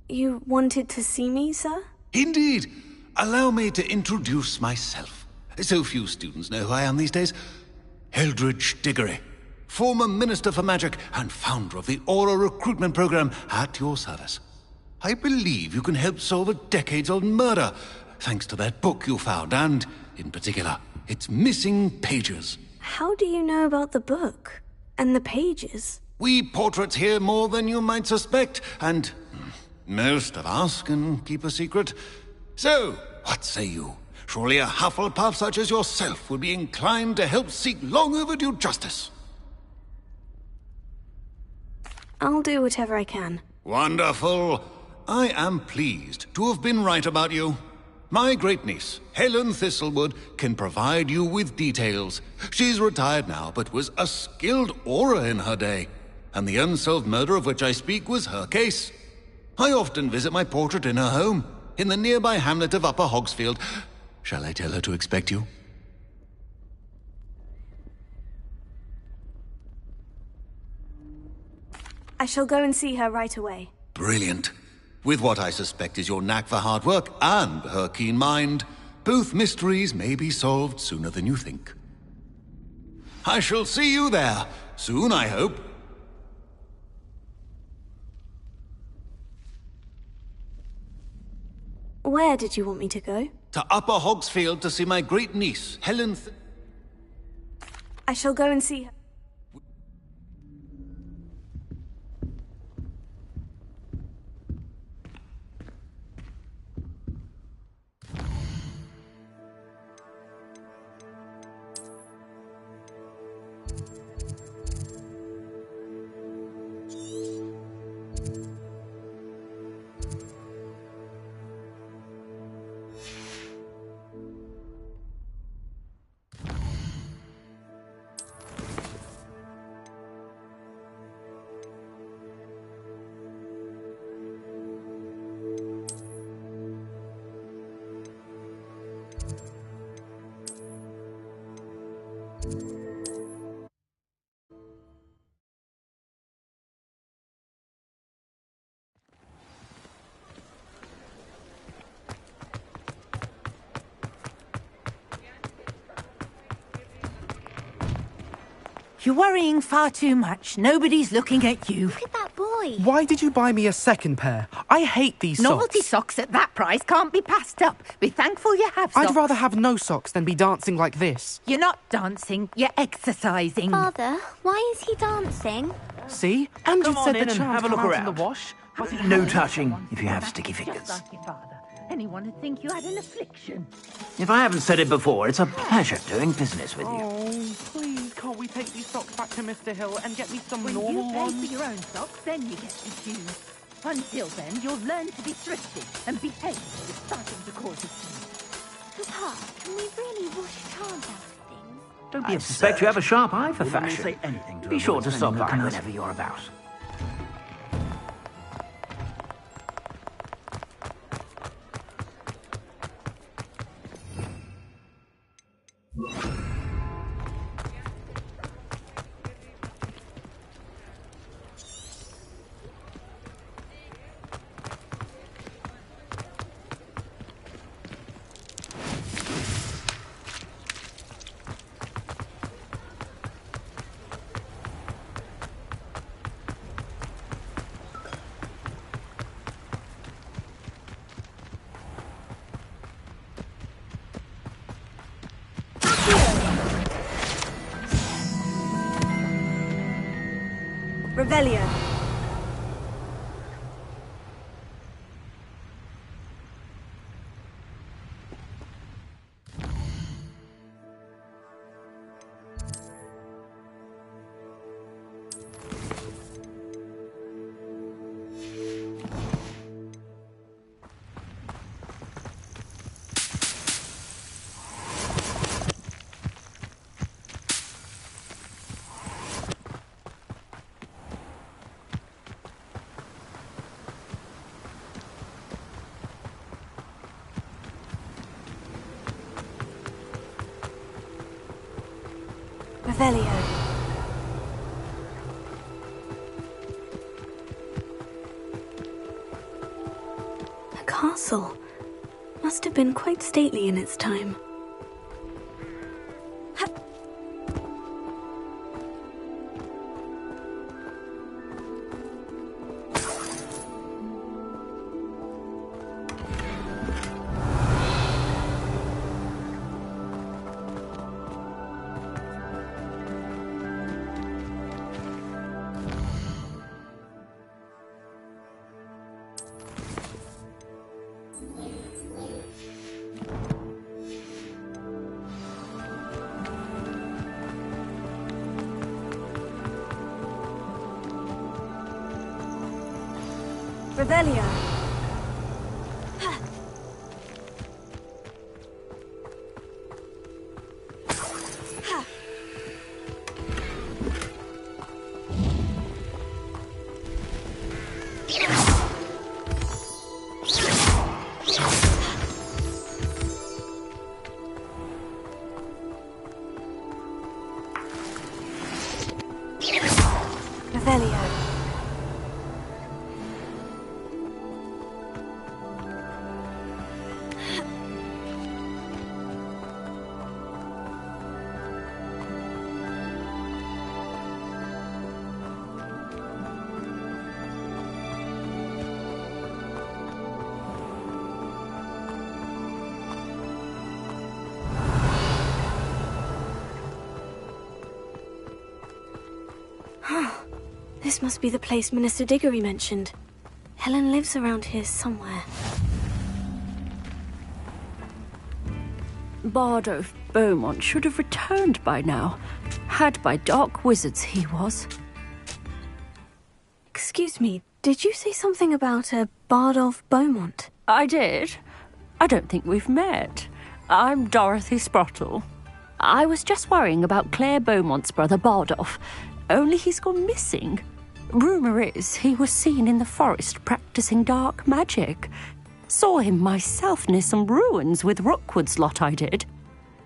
You wanted to see me, sir? Indeed. Allow me to introduce myself. So few students know who I am these days. Eldridge Diggory, former Minister for Magic and founder of the Aura Recruitment Program, at your service. I believe you can help solve a decades-old murder, thanks to that book you found, and, in particular, its missing pages. How do you know about the book? And the pages? We portraits hear more than you might suspect, and most of us can keep a secret. So, what say you? Surely a Hufflepuff such as yourself would be inclined to help seek long overdue justice. I'll do whatever I can. Wonderful. I am pleased to have been right about you. My great-niece, Helen Thistlewood, can provide you with details. She's retired now, but was a skilled aura in her day. And the unsolved murder of which I speak was her case. I often visit my portrait in her home, in the nearby hamlet of Upper Hogsfield. Shall I tell her to expect you? I shall go and see her right away. Brilliant. With what I suspect is your knack for hard work and her keen mind, both mysteries may be solved sooner than you think. I shall see you there, soon I hope. Where did you want me to go? To Upper Hogsfield to see my great niece, Helen I shall go and see her. You're worrying far too much. Nobody's looking at you. Look at that boy. Why did you buy me a second pair? I hate these Novelty socks. socks at that price can't be passed up. Be thankful you have socks. I'd rather have no socks than be dancing like this. You're not dancing, you're exercising. Father, why is he dancing? See? And you Come said on in the and charms have a look come out in around. the wash. No touching if you have sticky Just fingers. like your father. Anyone would think you had an affliction. If I haven't said it before, it's a pleasure doing business with you. Oh, please, can't we take these socks back to Mr. Hill and get me some When normal you pay ones? for your own socks, then you get to choose. Until then, you'll learn to be thrifty and behave. It's starting to cause a scene. Papa, can we really wash charms out of things? Don't be I suspect you have a sharp eye for Wouldn't fashion. say anything to Be sure avoid to stop spending by the whenever you're about. Revelio. Revelio. castle. Must have been quite stately in its time. Revelio. Revelio. This must be the place Minister Diggory mentioned. Helen lives around here somewhere. Bardolph Beaumont should have returned by now. Had by dark wizards he was. Excuse me, did you say something about a Bardolph Beaumont? I did. I don't think we've met. I'm Dorothy Sprottle. I was just worrying about Claire Beaumont's brother Bardolph, only he's gone missing. Rumour is he was seen in the forest practicing dark magic. Saw him myself near some ruins with Rookwood's lot I did.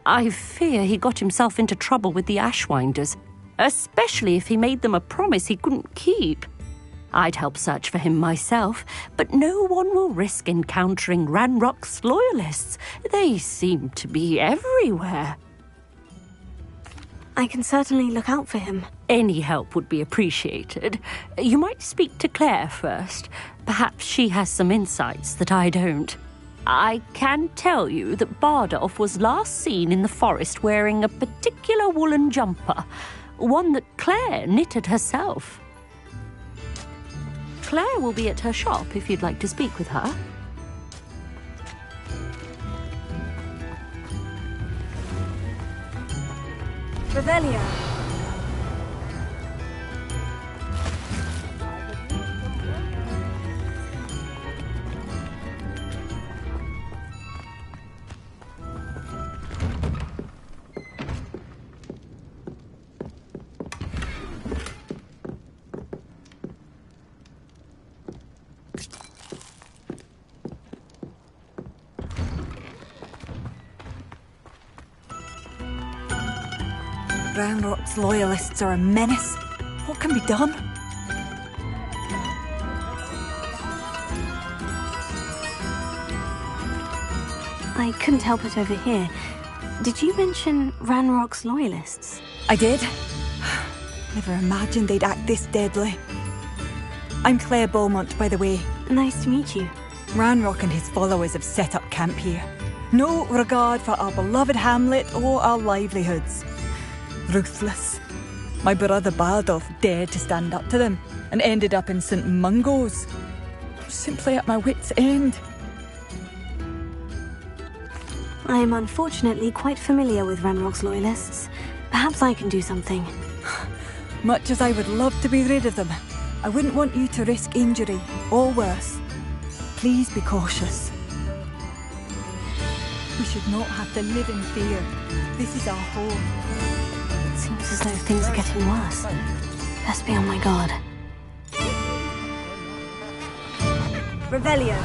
I fear he got himself into trouble with the Ashwinders, especially if he made them a promise he couldn't keep. I'd help search for him myself, but no one will risk encountering Ranrock's loyalists. They seem to be everywhere. I can certainly look out for him. Any help would be appreciated. You might speak to Claire first. Perhaps she has some insights that I don't. I can tell you that Bardolph was last seen in the forest wearing a particular woolen jumper, one that Claire knitted herself. Claire will be at her shop if you'd like to speak with her. Revelio. Ranrock's loyalists are a menace. What can be done? I couldn't help it over here. Did you mention Ranrock's loyalists? I did. Never imagined they'd act this deadly. I'm Claire Beaumont, by the way. Nice to meet you. Ranrock and his followers have set up camp here. No regard for our beloved hamlet or our livelihoods. Ruthless. My brother Bardolph dared to stand up to them and ended up in St. Mungo's. Simply at my wit's end. I am unfortunately quite familiar with Ranrock's loyalists. Perhaps I can do something. Much as I would love to be rid of them, I wouldn't want you to risk injury or worse. Please be cautious. We should not have to live in fear. This is our home. Seems as though things are getting worse. Best be on my guard. Revelio.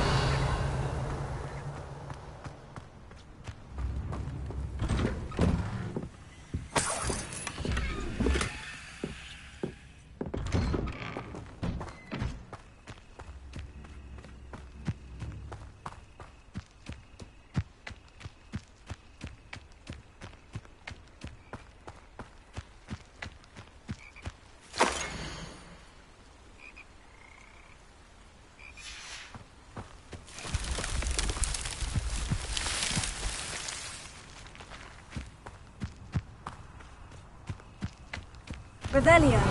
Revelio.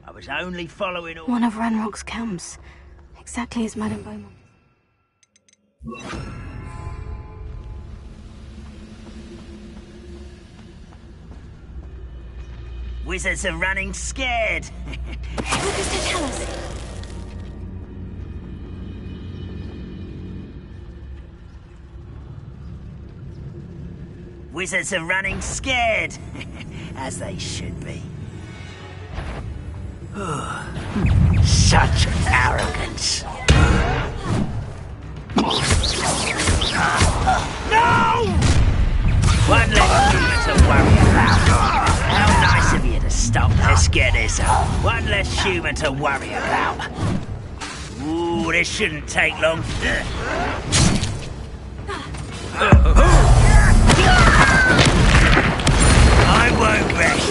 I was only following all... One of Ranrock's camps. Exactly as Madame Beaumont. Wizards are running scared. What does that tell us? Wizards are running scared. As they should be. Such arrogance. No! One less human to worry about. How nice of you to stop. Let's get this up. One less human to worry about. Ooh, this shouldn't take long. I won't rest.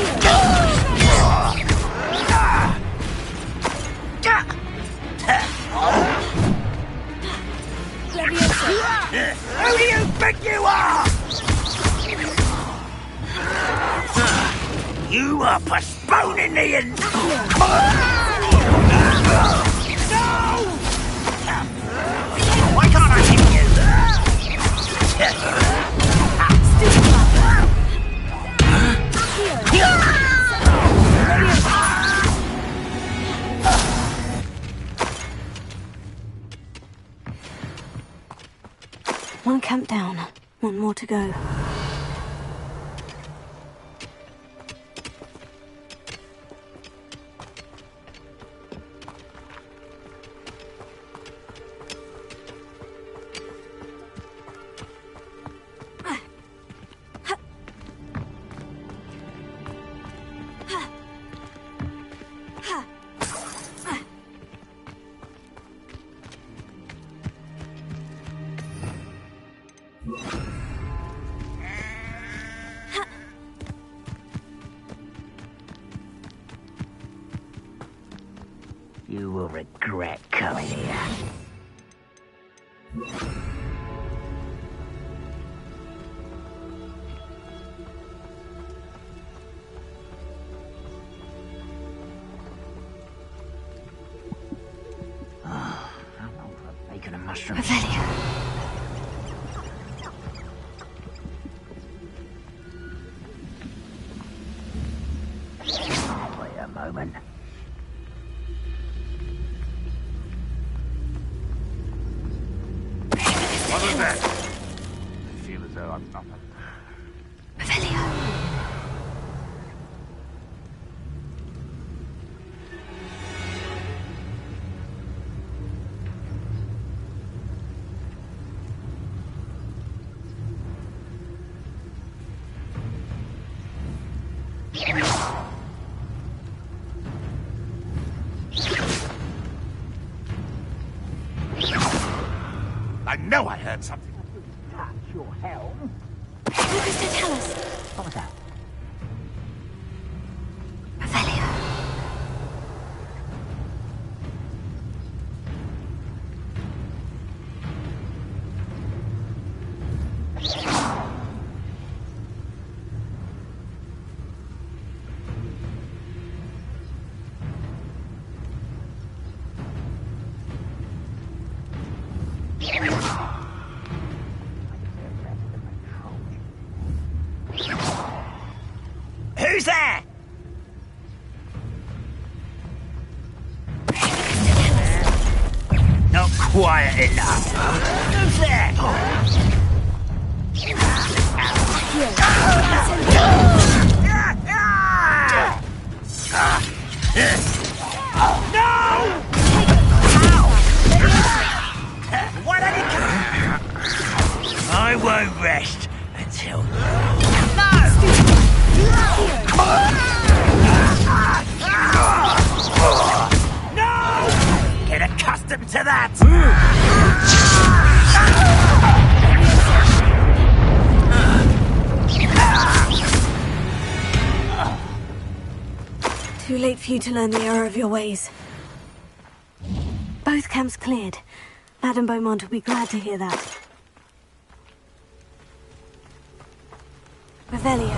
Who do you think you are? You are postponing the end. No! Why can't I hit you? One camp down, one more to go. You will regret coming here. Oh, how long for bacon and mushrooms? Revelio. Wait a moment. What was that? I feel as though I'm not... Revelio. I know I heard something. Krista, tell us. What was that? Revelio. Who's there? Not quiet enough. Who's there? No! Why don't you come? I won't rest until... No! Get accustomed to that! Too late for you to learn the error of your ways. Both camps cleared. Madame Beaumont will be glad to hear that. Revelio.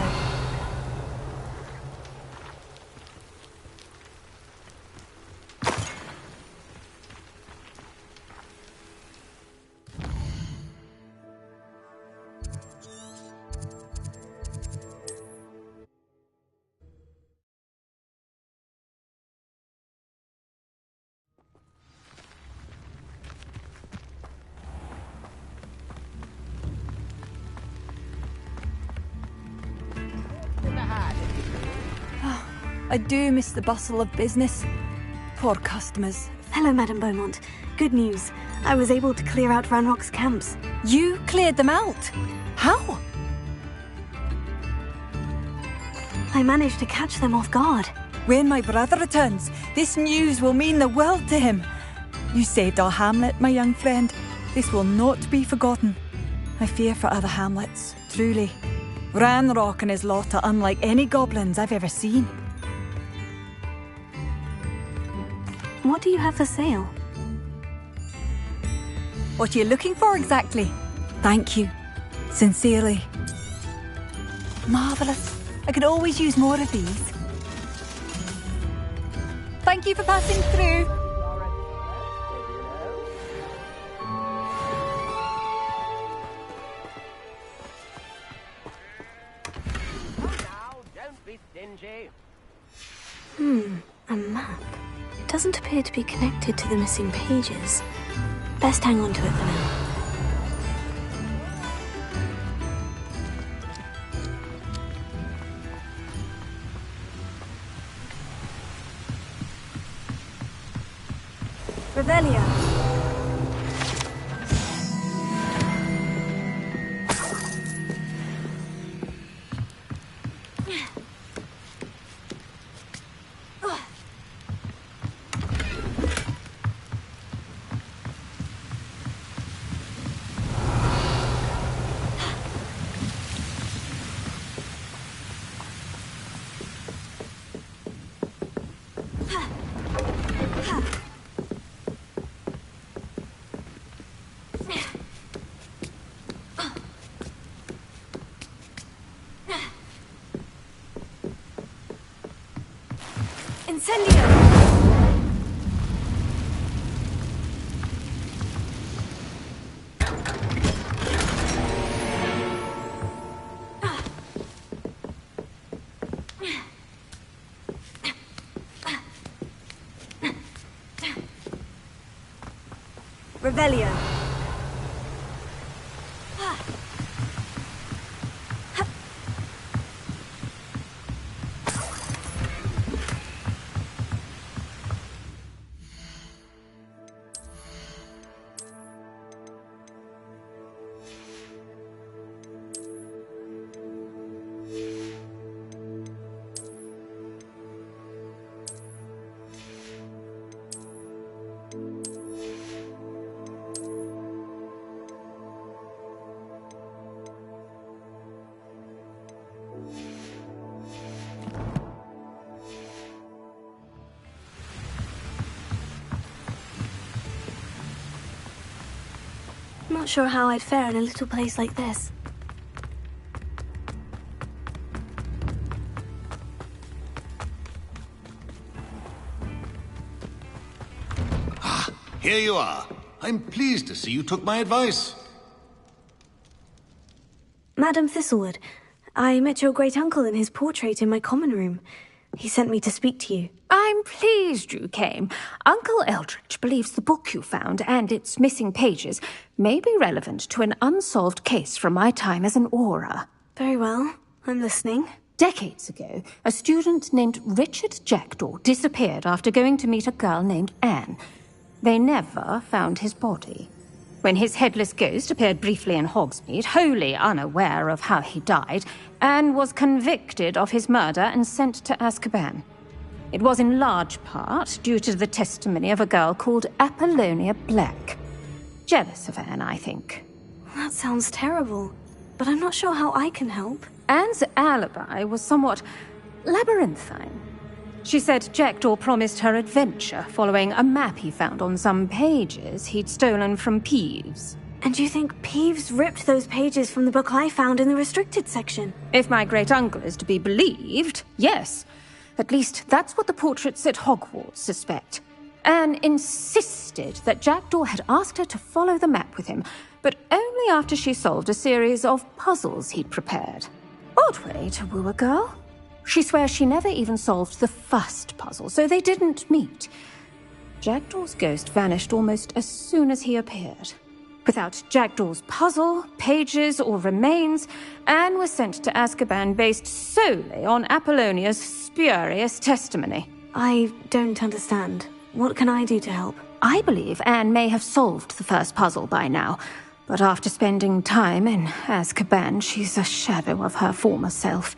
I do miss the bustle of business. Poor customers. Hello, Madame Beaumont. Good news. I was able to clear out Ranrock's camps. You cleared them out? How? I managed to catch them off guard. When my brother returns, this news will mean the world to him. You saved our hamlet, my young friend. This will not be forgotten. I fear for other hamlets, truly. Ranrock and his lot are unlike any goblins I've ever seen. What do you have for sale? What are you looking for exactly? Thank you. Sincerely. Marvellous. I could always use more of these. Thank you for passing through. Now, don't be stingy. A map. It doesn't appear to be connected to the missing pages. Best hang on to it for now. Revelio. Incendio! Revelio. not sure how I'd fare in a little place like this. Here you are. I'm pleased to see you took my advice. Madam Thistlewood, I met your great-uncle in his portrait in my common room. He sent me to speak to you. I'm pleased you came. Uncle Eldridge believes the book you found and its missing pages may be relevant to an unsolved case from my time as an Auror. Very well. I'm listening. Decades ago, a student named Richard Jackdaw disappeared after going to meet a girl named Anne. They never found his body. When his headless ghost appeared briefly in Hogsmeade, wholly unaware of how he died, Anne was convicted of his murder and sent to Azkaban. It was in large part due to the testimony of a girl called Apollonia Black. Jealous of Anne, I think. That sounds terrible, but I'm not sure how I can help. Anne's alibi was somewhat labyrinthine. She said Jackdaw promised her adventure following a map he found on some pages he'd stolen from Peeves. And you think Peeves ripped those pages from the book I found in the restricted section? If my great-uncle is to be believed, yes. At least that's what the portraits at Hogwarts suspect. Anne insisted that Jackdaw had asked her to follow the map with him, but only after she solved a series of puzzles he'd prepared. Odd way to woo a girl. She swears she never even solved the first puzzle, so they didn't meet. Jackdaw's ghost vanished almost as soon as he appeared. Without Jackdaw's puzzle, pages, or remains, Anne was sent to Azkaban based solely on Apollonia's spurious testimony. I don't understand. What can I do to help? I believe Anne may have solved the first puzzle by now, but after spending time in Azkaban, she's a shadow of her former self.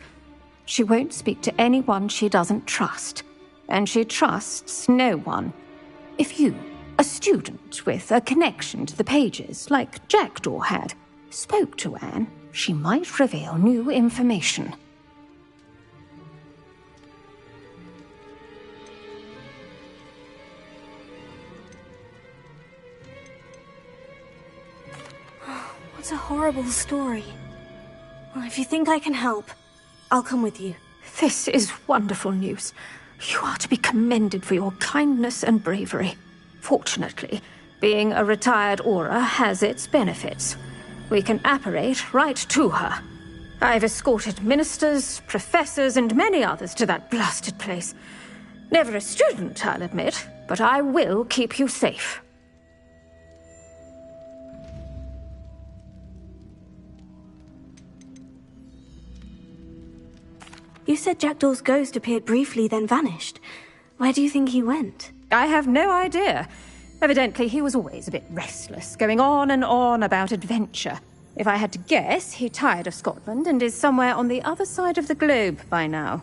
She won't speak to anyone she doesn't trust, and she trusts no one. If you, a student with a connection to the pages, like Jackdaw had, spoke to Anne, she might reveal new information. What a horrible story. Well, if you think I can help, I'll come with you. This is wonderful news. You are to be commended for your kindness and bravery. Fortunately, being a retired Auror has its benefits. We can apparate right to her. I've escorted ministers, professors, and many others to that blasted place. Never a student, I'll admit, but I will keep you safe. You said Jackdaw's ghost appeared briefly, then vanished. Where do you think he went? I have no idea. Evidently, he was always a bit restless, going on and on about adventure. If I had to guess, he tired of Scotland and is somewhere on the other side of the globe by now.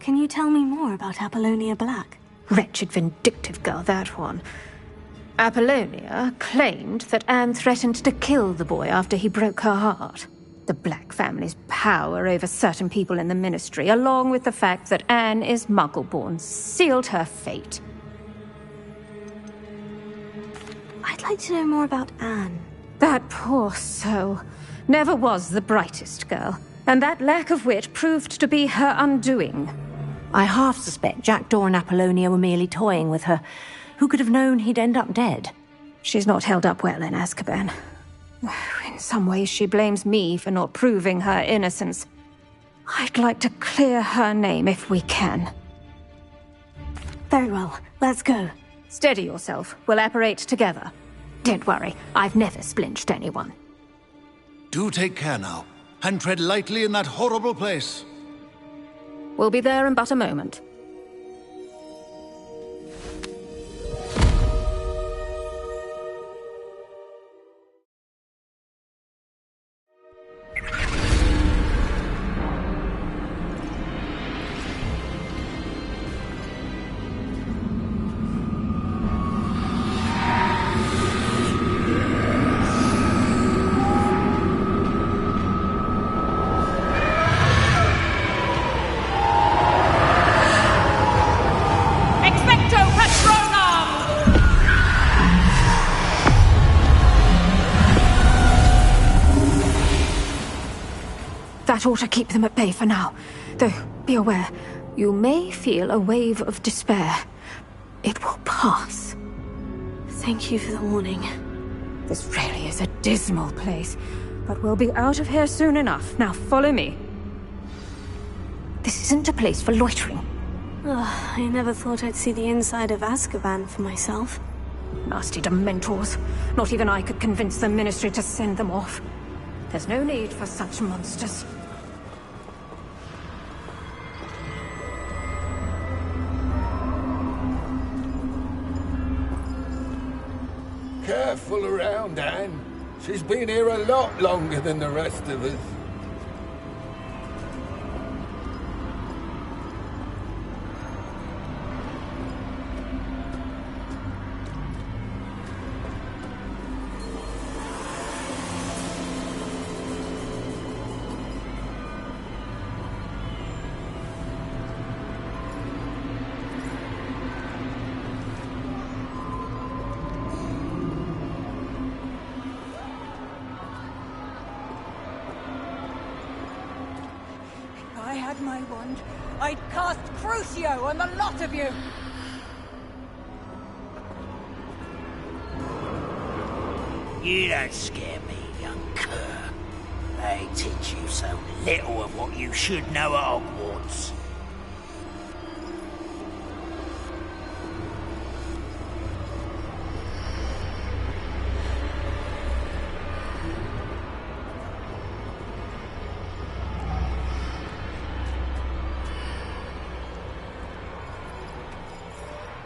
Can you tell me more about Apollonia Black? Wretched, vindictive girl, that one. Apollonia claimed that Anne threatened to kill the boy after he broke her heart. The Black family's power over certain people in the Ministry, along with the fact that Anne is Muggle-born, sealed her fate. I'd like to know more about Anne. That poor soul never was the brightest girl, and that lack of wit proved to be her undoing. I half suspect Jackdaw and Apollonia were merely toying with her. Who could have known he'd end up dead? She's not held up well in Azkaban. In some ways, she blames me for not proving her innocence. I'd like to clear her name if we can. Very well, let's go. Steady yourself. We'll apparate together. Don't worry, I've never splinched anyone. Do take care now, and tread lightly in that horrible place. We'll be there in but a moment. That ought to keep them at bay for now. Though, be aware, you may feel a wave of despair. It will pass. Thank you for the warning. This really is a dismal place, but we'll be out of here soon enough. Now follow me. This isn't a place for loitering. Ugh, I never thought I'd see the inside of Azkaban for myself. Nasty Dementors. Not even I could convince the Ministry to send them off. There's no need for such monsters. Careful around, Anne. She's been here a lot longer than the rest of us. If I had my wand, I'd cast Crucio on the lot of you! You don't scare me, young cur. They teach you so little of what you should know at Hogwarts.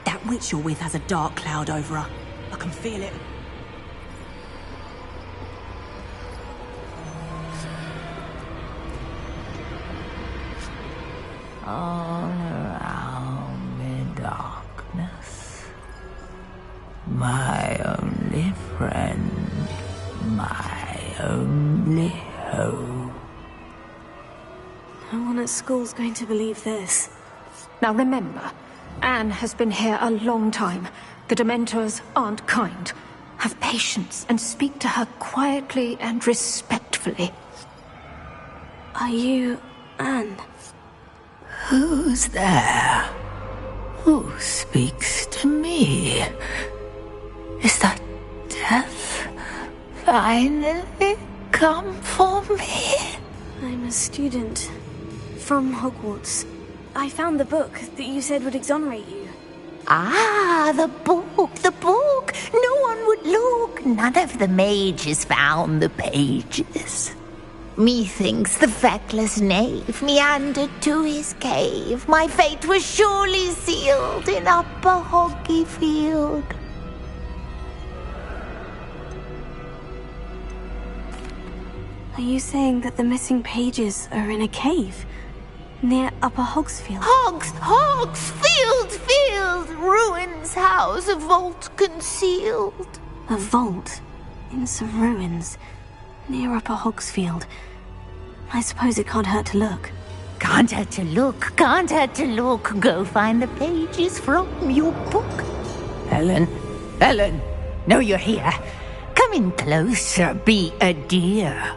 That witch you're with has a dark cloud over her. I can feel it. All around me darkness. My only friend. My only hope. No one at school's going to believe this. Now remember, Anne has been here a long time. The Dementors aren't kind. Have patience and speak to her quietly and respectfully. Are you Anne? Who's there? Who speaks to me? Is that death finally come for me? I'm a student from Hogwarts. I found the book that you said would exonerate you. Ah, the book, the book. No one would look. None of the mages found the pages. Methinks the feckless knave meandered to his cave. My fate was surely sealed in Upper Hoggyfield. Are you saying that the missing pages are in a cave? Near Upper Hogsfield? Field! Ruins house, a vault concealed. A vault? In some ruins? Near Upper Hogsfield? I suppose it can't hurt to look. Can't hurt to look. Go find the pages from your book. Helen! Know you're here. Come in closer, be a dear.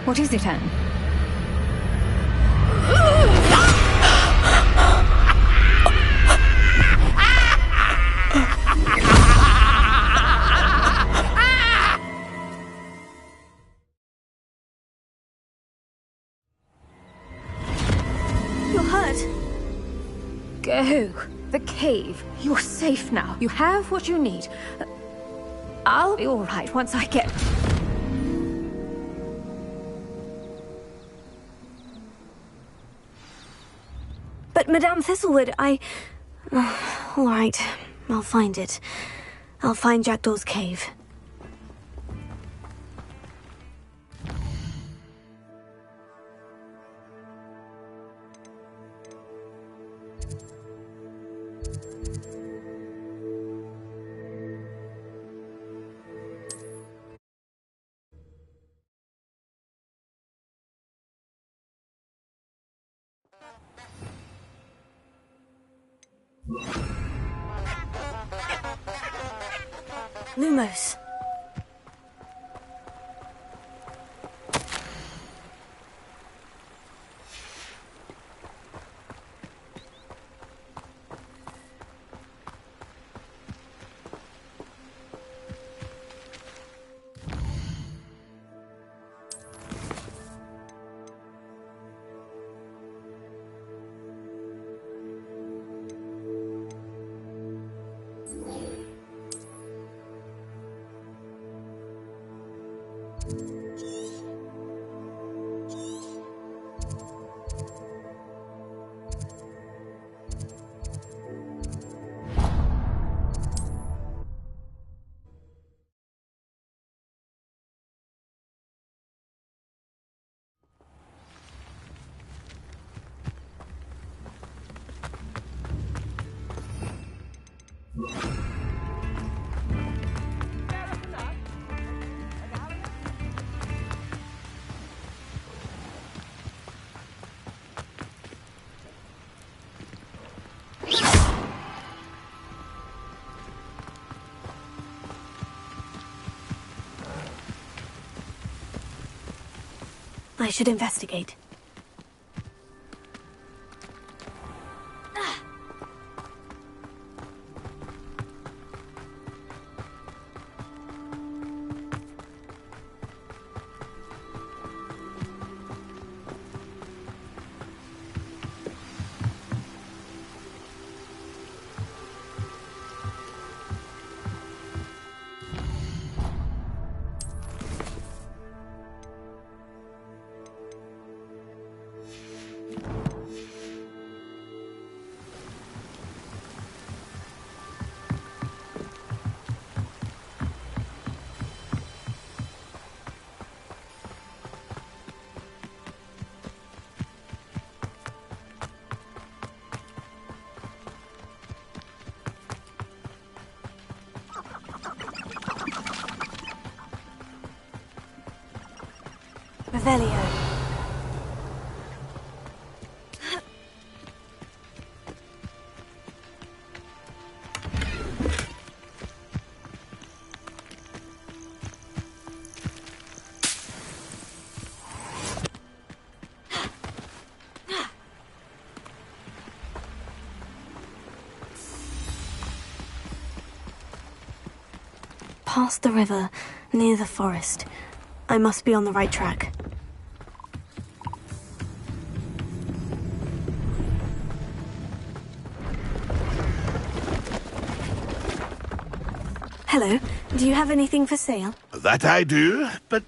What is it, Anne? You're hurt. Go. The cave. You're safe now. You have what you need. I'll be all right once I get... But Madame Thistlewood, all right, I'll find it. I'll find Jackdaw's cave. Lumos. I should investigate. Revelio. Past the river, near the forest. I must be on the right track. Hello, do you have anything for sale? That I do, but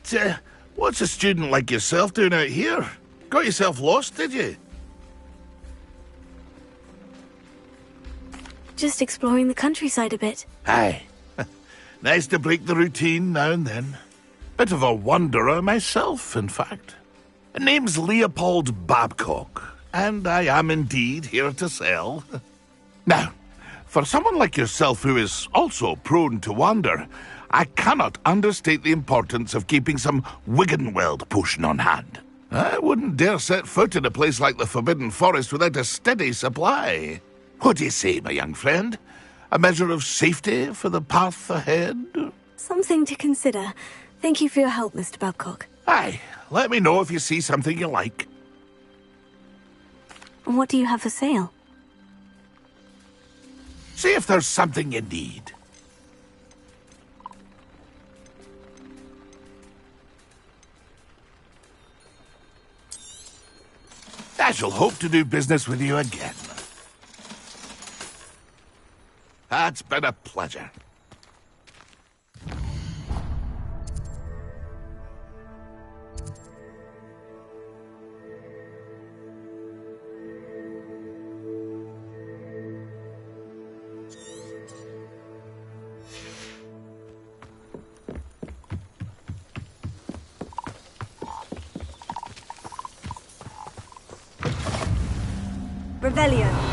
what's a student like yourself doing out here? Got yourself lost, did you? Just exploring the countryside a bit. Aye. Nice to break the routine now and then. Bit of a wanderer myself, in fact. Name's Leopold Babcock, and I am indeed here to sell. Now, for someone like yourself who is also prone to wander, I cannot understate the importance of keeping some Wiggenweld potion on hand. I wouldn't dare set foot in a place like the Forbidden Forest without a steady supply. What do you say, my young friend? A measure of safety for the path ahead? Something to consider. Thank you for your help, Mr. Babcock. Aye, let me know if you see something you like. What do you have for sale? See if there's something you need. I shall hope to do business with you again. It's been a pleasure. Revelio.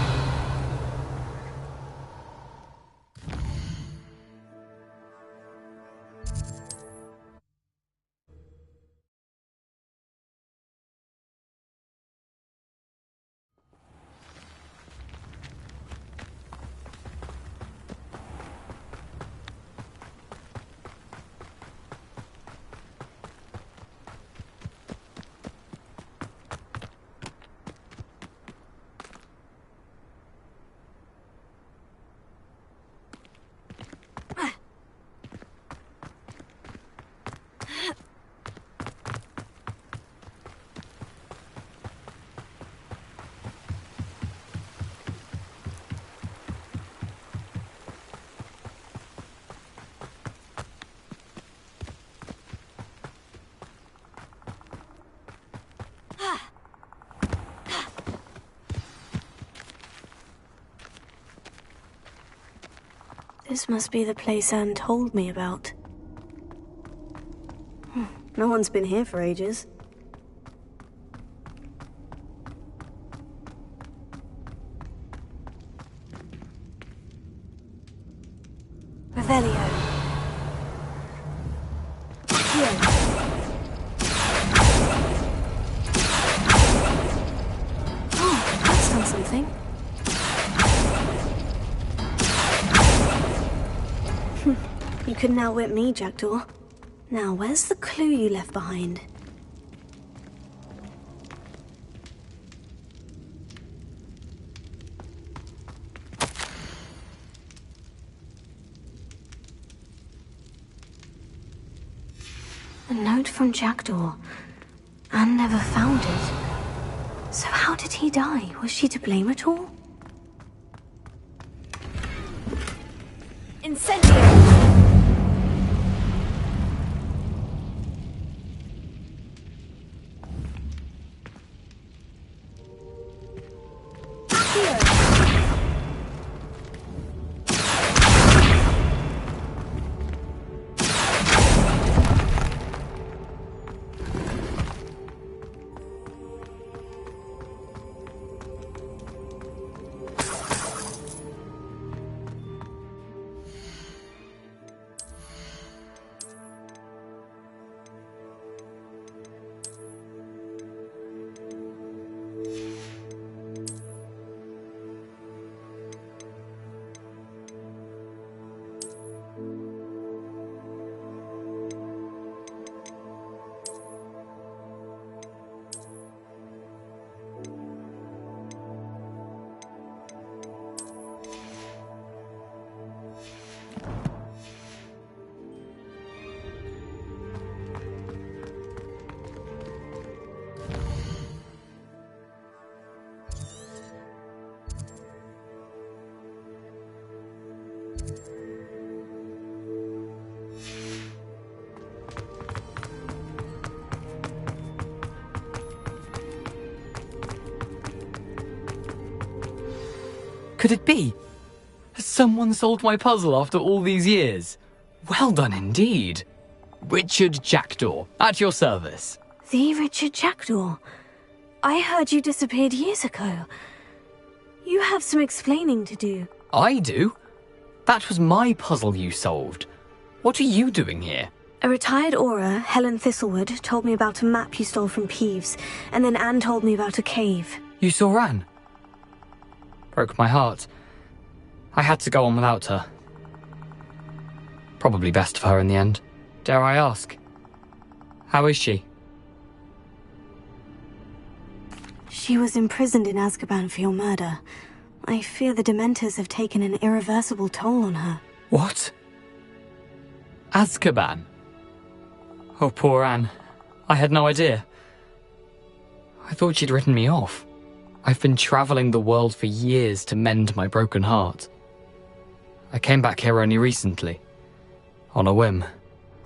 This must be the place Anne told me about. No one's been here for ages. Revelio. Here. Oh, that's done something. You couldn't outwit me, Jackdaw. Now, where's the clue you left behind? A note from Jackdaw. Anne never found it. So how did he die? Was she to blame at all? Incendio! Could it be? Has someone solved my puzzle after all these years? Well done indeed. Richard Jackdaw, at your service. The Richard Jackdaw? I heard you disappeared years ago. You have some explaining to do. I do? That was my puzzle you solved. What are you doing here? A retired aura, Helen Thistlewood, told me about a map you stole from Peeves, and then Anne told me about a cave. You saw Anne? Broke my heart. I had to go on without her. Probably best of her in the end. Dare I ask? How is she? She was imprisoned in Azkaban for your murder. I fear the Dementors have taken an irreversible toll on her. What? Azkaban? Oh, poor Anne. I had no idea. I thought she'd written me off. I've been travelling the world for years to mend my broken heart. I came back here only recently. On a whim.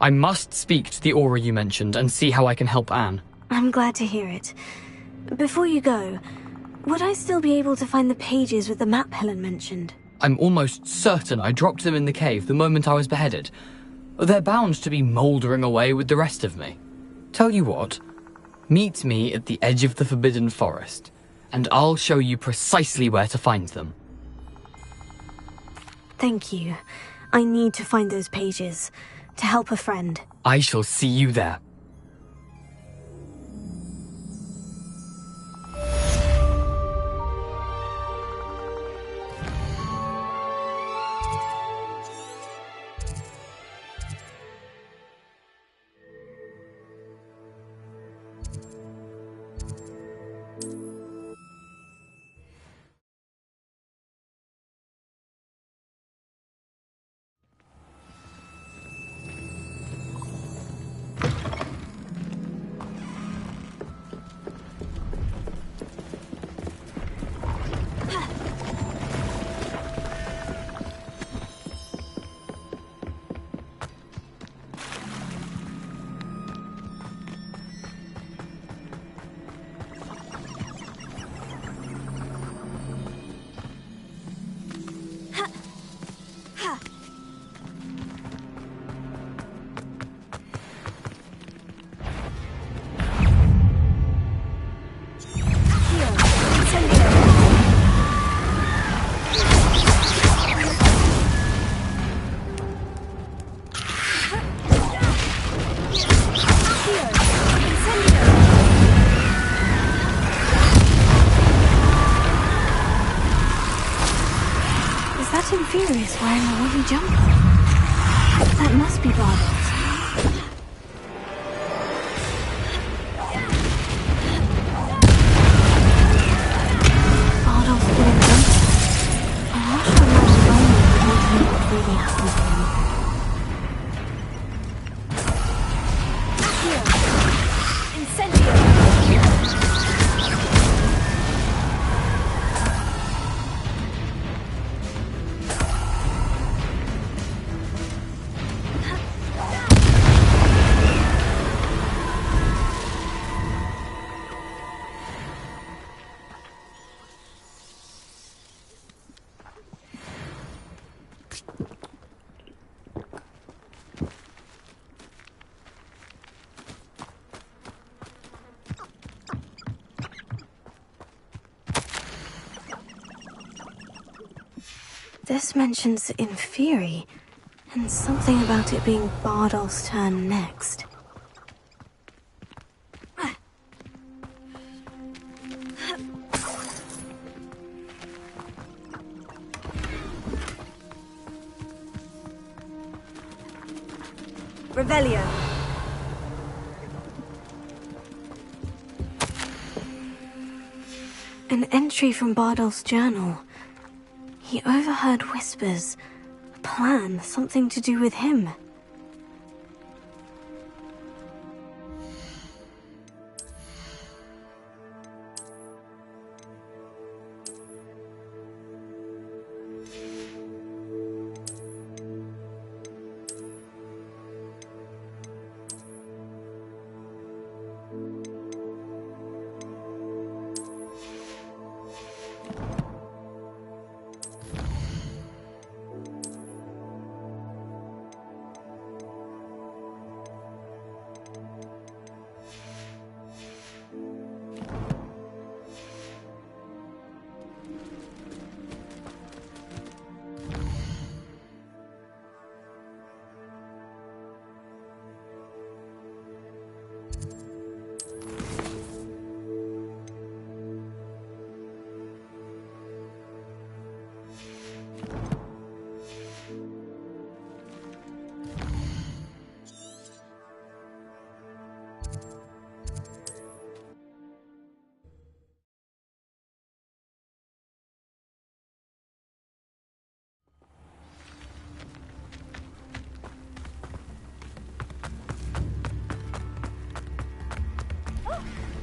I must speak to the aura you mentioned and see how I can help Anne. I'm glad to hear it. Before you go, would I still be able to find the pages with the map Helen mentioned? I'm almost certain I dropped them in the cave the moment I was beheaded. They're bound to be mouldering away with the rest of me. Tell you what, meet me at the edge of the Forbidden Forest, and I'll show you precisely where to find them. Thank you. I need to find those pages, to help a friend. I shall see you there. jumper. That must be Bardol's. Bardol's wooden jumper. I wonder if Madame Beaumont would want to know what really happened to him. This mentions Inferi, and something about it being Bardol's turn next. Revelio. An entry from Bardol's journal. He overheard whispers. A plan, something to do with him.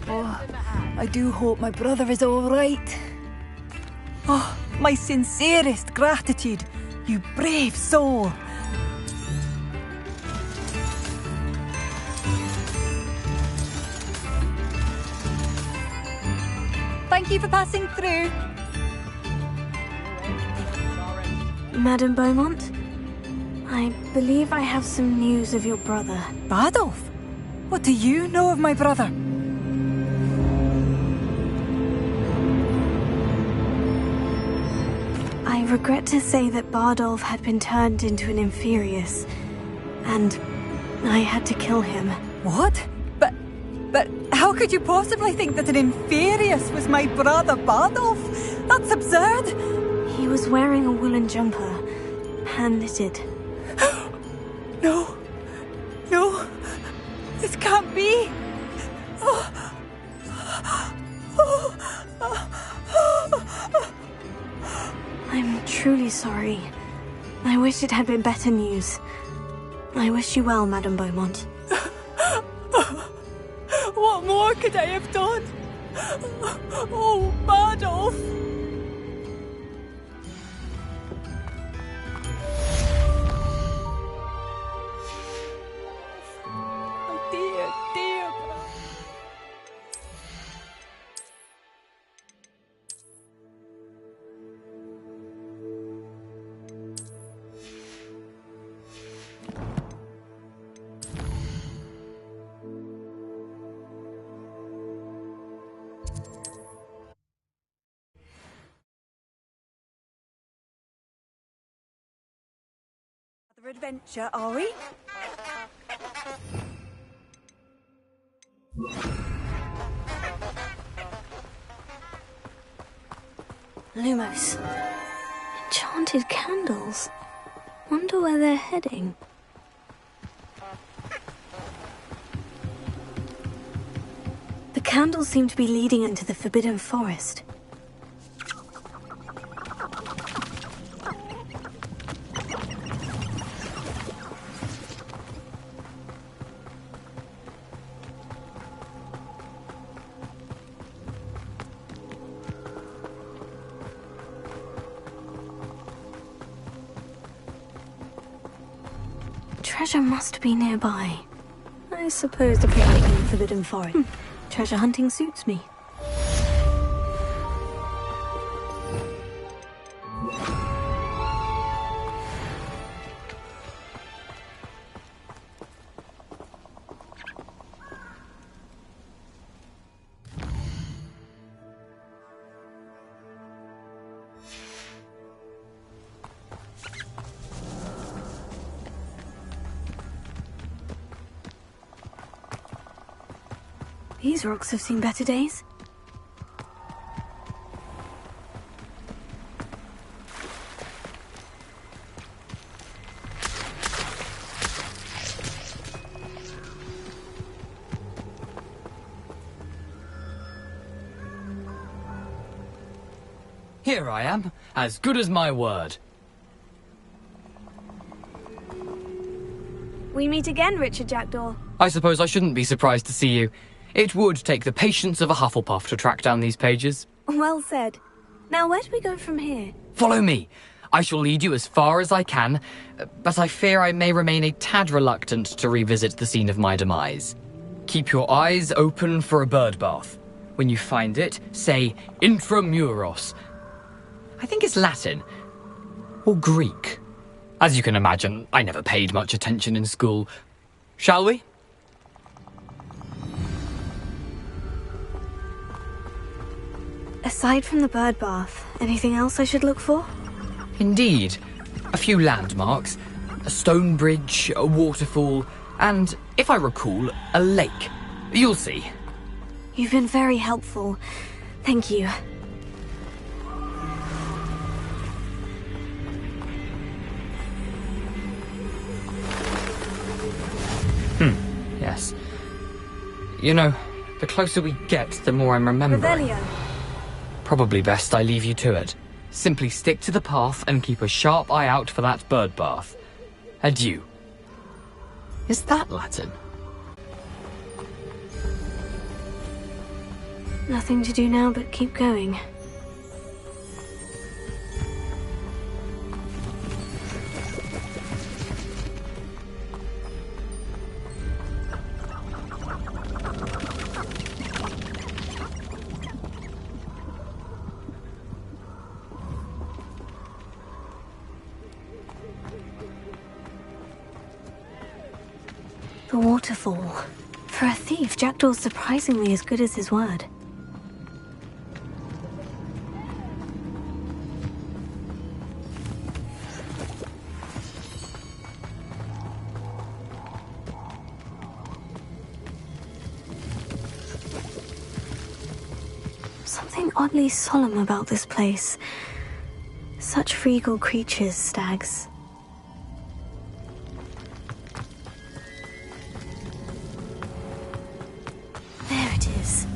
Oh, I do hope my brother is all right. Oh, my sincerest gratitude, you brave soul. Thank you for passing through. Madame Beaumont? I believe I have some news of your brother. Bardolph? What do you know of my brother? I regret to say that Bardolph had been turned into an Inferius, and I had to kill him. What? But how could you possibly think that an Inferius was my brother Bardolph? That's absurd! He was wearing a woolen jumper, hand-knitted. No. No. This can't be. I'm truly sorry. I wish it had been better news. I wish you well, Madame Beaumont. What more could I have done? Oh, Bardolph! Oh, dear, dear brother. Another adventure, are we? Lumos. Enchanted candles. Wonder where they're heading. The candles seem to be leading into the Forbidden Forest. Treasure must be nearby. I suppose the picnic in the Forbidden Forest. Treasure hunting suits me. These rocks have seen better days. Here I am, as good as my word. We meet again, Richard Jackdaw. I suppose I shouldn't be surprised to see you. It would take the patience of a Hufflepuff to track down these pages. Well said. Now, where do we go from here? Follow me. I shall lead you as far as I can, but I fear I may remain a tad reluctant to revisit the scene of my demise. Keep your eyes open for a bird bath. When you find it, say intramuros. I think it's Latin. Or Greek. As you can imagine, I never paid much attention in school. Shall we? Aside from the bird bath, anything else I should look for? Indeed. A few landmarks. A stone bridge, a waterfall, and, if I recall, a lake. You'll see. You've been very helpful. Thank you. Yes. You know, the closer we get, the more I'm remembering. Revelio. Probably best I leave you to it. Simply stick to the path and keep a sharp eye out for that bird bath. Adieu. Is that Latin? Nothing to do now but keep going. The waterfall. For a thief, Jackdaw's surprisingly as good as his word. Something oddly solemn about this place. Such regal creatures, stags.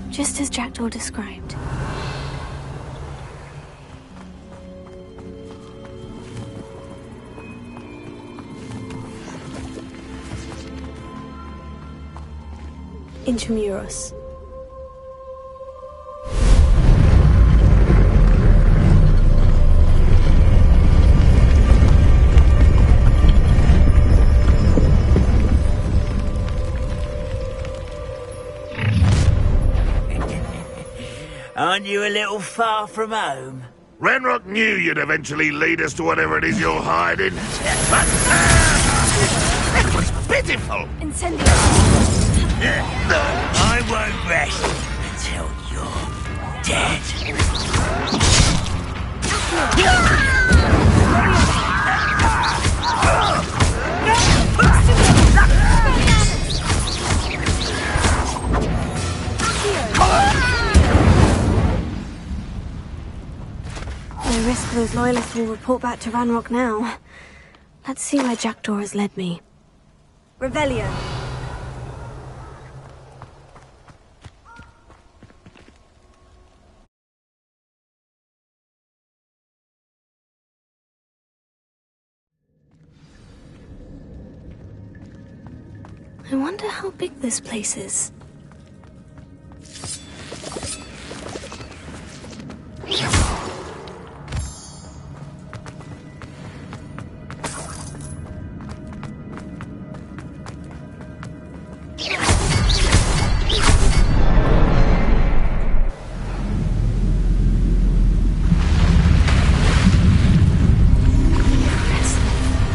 Just as Jackdaw described. Intramuros. Aren't you a little far from home? Ranrock knew you'd eventually lead us to whatever it is you're hiding. It was pitiful. Incendio. I won't rest until you're dead. No risk those loyalists will report back to Ranrock now. Let's see where Jackdaw has led me. Revelio. I wonder how big this place is.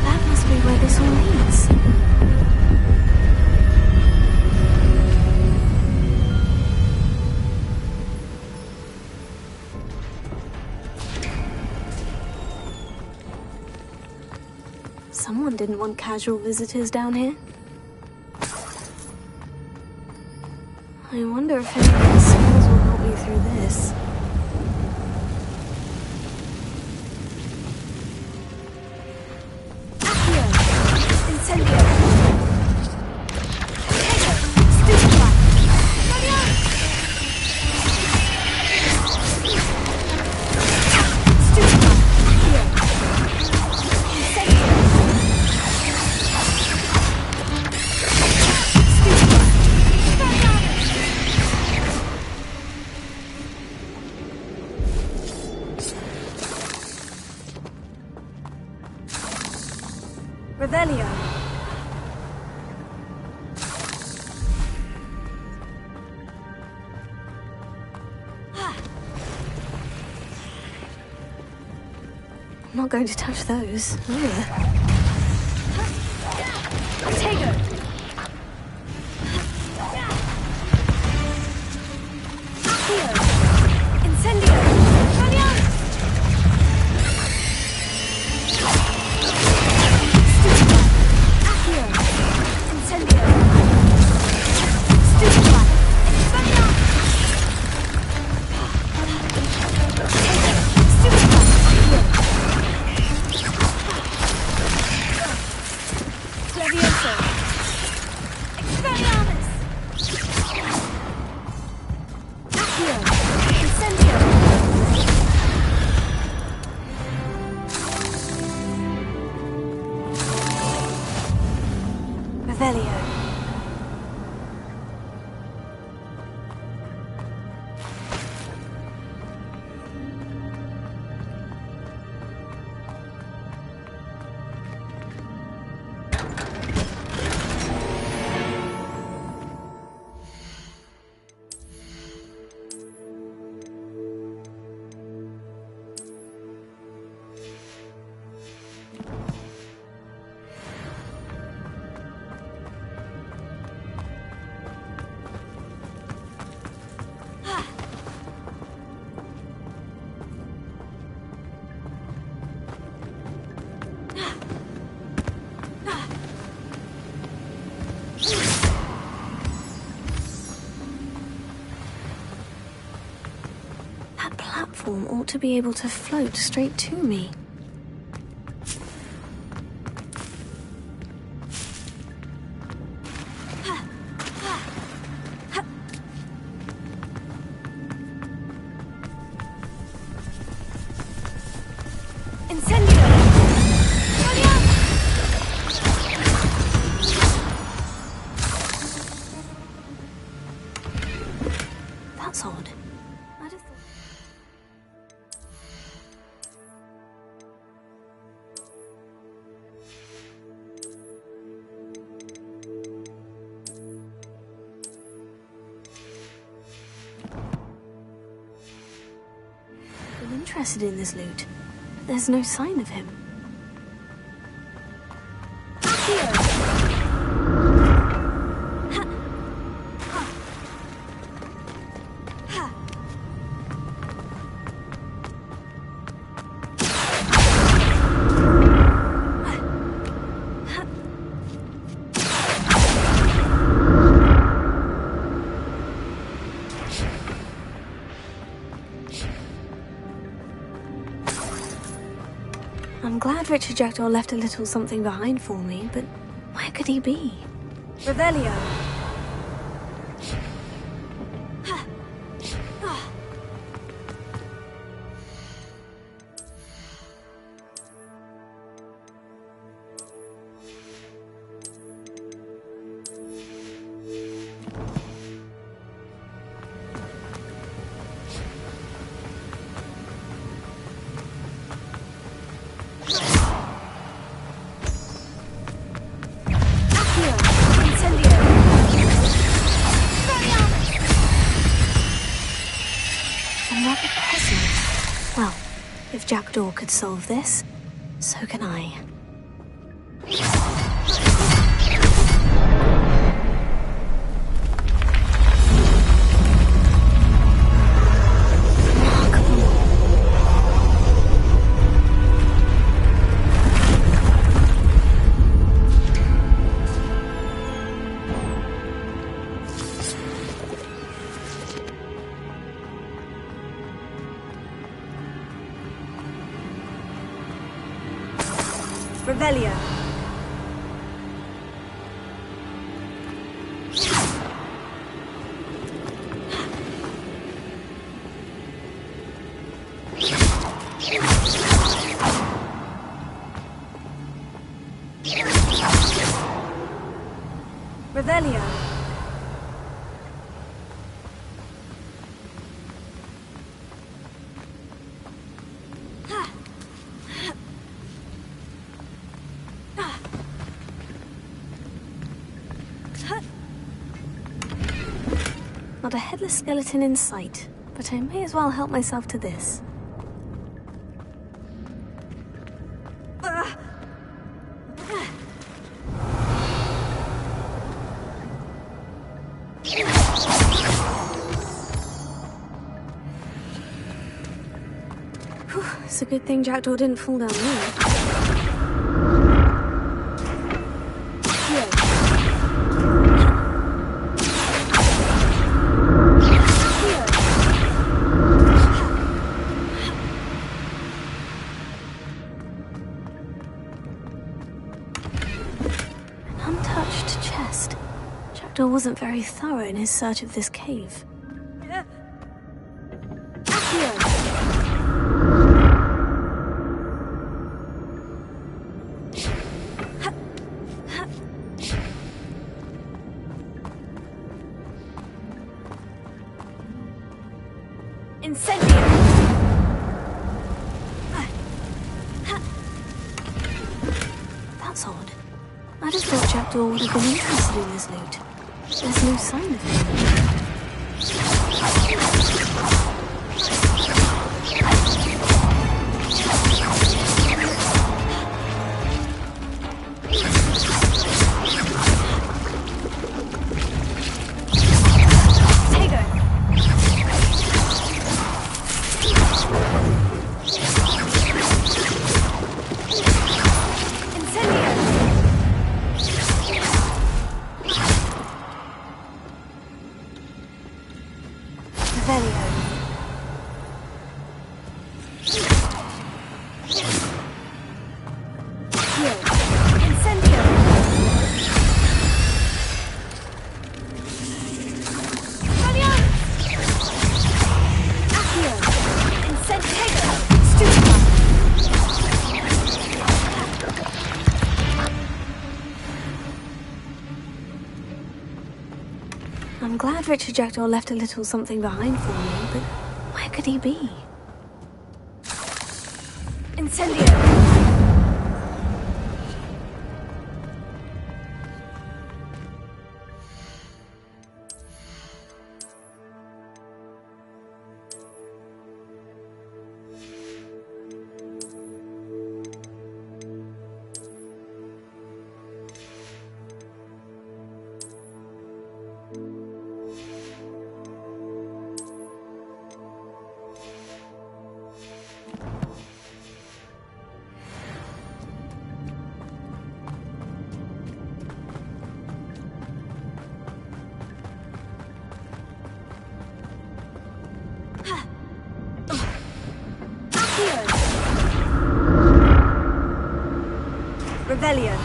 That must be where this all leads. Someone didn't want casual visitors down here. I wonder if any of the spells will help me through this. Revelio. I'm not going to touch those. Ugh. Platform ought to be able to float straight to me. That's odd. I just thought... I'm interested in this loot, but there's no sign of him. I'm Richard Jackdaw left a little something behind for me, but where could he be? Revelio. Another present. Well, if Jackdaw could solve this, so can I. Revelio. Revelio. Not a headless skeleton in sight, but I may as well help myself to this. Whew, it's a good thing Jackdaw didn't fall down there. Jackdaw wasn't very thorough in his search of this cave. Incendio! That's odd. I just thought Jackdaw would have been interested in this loot. There's no sign of him. I'm glad Richard Jackdaw left a little something behind for me, but where could he be? Incendio! Revelio.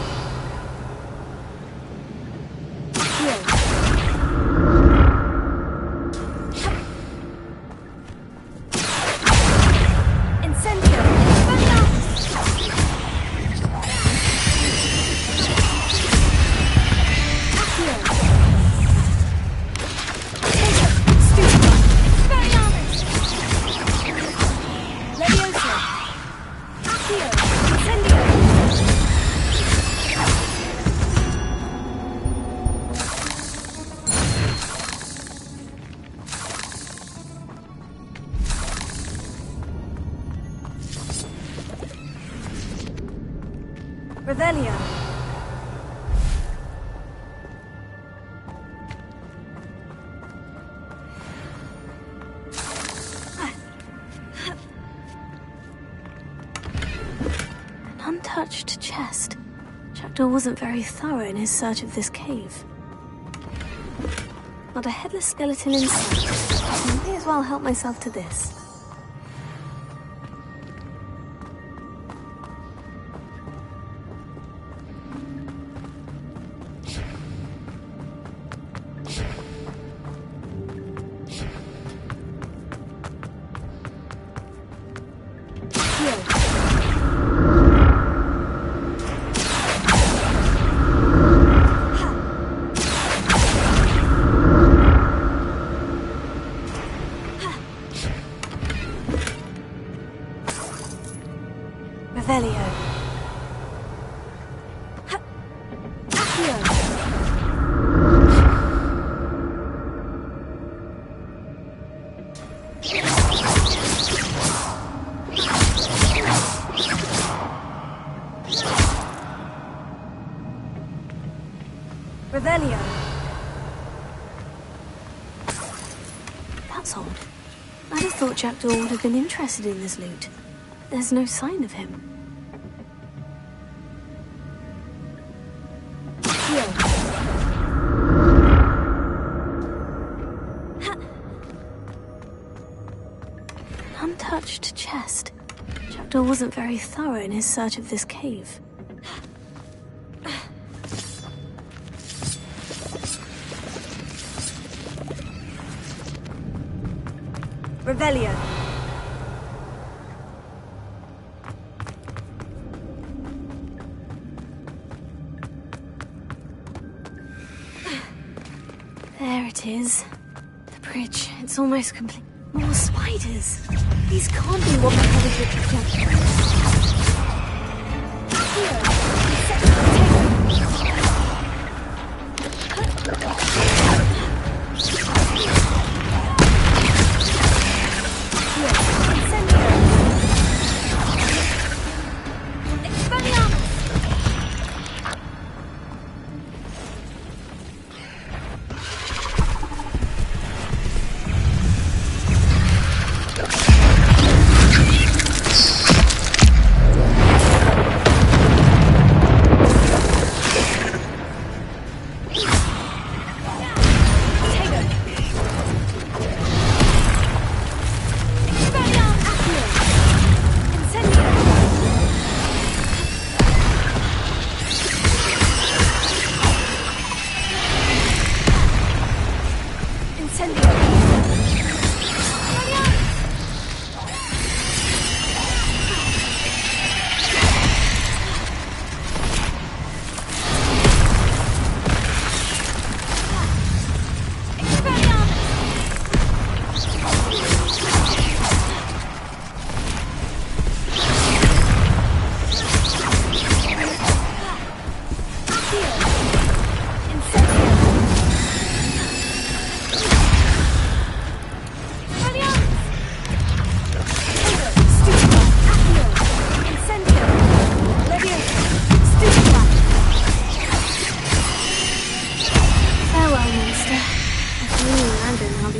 Revelio. An untouched chest. Jackdaw wasn't very thorough in his search of this cave. Not a headless skeleton in sight. I may as well help myself to this. Revelio. Revelio. That's odd. I'd have thought Jackdaw would have been interested in this loot. There's no sign of him. An untouched chest. Jackdaw wasn't very thorough in his search of this cave. Revelio. There it is. The bridge. It's almost complete. More spiders. These can't be what the hell is it?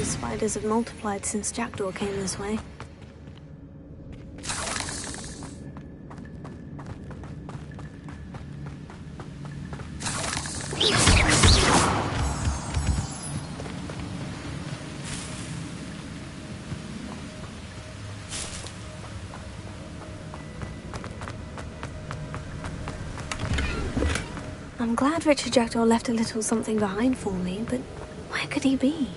Spiders have multiplied since Jackdaw came this way. I'm glad Richard Jackdaw left a little something behind for me, but where could he be?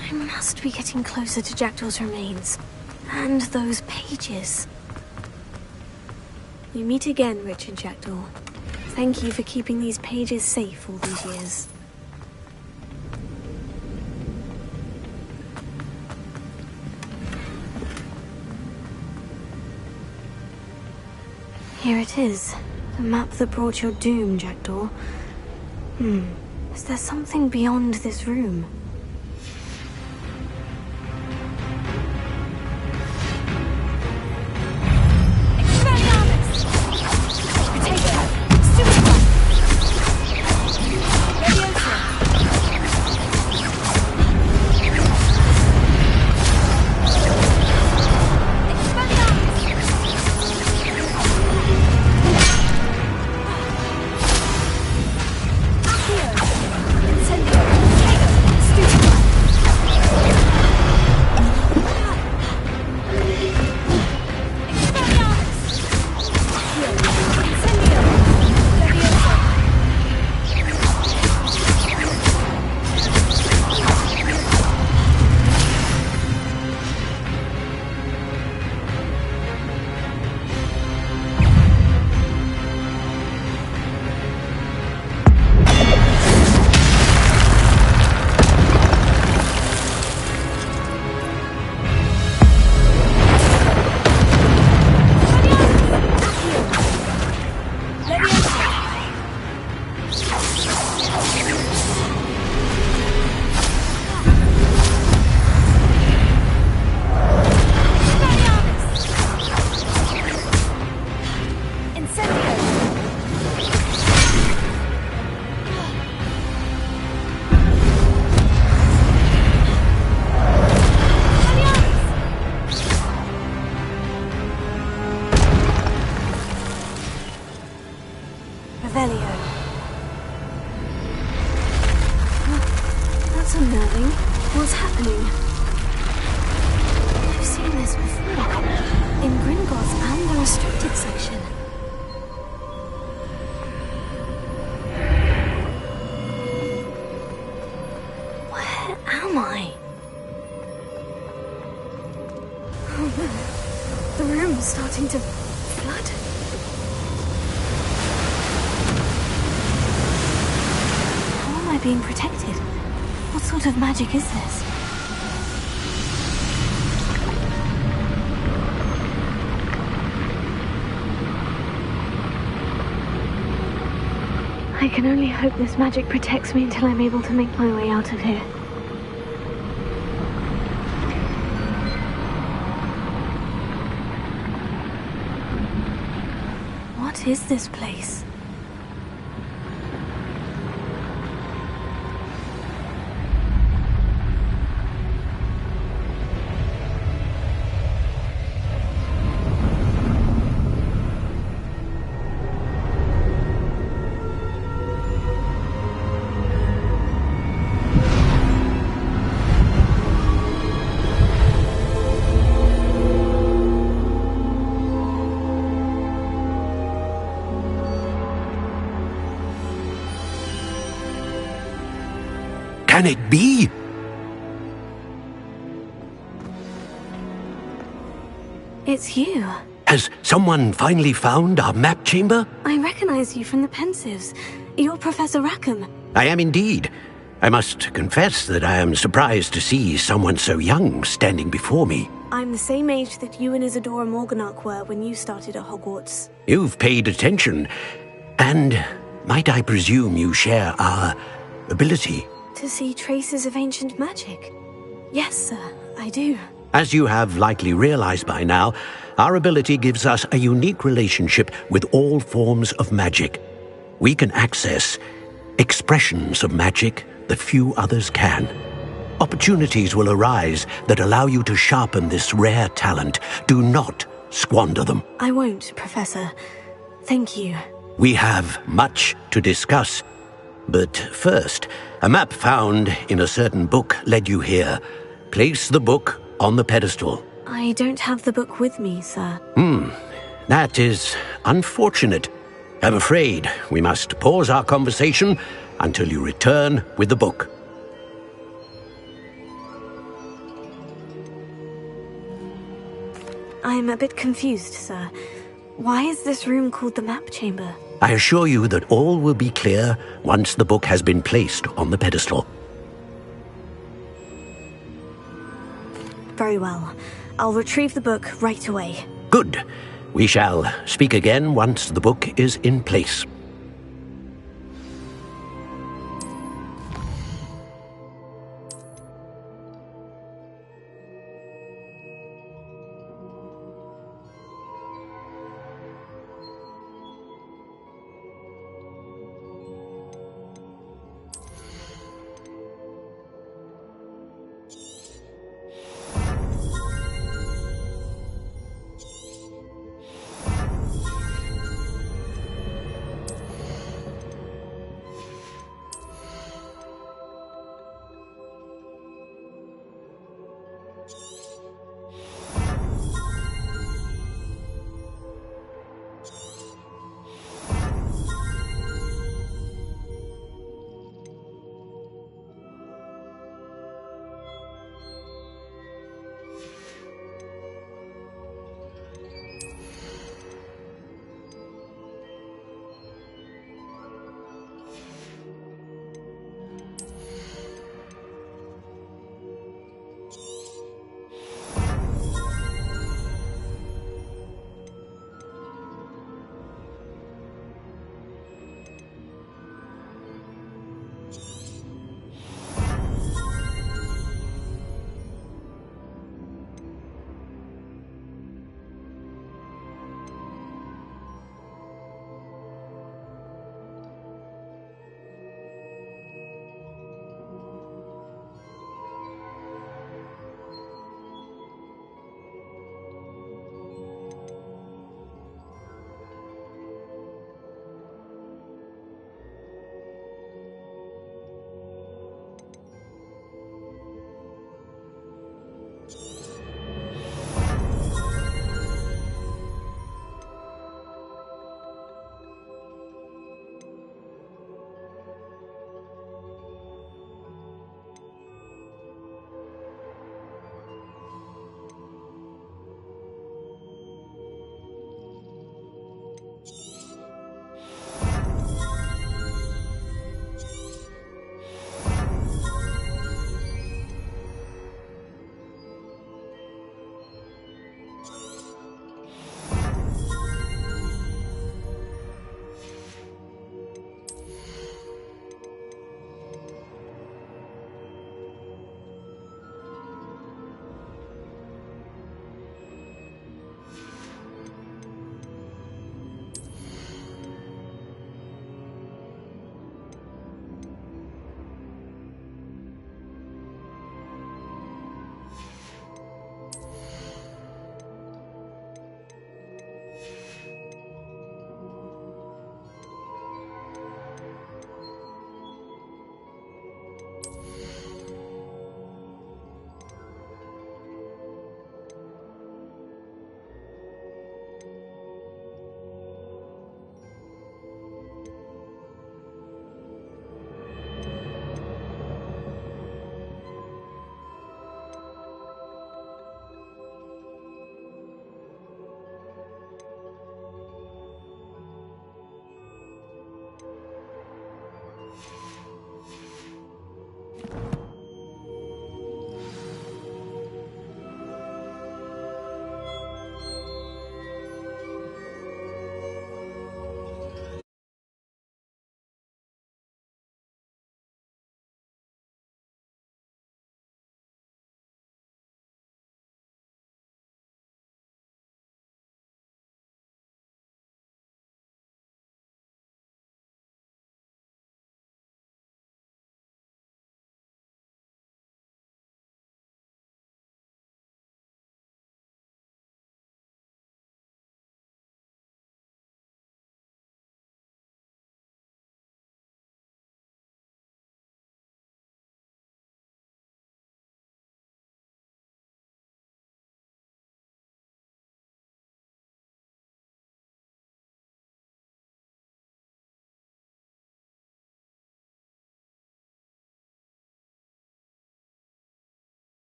I must be getting closer to Jackdaw's remains. And those pages. We meet again, Richard Jackdaw. Thank you for keeping these pages safe all these years. Here it is. The map that brought your doom, Jackdaw. Is there something beyond this room? That's unnerving. What's happening? I've seen this before. In Gringotts and the restricted section. Where am I? Oh no. The room's starting to flood. How am I being protected? What sort of magic is this? I can only hope this magic protects me until I'm able to make my way out of here. What is this place? Can it be? It's you. Has someone finally found our map chamber? I recognize you from the Pensives. You're Professor Rackham. I am indeed. I must confess that I am surprised to see someone so young standing before me. I'm the same age that you and Isadora Morganach were when you started at Hogwarts. You've paid attention. And might I presume you share our ability? To see traces of ancient magic? Yes, sir, I do. As you have likely realized by now, our ability gives us a unique relationship with all forms of magic. We can access expressions of magic that few others can. Opportunities will arise that allow you to sharpen this rare talent. Do not squander them. I won't, Professor. Thank you. We have much to discuss. But first, a map found in a certain book led you here. Place the book on the pedestal. I don't have the book with me, sir. That is unfortunate. I'm afraid we must pause our conversation until you return with the book. I'm a bit confused, sir. Why is this room called the map chamber? I assure you that all will be clear once the book has been placed on the pedestal. Very well. I'll retrieve the book right away. Good. We shall speak again once the book is in place.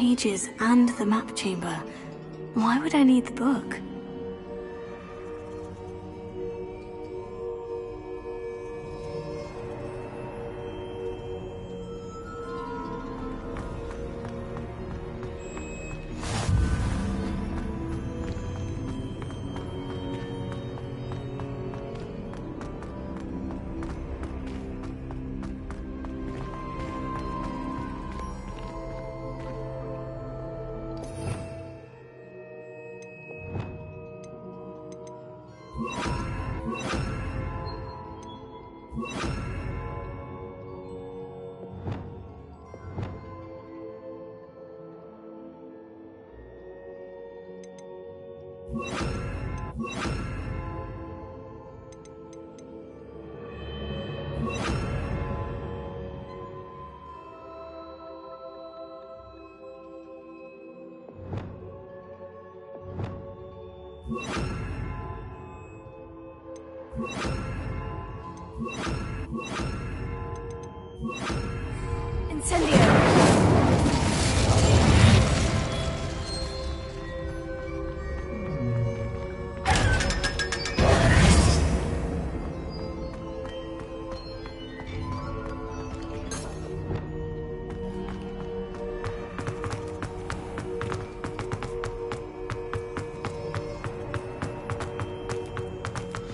pages and the map chamber. Why would I need the book?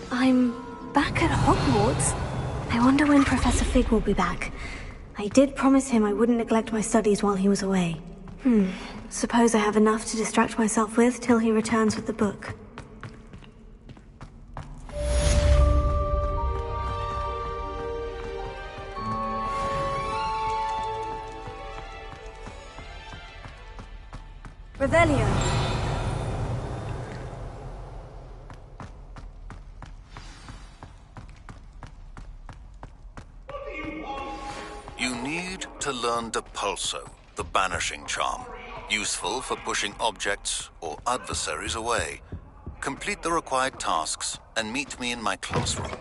I'm back at Hogwarts. I wonder when Professor Fig will be back. I did promise him I wouldn't neglect my studies while he was away. Suppose I have enough to distract myself with till he returns with the book. Revelio. You need to learn Depulso, the banishing charm. Useful for pushing objects or adversaries away. Complete the required tasks and meet me in my classroom.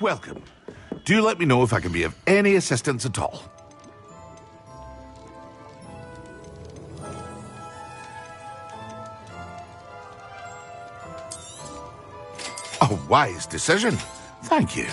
Welcome. Do let me know if I can be of any assistance at all. A wise decision. Thank you.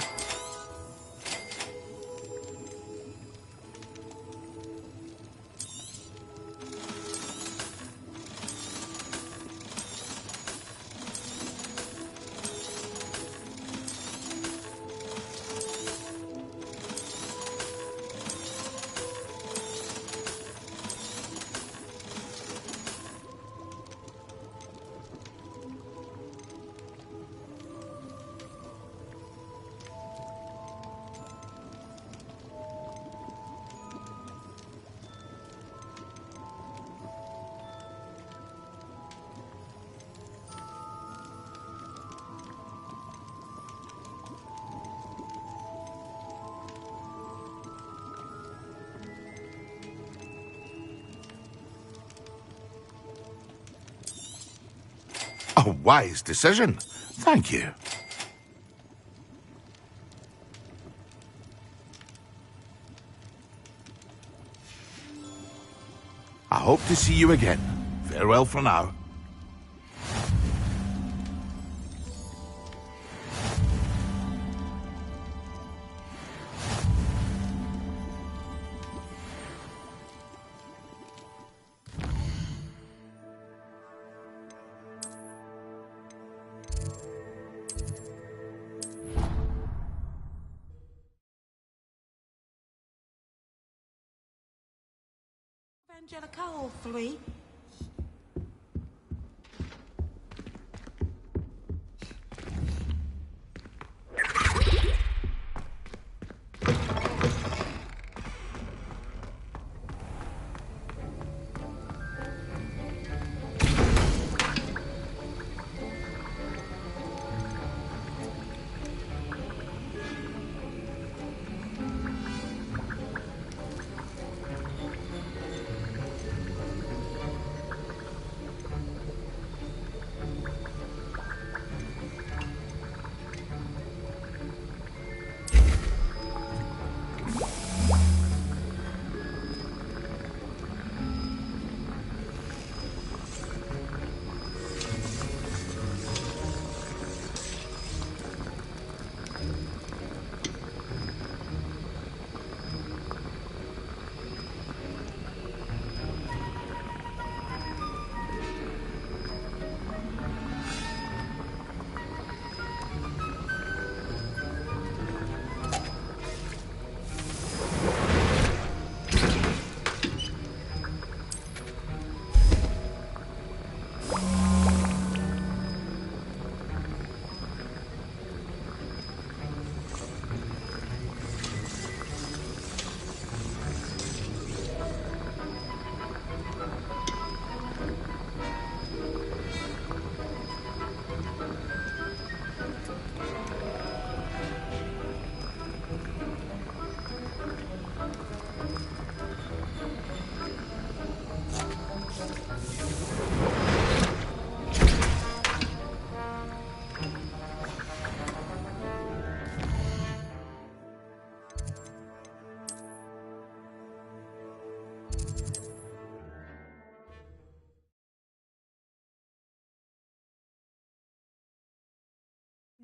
A wise decision. Thank you. I hope to see you again. Farewell for now. Angelica, all three.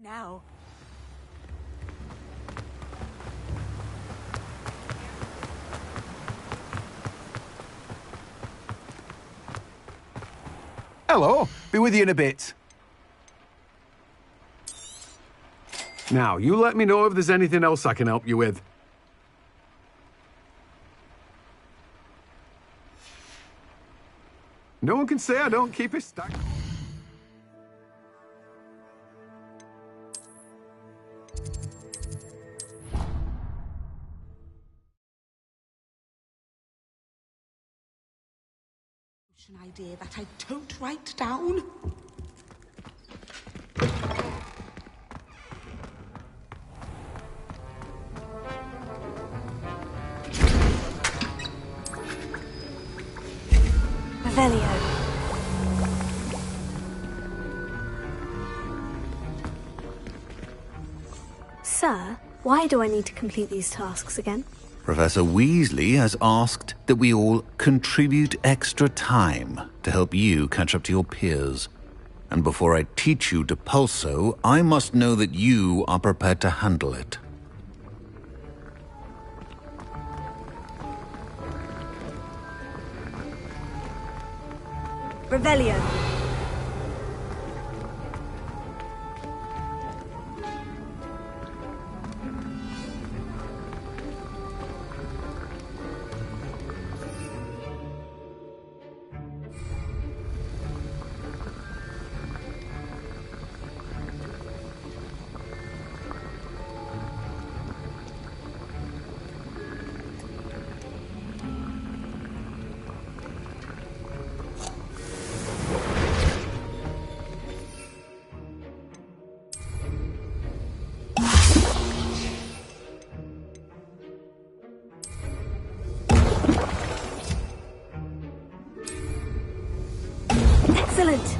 Now. Hello, be with you in a bit. Now, you let me know if there's anything else I can help you with. No one can say I don't keep it stacked. An idea that I don't write down. Revelio. Sir, why do I need to complete these tasks again? Professor Weasley has asked that we all contribute extra time to help you catch up to your peers. And before I teach you Depulso, I must know that you are prepared to handle it. Revelio. Excellent!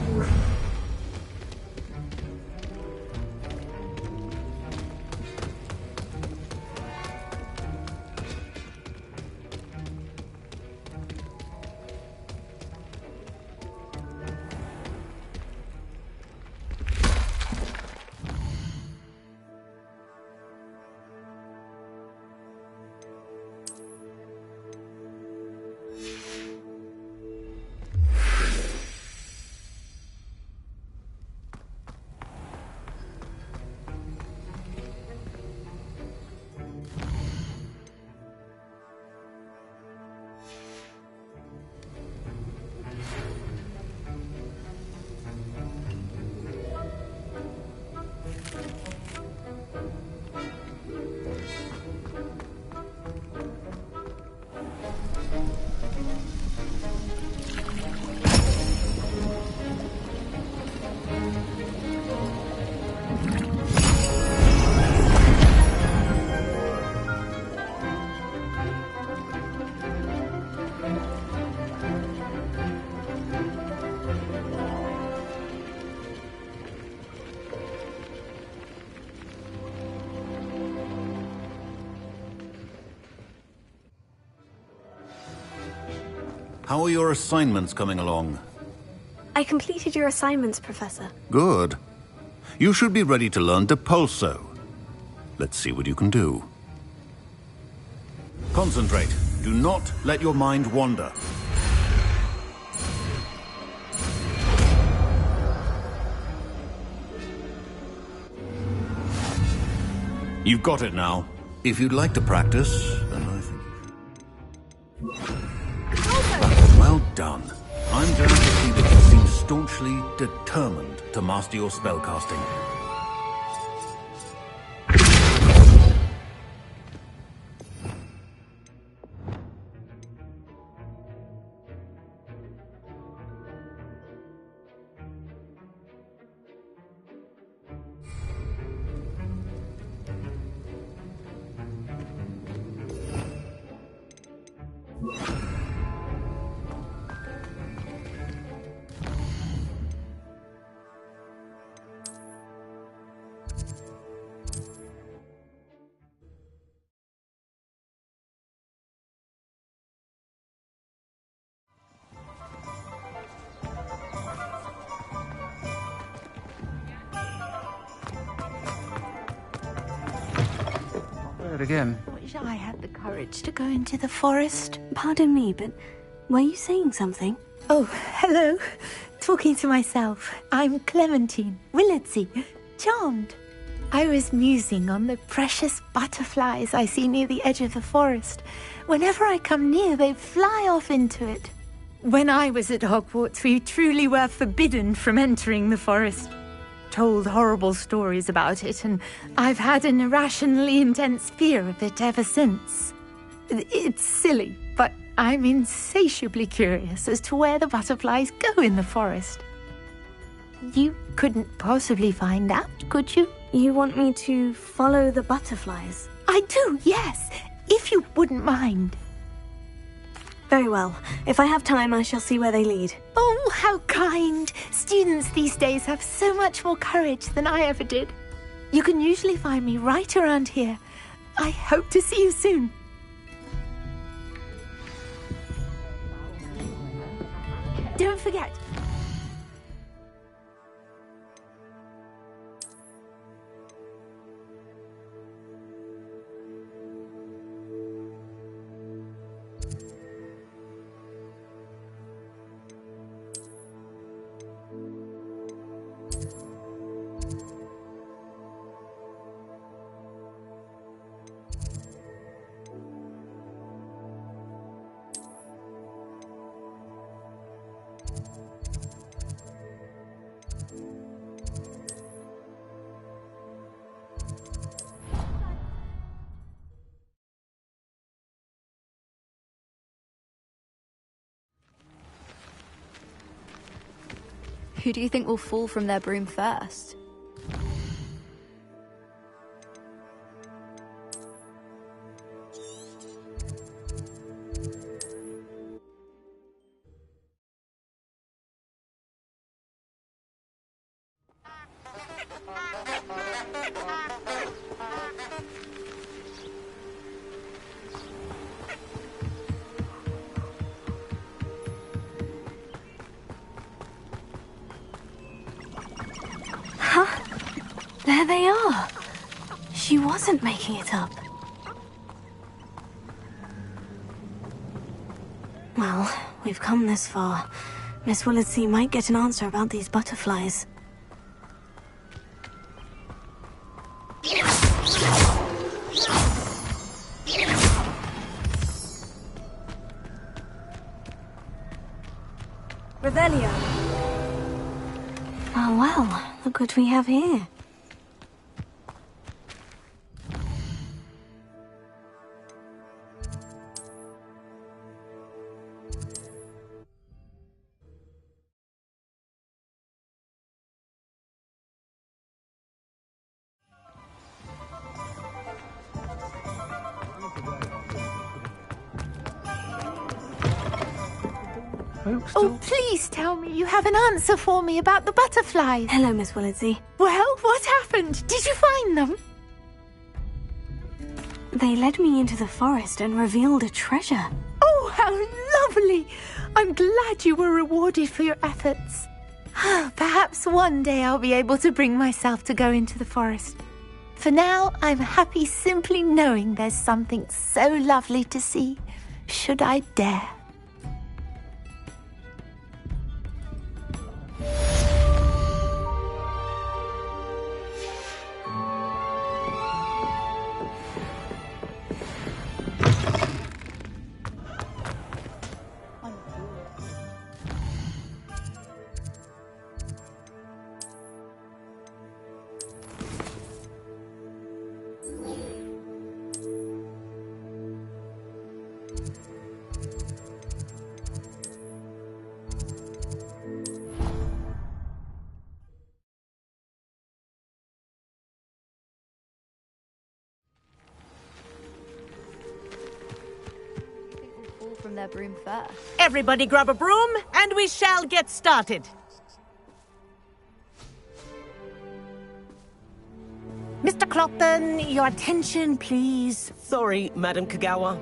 How are your assignments coming along? I completed your assignments, Professor. Good. You should be ready to learn Depulso. Let's see what you can do. Concentrate. Do not let your mind wander. You've got it now. If you'd like to practice, then I think you should. Well done. I'm glad to see that you seem staunchly determined to master your spellcasting. Again. Wish I had the courage to go into the forest. Pardon me, but were you saying something? Oh, hello. Talking to myself. I'm Clementine Willardsey, charmed. I was musing on the precious butterflies I see near the edge of the forest. Whenever I come near, they fly off into it. When I was at Hogwarts, we truly were forbidden from entering the forest. Told horrible stories about it, and I've had an irrationally intense fear of it ever since. It's silly, but I'm insatiably curious as to where the butterflies go in the forest. You couldn't possibly find out, could you? You want me to follow the butterflies? I do, yes, if you wouldn't mind. Very well. If I have time, I shall see where they lead. Oh, how kind! Students these days have so much more courage than I ever did. You can usually find me right around here. I hope to see you soon. Don't forget. Who do you think will fall from their broom first? There they are. She wasn't making it up. Well, we've come this far. Miss Willardsey might get an answer about these butterflies. Revelio. Oh well, look what we have here. Oh, please tell me you have an answer for me about the butterflies. Hello, Miss Willardsey. Well, what happened? Did you find them? They led me into the forest and revealed a treasure. Oh, how lovely. I'm glad you were rewarded for your efforts. Perhaps one day I'll be able to bring myself to go into the forest. For now, I'm happy simply knowing there's something so lovely to see, should I dare. From their broom first. Everybody grab a broom, and we shall get started. Mr. Clopton, your attention, please. Sorry, Madam Kagawa.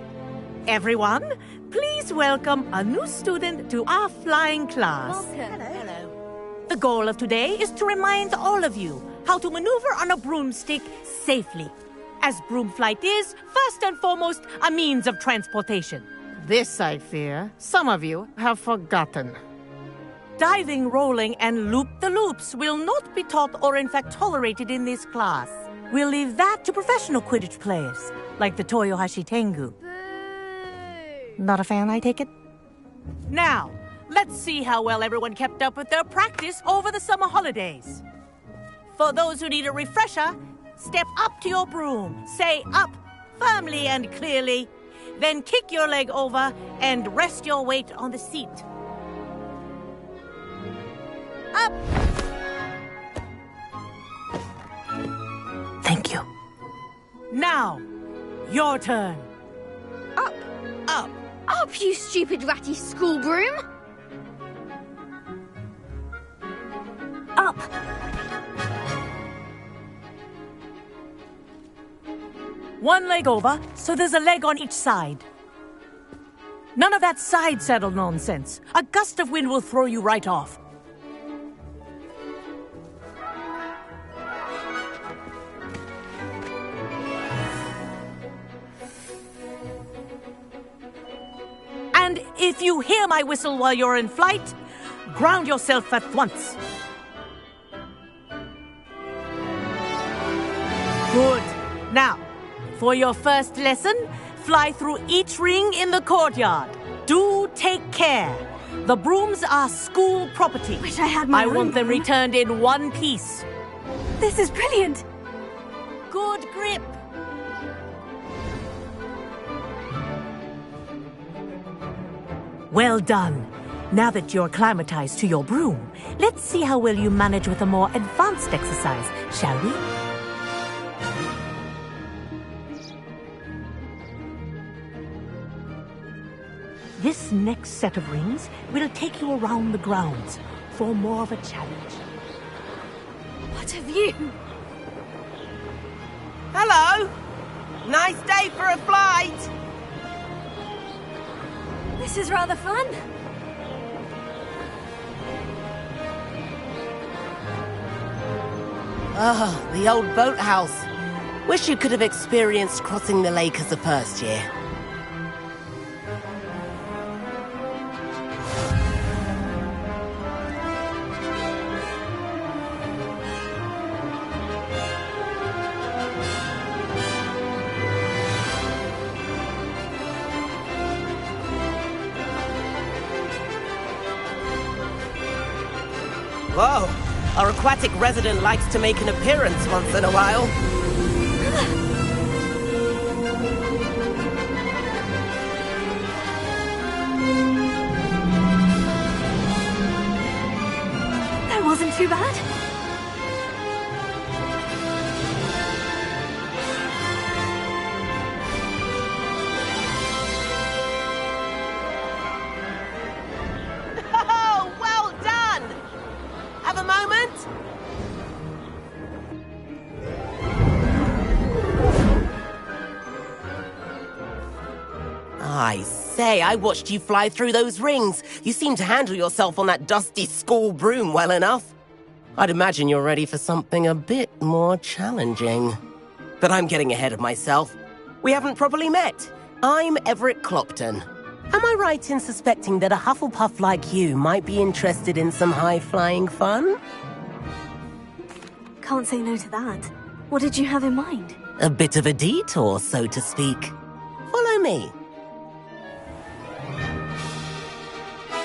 Everyone, please welcome a new student to our flying class. Welcome. Hello. The goal of today is to remind all of you how to maneuver on a broomstick safely, as broom flight is, first and foremost, a means of transportation. This, I fear, some of you have forgotten. Diving, rolling, and loop-the-loops will not be taught or in fact tolerated in this class. We'll leave that to professional Quidditch players, like the Toyohashi Tengu. Not a fan, I take it? Now, let's see how well everyone kept up with their practice over the summer holidays. For those who need a refresher, step up to your broom, say up, firmly and clearly, then kick your leg over and rest your weight on the seat. Up! Thank you. Now, your turn. Up! Up! Up, you stupid ratty school broom! Up! One leg over, so there's a leg on each side. None of that side saddle nonsense. A gust of wind will throw you right off. And if you hear my whistle while you're in flight, ground yourself at once. Good. Now, for your first lesson, fly through each ring in the courtyard. Do take care. The brooms are school property. Wish I had my I want them broom. returned in one piece. This is brilliant. Good grip. Well done. Now that you're acclimatized to your broom, let's see how well you manage with a more advanced exercise, shall we? This next set of rings will take you around the grounds for more of a challenge. What a view! Hello! Nice day for a flight! This is rather fun. Oh, the old boathouse. Wish you could have experienced crossing the lake as a first year. Whoa! Our aquatic resident likes to make an appearance once in a while. That wasn't too bad. Oh, well done! Have a moment? I say, I watched you fly through those rings. You seem to handle yourself on that dusty school broom well enough. I'd imagine you're ready for something a bit more challenging. But I'm getting ahead of myself. We haven't properly met. I'm Everett Clopton. Am I right in suspecting that a Hufflepuff like you might be interested in some high-flying fun? Can't say no to that. What did you have in mind? A bit of a detour, so to speak. Follow me.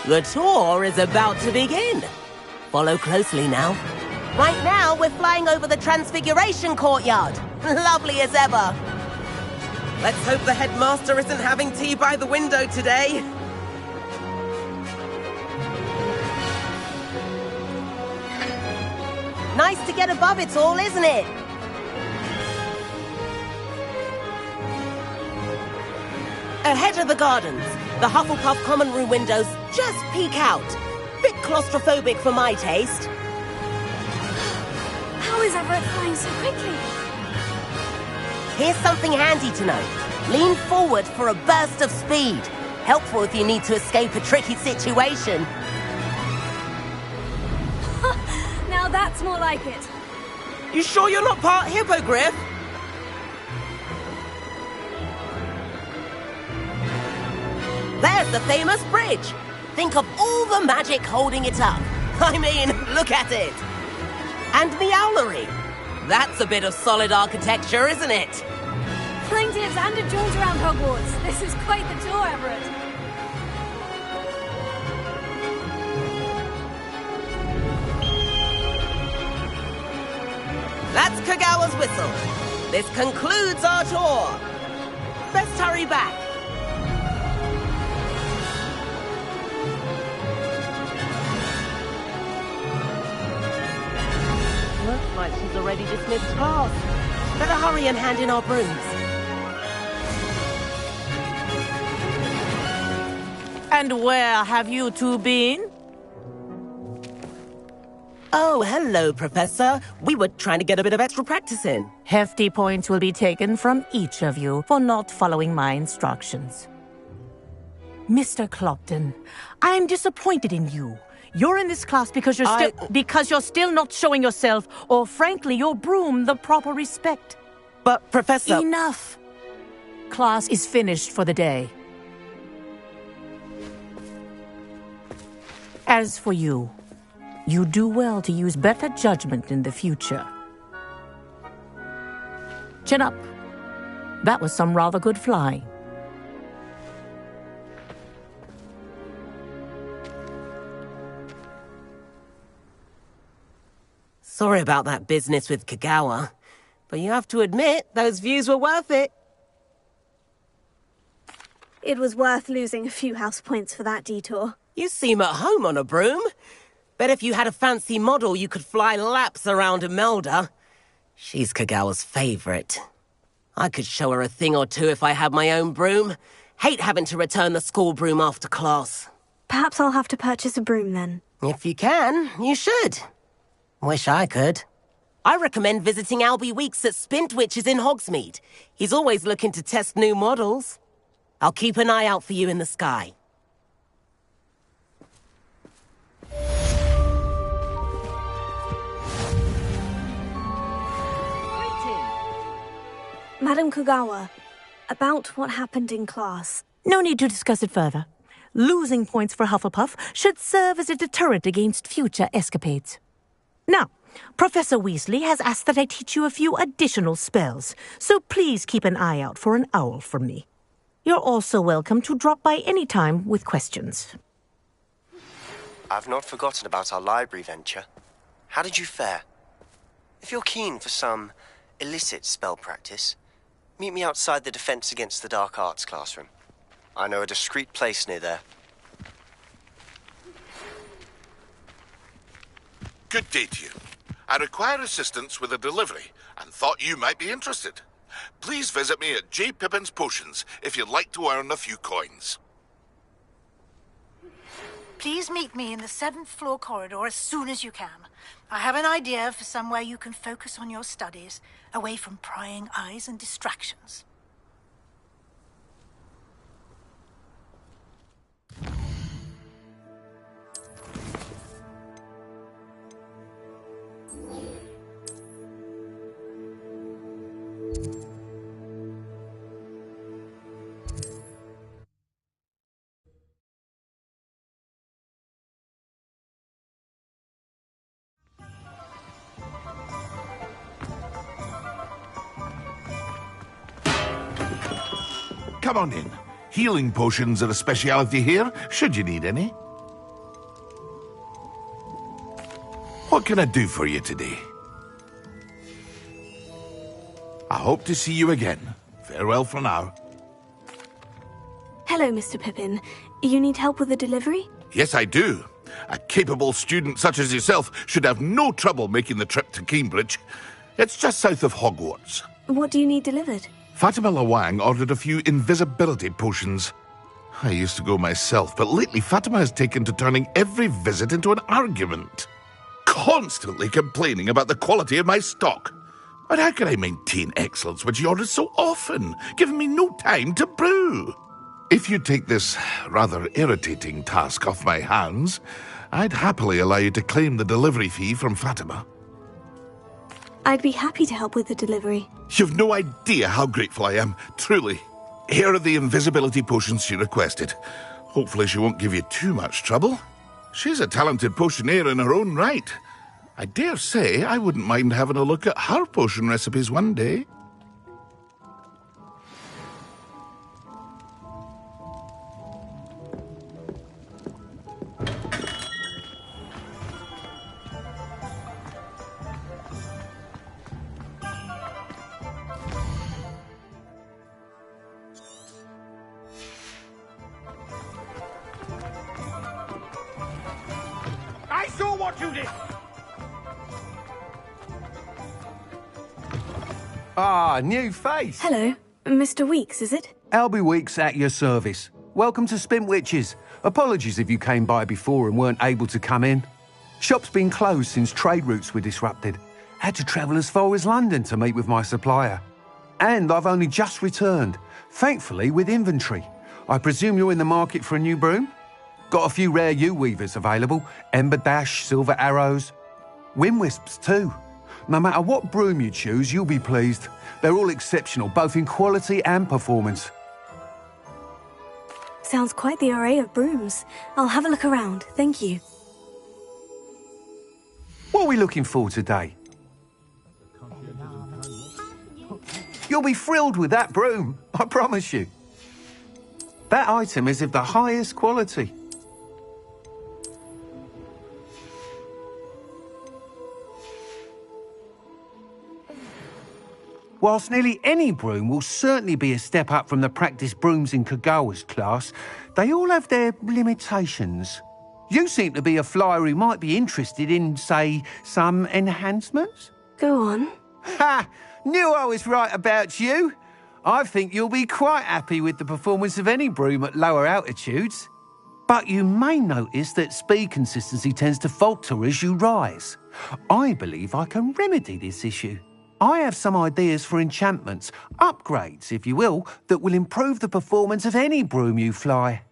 The tour is about to begin. Follow closely now. Right now, we're flying over the Transfiguration Courtyard. Lovely as ever. Let's hope the headmaster isn't having tea by the window today. Nice to get above it all, isn't it? Ahead of the gardens, the Hufflepuff common room windows just peek out. Bit claustrophobic for my taste. How is Everett flying so quickly? Here's something handy to know. Lean forward for a burst of speed. Helpful if you need to escape a tricky situation. Now that's more like it. You sure you're not part hippogriff? There's the famous bridge. Think of all the magic holding it up. I mean, look at it. And the owlery. That's a bit of solid architecture, isn't it? Flying tips and a jaunt around Hogwarts. This is quite the tour, Everett. That's Kagawa's whistle. This concludes our tour. Best hurry back. Looks like she's already dismissed class. Better hurry and hand in our brooms. And where have you two been? Oh, hello, Professor. We were trying to get a bit of extra practice in. Hefty points will be taken from each of you for not following my instructions. Mr. Clopton, I'm disappointed in you. You're in this class because you're still not showing yourself, or frankly, your broom, the proper respect. But, Professor... Enough. Class is finished for the day. As for you, you do well to use better judgment in the future. Chin up. That was some rather good flying. Sorry about that business with Kagawa, but you have to admit, those views were worth it. It was worth losing a few house points for that detour. You seem at home on a broom. Bet if you had a fancy model, you could fly laps around Imelda. She's Kagawa's favorite. I could show her a thing or two if I had my own broom. Hate having to return the school broom after class. Perhaps I'll have to purchase a broom then. If you can, you should. Wish I could. I recommend visiting Albie Weeks at Spintwitches in Hogsmeade. He's always looking to test new models. I'll keep an eye out for you in the sky. Madam Kagawa, about what happened in class. No need to discuss it further. Losing points for Hufflepuff should serve as a deterrent against future escapades. Now, Professor Weasley has asked that I teach you a few additional spells, so please keep an eye out for an owl from me. You're also welcome to drop by any time with questions. I've not forgotten about our library venture. How did you fare? If you're keen for some illicit spell practice, meet me outside the Defense Against the Dark Arts classroom. I know a discreet place near there. Good day to you. I require assistance with a delivery and thought you might be interested. Please visit me at J. Pippin's Potions if you'd like to earn a few coins. Please meet me in the 7th floor corridor as soon as you can. I have an idea for somewhere you can focus on your studies, away from prying eyes and distractions. Come on in. Healing potions are a speciality here, should you need any. What can I do for you today? I hope to see you again. Farewell for now. Hello, Mr. Pippin. You need help with the delivery? Yes, I do. A capable student such as yourself should have no trouble making the trip to Cambridge. It's just south of Hogwarts. What do you need delivered? Fatima Lawang ordered a few invisibility potions. I used to go myself, but lately Fatima has taken to turning every visit into an argument. Constantly complaining about the quality of my stock. But how can I maintain excellence when she orders so often, giving me no time to brew? If you take this rather irritating task off my hands, I'd happily allow you to claim the delivery fee from Fatima. I'd be happy to help with the delivery. You've no idea how grateful I am, truly. Here are the invisibility potions she requested. Hopefully she won't give you too much trouble. She's a talented potioneer in her own right. I dare say I wouldn't mind having a look at her potion recipes one day. I saw what you did! Ah, new face. Hello. Mr. Weeks, is it? Albie Weeks at your service. Welcome to Spintwitches. Apologies if you came by before and weren't able to come in. Shop's been closed since trade routes were disrupted. Had to travel as far as London to meet with my supplier. And I've only just returned, thankfully with inventory. I presume you're in the market for a new broom? Got a few rare yew-weavers available. Ember Dash, Silver Arrows. Wind Wisps too. No matter what broom you choose, you'll be pleased. They're all exceptional, both in quality and performance. Sounds quite the array of brooms. I'll have a look around, thank you. What are we looking for today? You'll be thrilled with that broom, I promise you. That item is of the highest quality. Whilst nearly any broom will certainly be a step up from the practice brooms in Kagawa's class, they all have their limitations. You seem to be a flyer who might be interested in, say, some enhancements? Go on. Ha! Knew I was right about you. I think you'll be quite happy with the performance of any broom at lower altitudes. But you may notice that speed consistency tends to falter as you rise. I believe I can remedy this issue. I have some ideas for enchantments, upgrades, if you will, that will improve the performance of any broom you fly.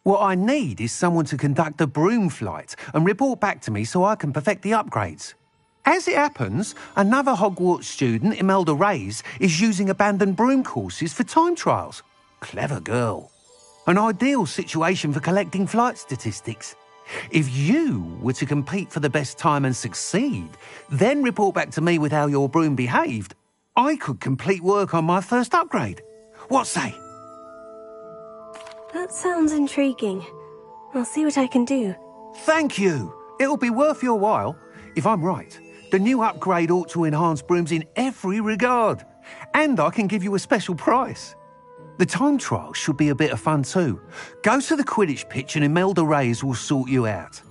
What I need is someone to conduct a broom flight and report back to me so I can perfect the upgrades. As it happens, another Hogwarts student, Imelda Reyes, is using abandoned broom courses for time trials. Clever girl. An ideal situation for collecting flight statistics. If you were to compete for the best time and succeed, then report back to me with how your broom behaved, I could complete work on my first upgrade. What say? That sounds intriguing. I'll see what I can do. Thank you. It'll be worth your while. If I'm right, the new upgrade ought to enhance brooms in every regard. And I can give you a special price. The time trial should be a bit of fun too. Go to the Quidditch pitch and Imelda Reyes will sort you out.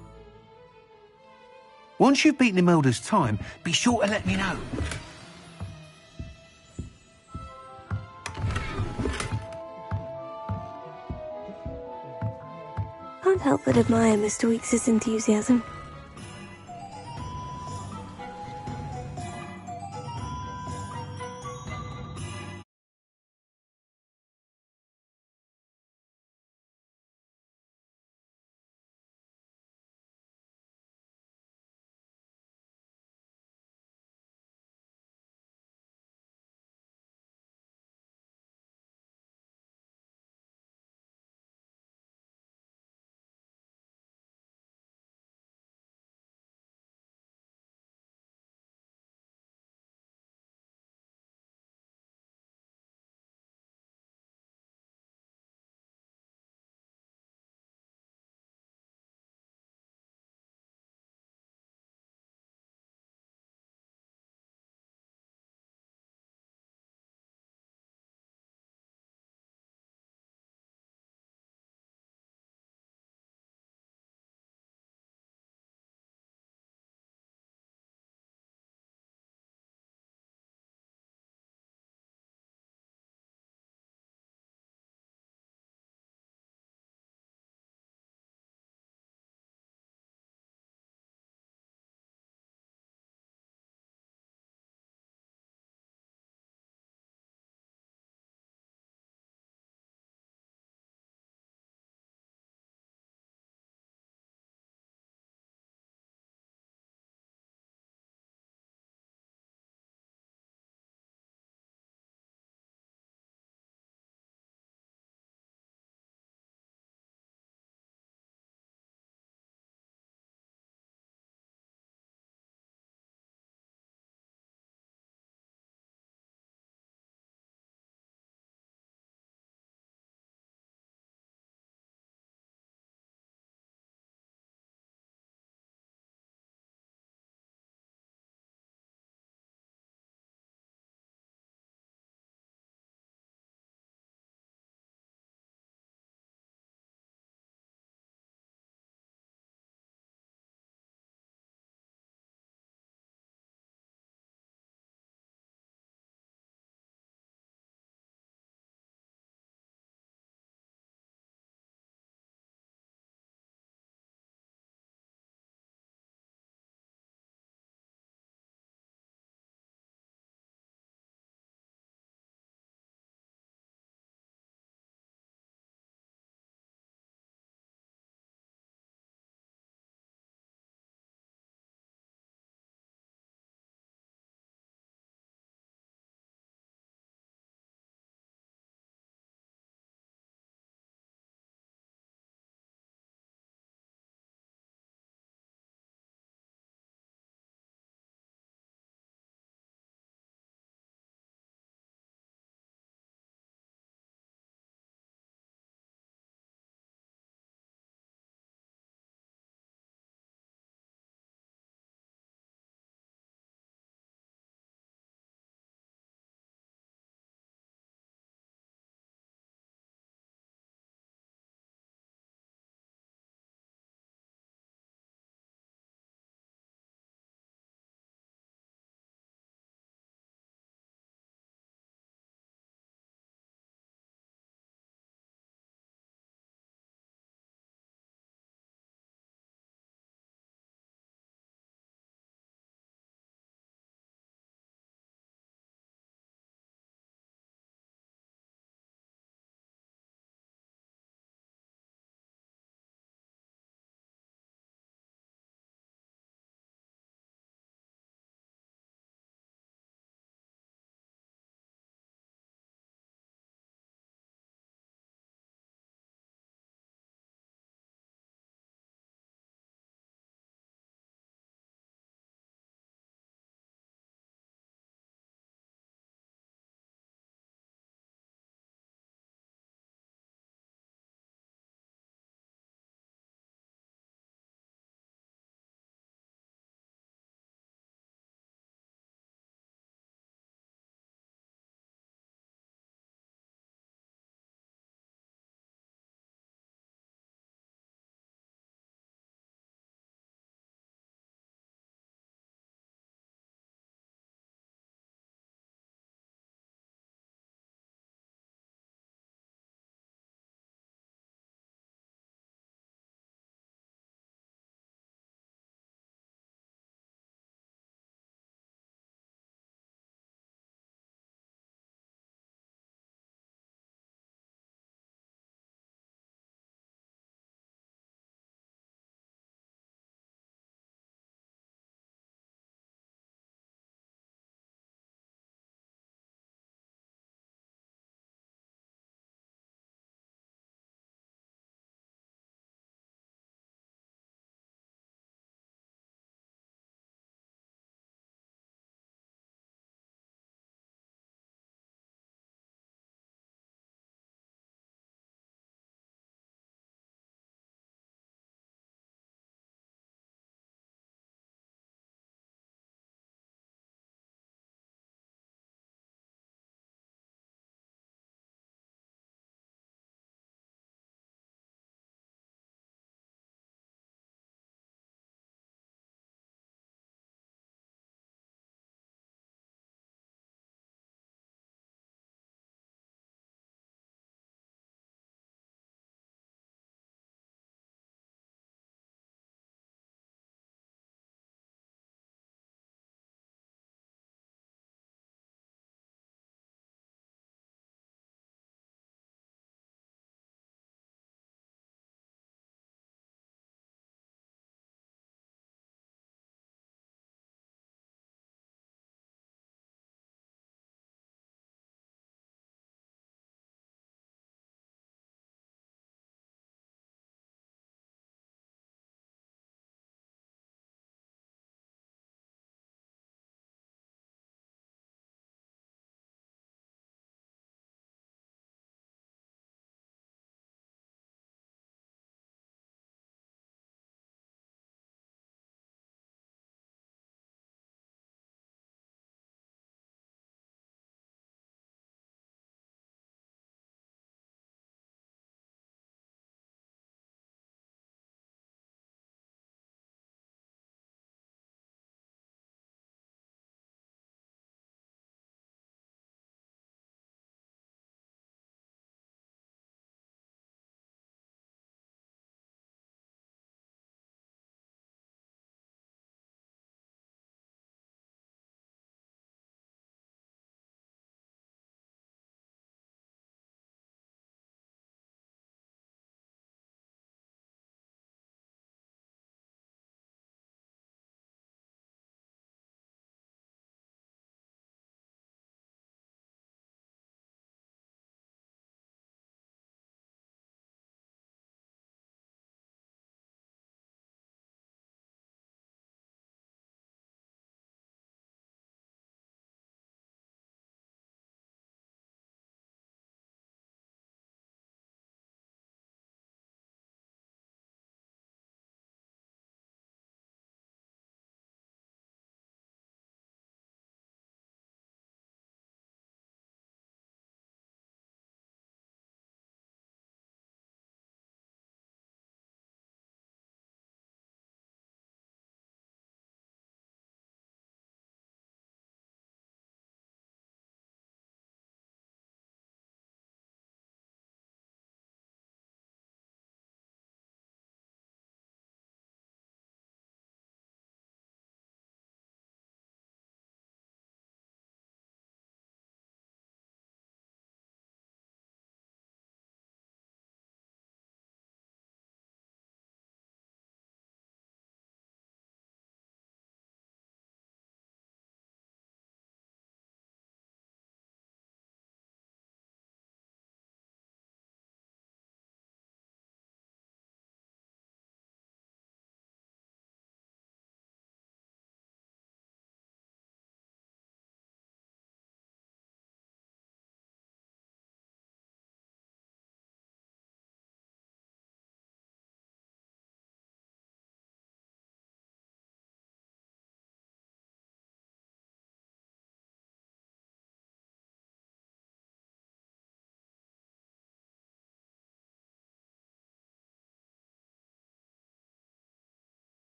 Once you've beaten Imelda's time, be sure to let me know. Can't help but admire Mr. Weeks' enthusiasm.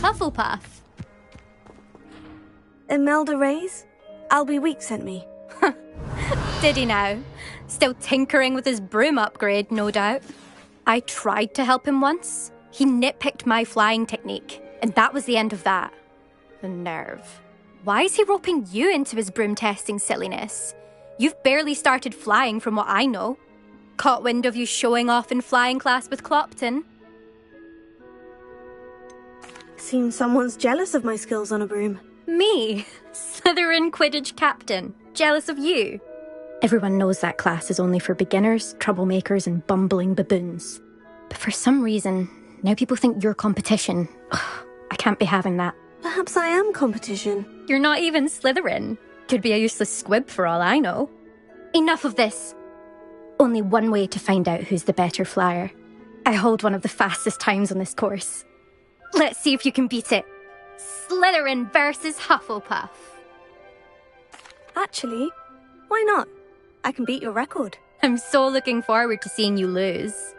Hufflepuff? Imelda Reyes? Albie Weeks sent me. Did he now? Still tinkering with his broom upgrade, no doubt. I tried to help him once. He nitpicked my flying technique, and that was the end of that. The nerve. Why is he roping you into his broom testing silliness? You've barely started flying from what I know. Caught wind of you showing off in flying class with Clopton. Seems someone's jealous of my skills on a broom. Me? Slytherin Quidditch captain. Jealous of you? Everyone knows that class is only for beginners, troublemakers, and bumbling baboons. But for some reason, now people think you're competition. Ugh, I can't be having that. Perhaps I am competition. You're not even Slytherin. Could be a useless squib for all I know. Enough of this. Only one way to find out who's the better flyer. I hold one of the fastest times on this course. Let's see if you can beat it. Slytherin versus Hufflepuff. Actually, why not? I can beat your record. I'm so looking forward to seeing you lose.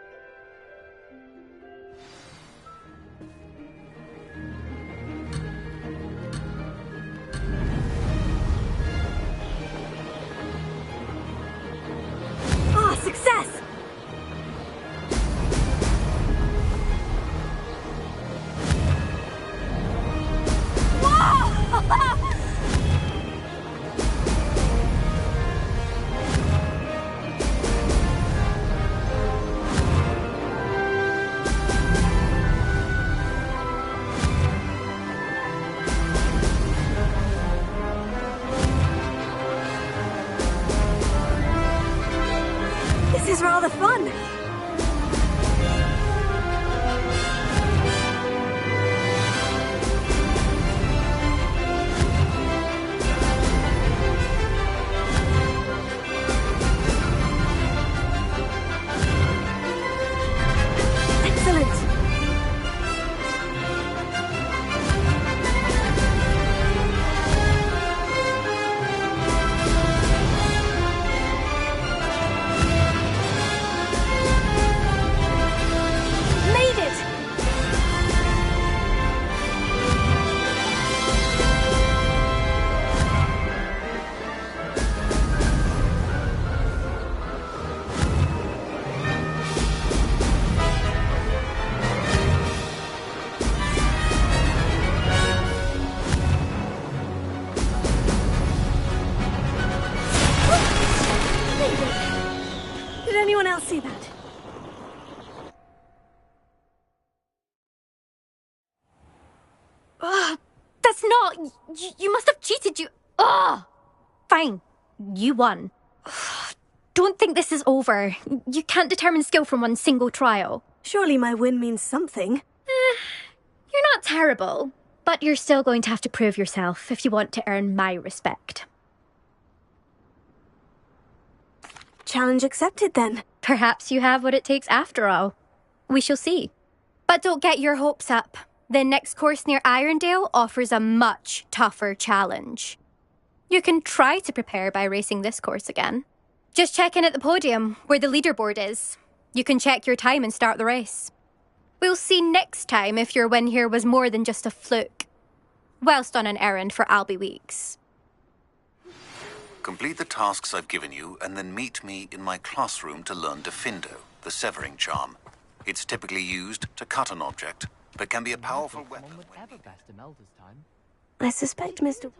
Ah, success! This is rather fun. Excellent. Made it! Did anyone else see that? Ugh, that's not... You must have cheated, you... Ugh! Fine. You won. Ugh, don't think this is over. You can't determine skill from one single trial. Surely my win means something. You're not terrible, but you're still going to have to prove yourself if you want to earn my respect. Challenge accepted then. Perhaps you have what it takes after all. We shall see. But don't get your hopes up. The next course near Irondale offers a much tougher challenge. You can try to prepare by racing this course again. Just check in at the podium, where the leaderboard is. You can check your time and start the race. We'll see next time if your win here was more than just a fluke. Whilst on an errand for Albie Weeks. Complete the tasks I've given you, and then meet me in my classroom to learn Diffindo, the severing charm. It's typically used to cut an object, but can be a powerful weapon. I suspect Mr.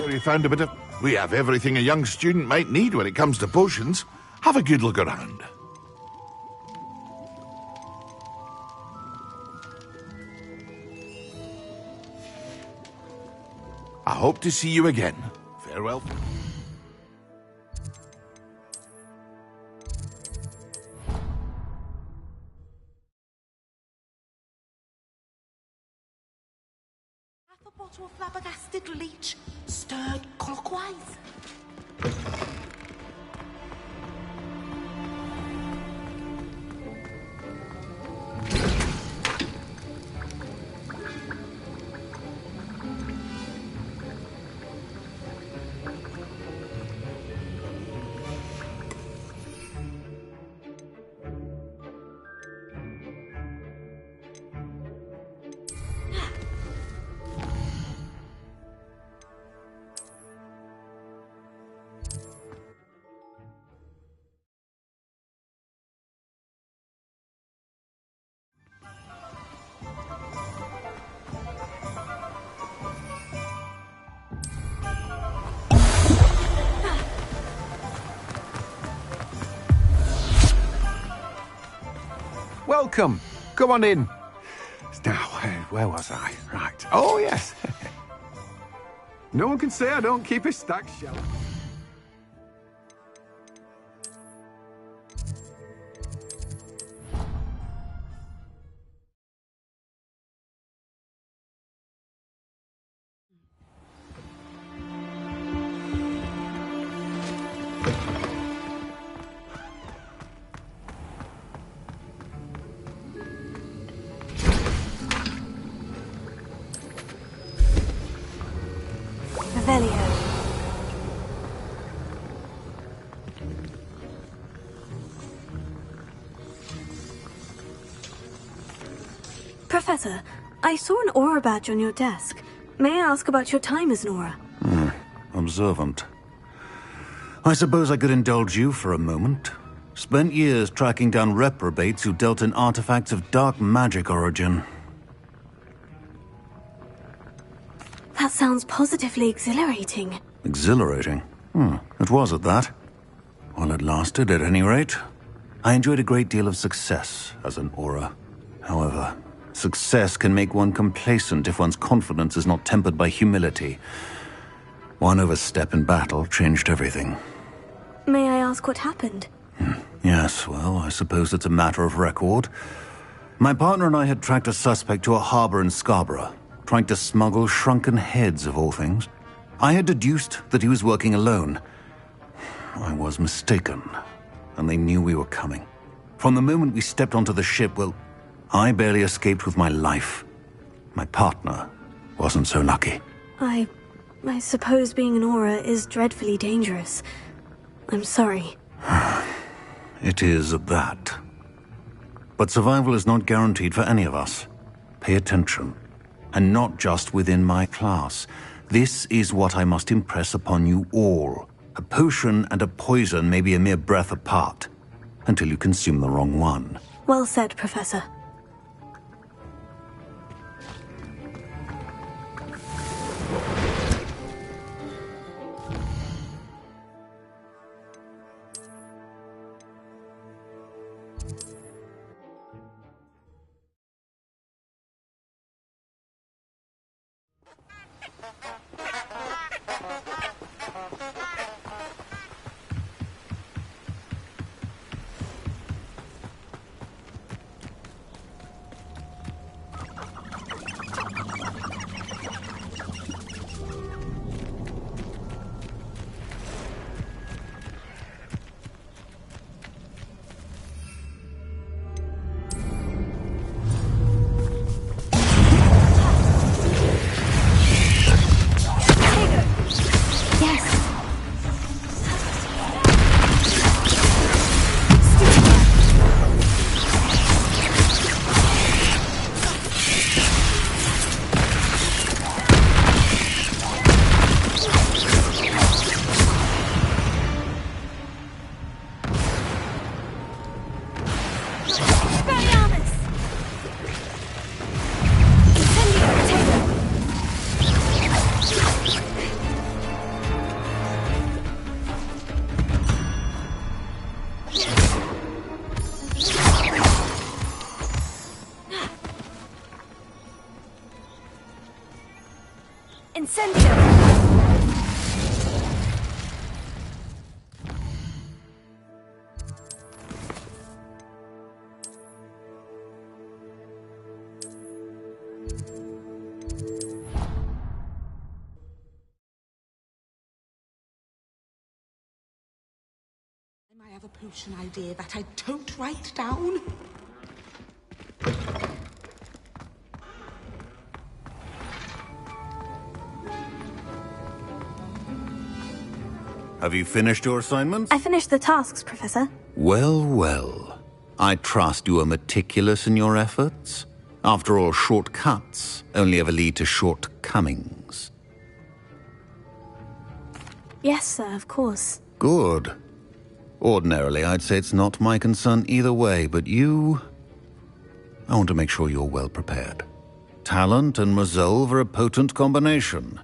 You found a bit of We have everything a young student might need when it comes to potions. Have a good look around. I hope to see you again. Farewell. Half a bottle of flabbergasted leech, stirred clockwise. Welcome. Come on in. Now, where was I? Right. Oh, yes. No one can say I don't keep a stacked shelf. Professor, I saw an aura badge on your desk. May I ask about your time as an aura? Observant. I suppose I could indulge you for a moment. Spent years tracking down reprobates who dealt in artifacts of dark magic origin. That sounds positively exhilarating. Exhilarating? It was at that. While it lasted, at any rate. I enjoyed a great deal of success as an aura. However, success can make one complacent if one's confidence is not tempered by humility. One overstep in battle changed everything. May I ask what happened? Yes, well, I suppose it's a matter of record. My partner and I had tracked a suspect to a harbor in Scarborough, trying to smuggle shrunken heads of all things. I had deduced that he was working alone. I was mistaken, and they knew we were coming. From the moment we stepped onto the ship, well, I barely escaped with my life. My partner wasn't so lucky. I suppose being an aura is dreadfully dangerous. I'm sorry. It is at that. But survival is not guaranteed for any of us. Pay attention. And not just within my class. This is what I must impress upon you all. A potion and a poison may be a mere breath apart, until you consume the wrong one. Well said, Professor. Incendio! I have a potion idea that I don't write down. Have you finished your assignments? I finished the tasks, Professor. Well, well. I trust you are meticulous in your efforts. After all, shortcuts only ever lead to shortcomings. Yes, sir, of course. Good. Ordinarily, I'd say it's not my concern either way, but you... I want to make sure you're well prepared. Talent and resolve are a potent combination.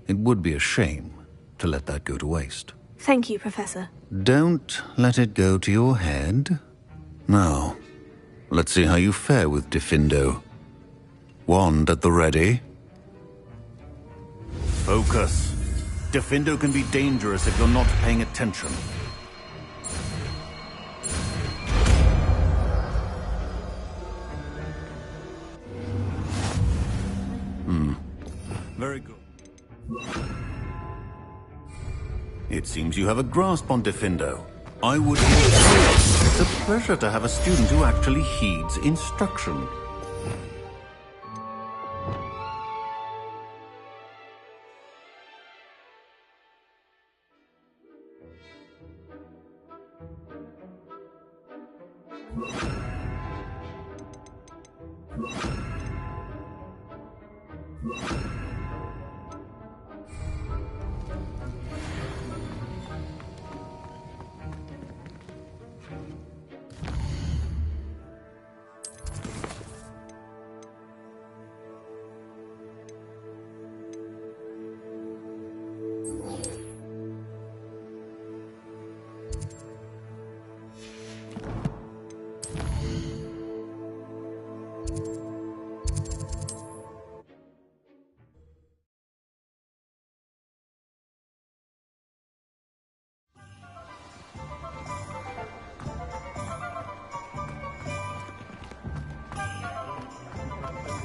It would be a shame to let that go to waste. Thank you, Professor. Don't let it go to your head. Now, let's see how you fare with Diffindo. Wand at the ready. Focus. Diffindo can be dangerous if you're not paying attention. Very good. It seems you have a grasp on Diffindo. I would insist. It's a pleasure to have a student who actually heeds instruction.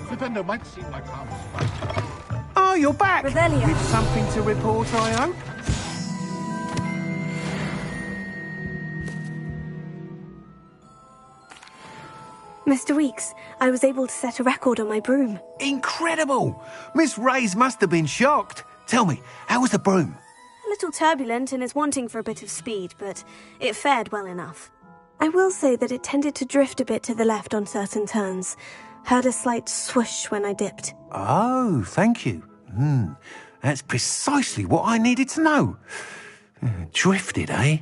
Diffindo might seem like harmless. Oh, you're back! Revelio. With something to report, I hope? Mr. Weeks, I was able to set a record on my broom. Incredible! Miss Reyes must have been shocked. Tell me, how was the broom? A little turbulent and is wanting for a bit of speed, but it fared well enough. I will say that it tended to drift a bit to the left on certain turns. Heard a slight swoosh when I dipped. Oh, thank you. That's precisely what I needed to know. Drifted, eh?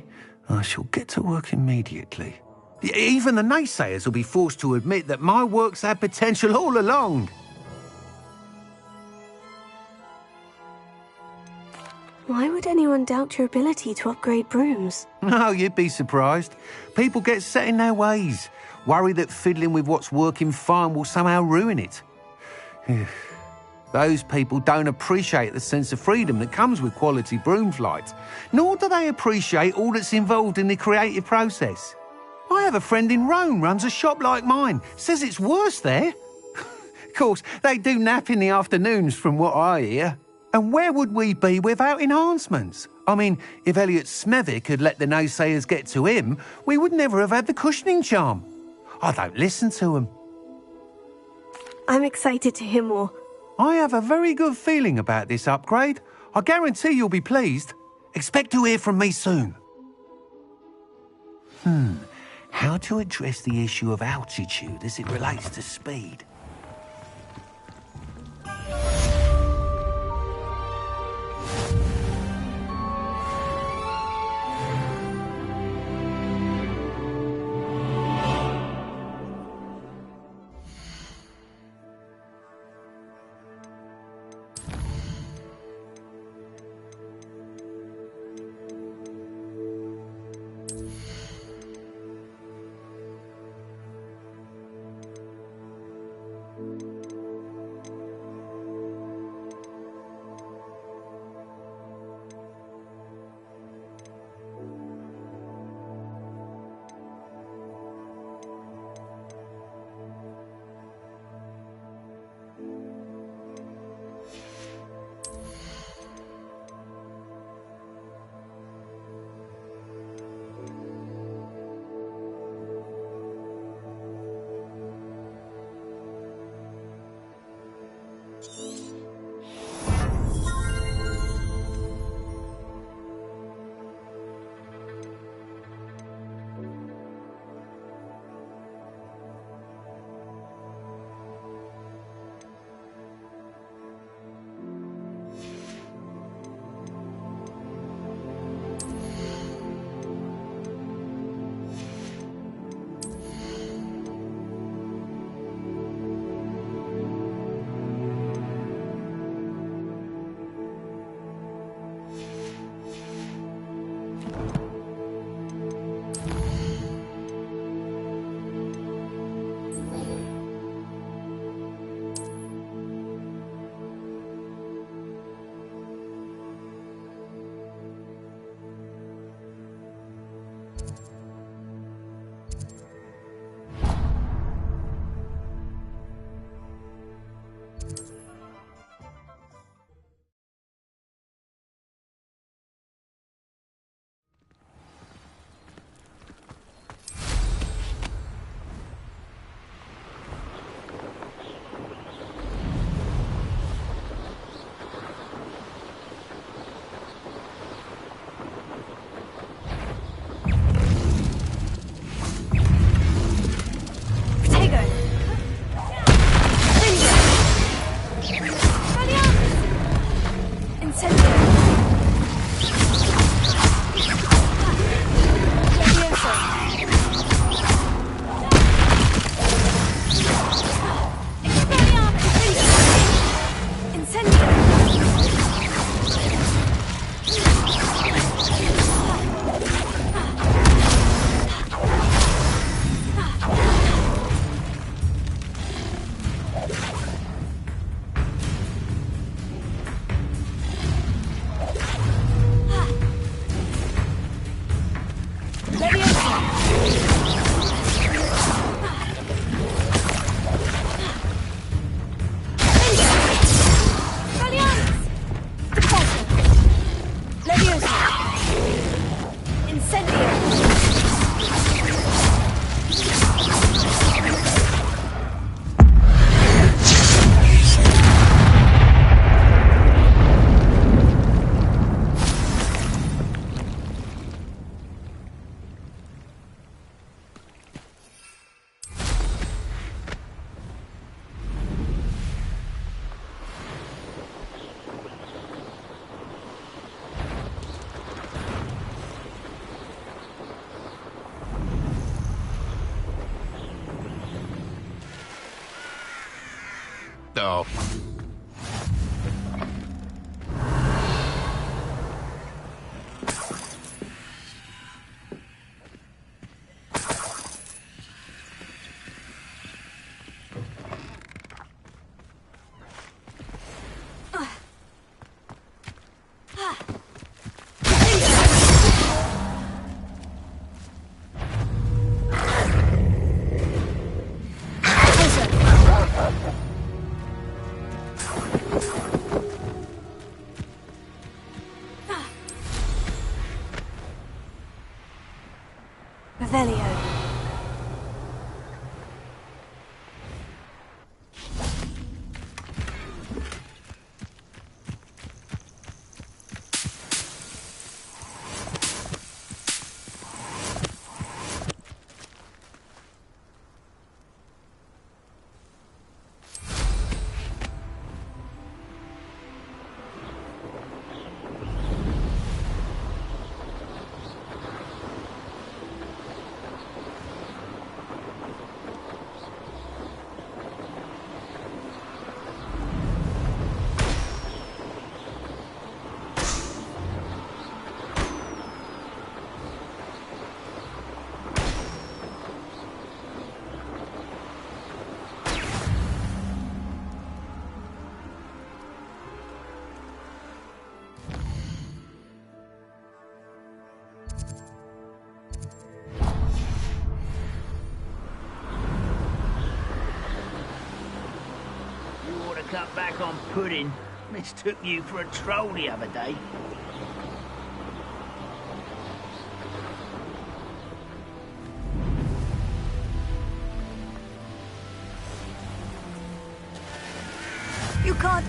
I shall get to work immediately. Even the naysayers will be forced to admit that my work's had potential all along. Why would anyone doubt your ability to upgrade brooms? No, you'd be surprised. People get set in their ways, worry that fiddling with what's working fine will somehow ruin it. Those people don't appreciate the sense of freedom that comes with quality broom flight, nor do they appreciate all that's involved in the creative process. I have a friend in Rome runs a shop like mine, says it's worse there. Of course, they do nap in the afternoons from what I hear. And where would we be without enhancements? I mean, if Elliot Smethwick had let the naysayers get to him, we would never have had the cushioning charm. I don't listen to them. I'm excited to hear more. I have a very good feeling about this upgrade. I guarantee you'll be pleased. Expect to hear from me soon. How to address the issue of altitude as it relates to speed? Oh. Revelio. Cut back on pudding. Mistook you for a troll the other day. You can't...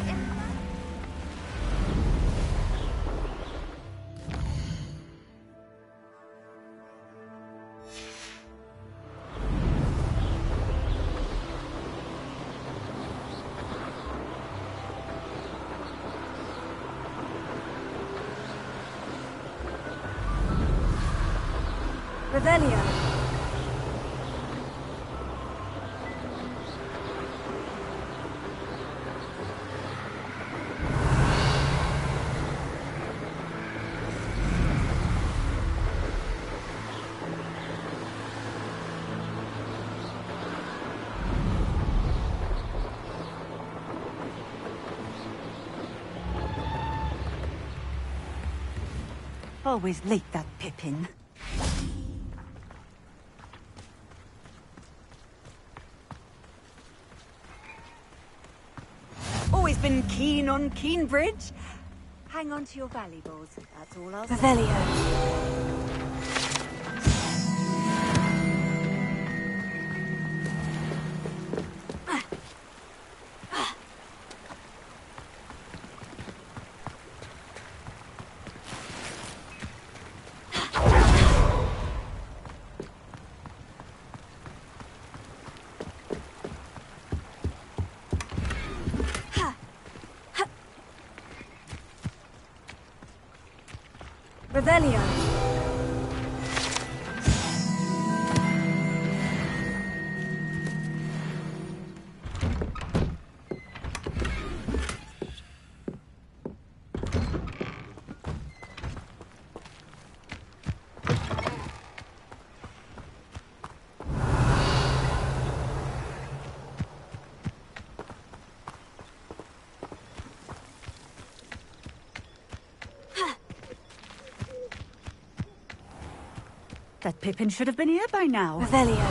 Revelio. Always late, that Pippin. Always been keen on Keenbridge. Hang on to your valuables, that's all I'll say. Revelio. Revelio. That Pippin should have been here by now. Revelio.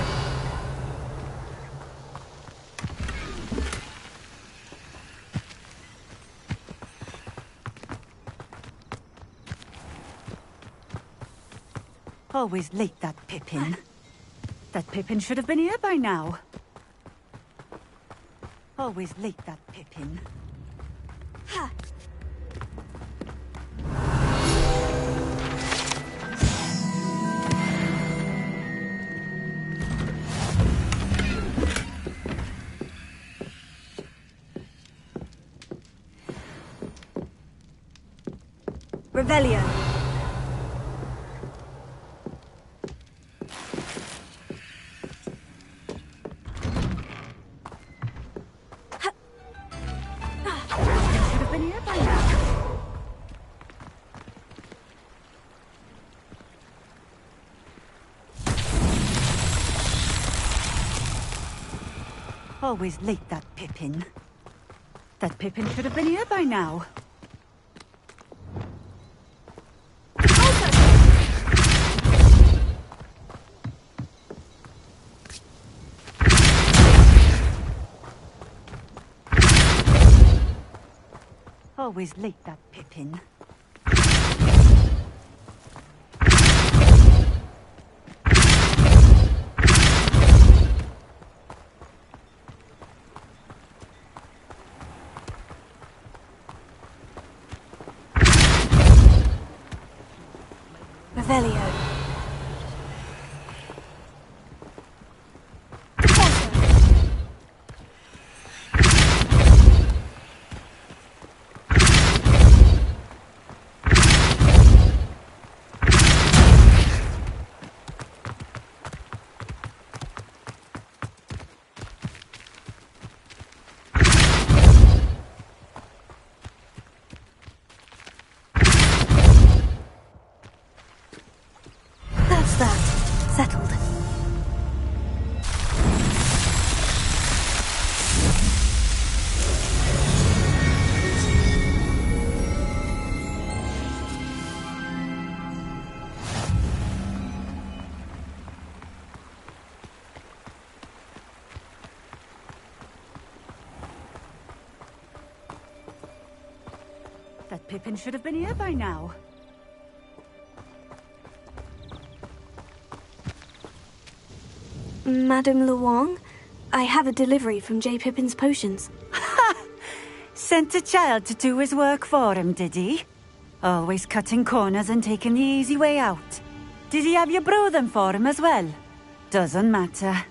Always late, that Pippin. That Pippin should have been here by now. Always late, that Pippin. Revelio. Should have been here by now. Always late, that Pippin. That Pippin should have been here by now. Always late, that Pippin. Revelio. That's that. Settled. That Pippin should have been here by now. Madame Luong, I have a delivery from J. Pippin's Potions. Sent a child to do his work for him, did he? Always cutting corners and taking the easy way out. Did he have you brew them for him as well? Doesn't matter.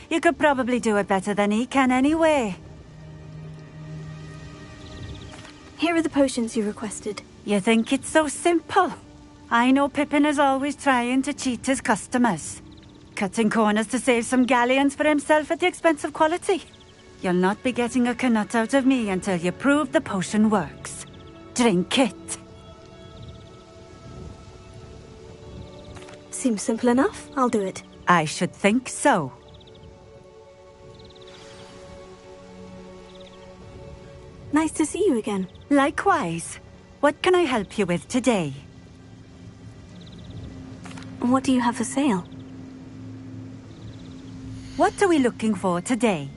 You could probably do it better than he can anyway. Here are the potions you requested. You think it's so simple? I know Pippin is always trying to cheat his customers. Cutting corners to save some galleons for himself at the expense of quality. You'll not be getting a canut out of me until you prove the potion works. Drink it. Seems simple enough. I'll do it. I should think so. Nice to see you again. Likewise. What can I help you with today? What do you have for sale? What are we looking for today?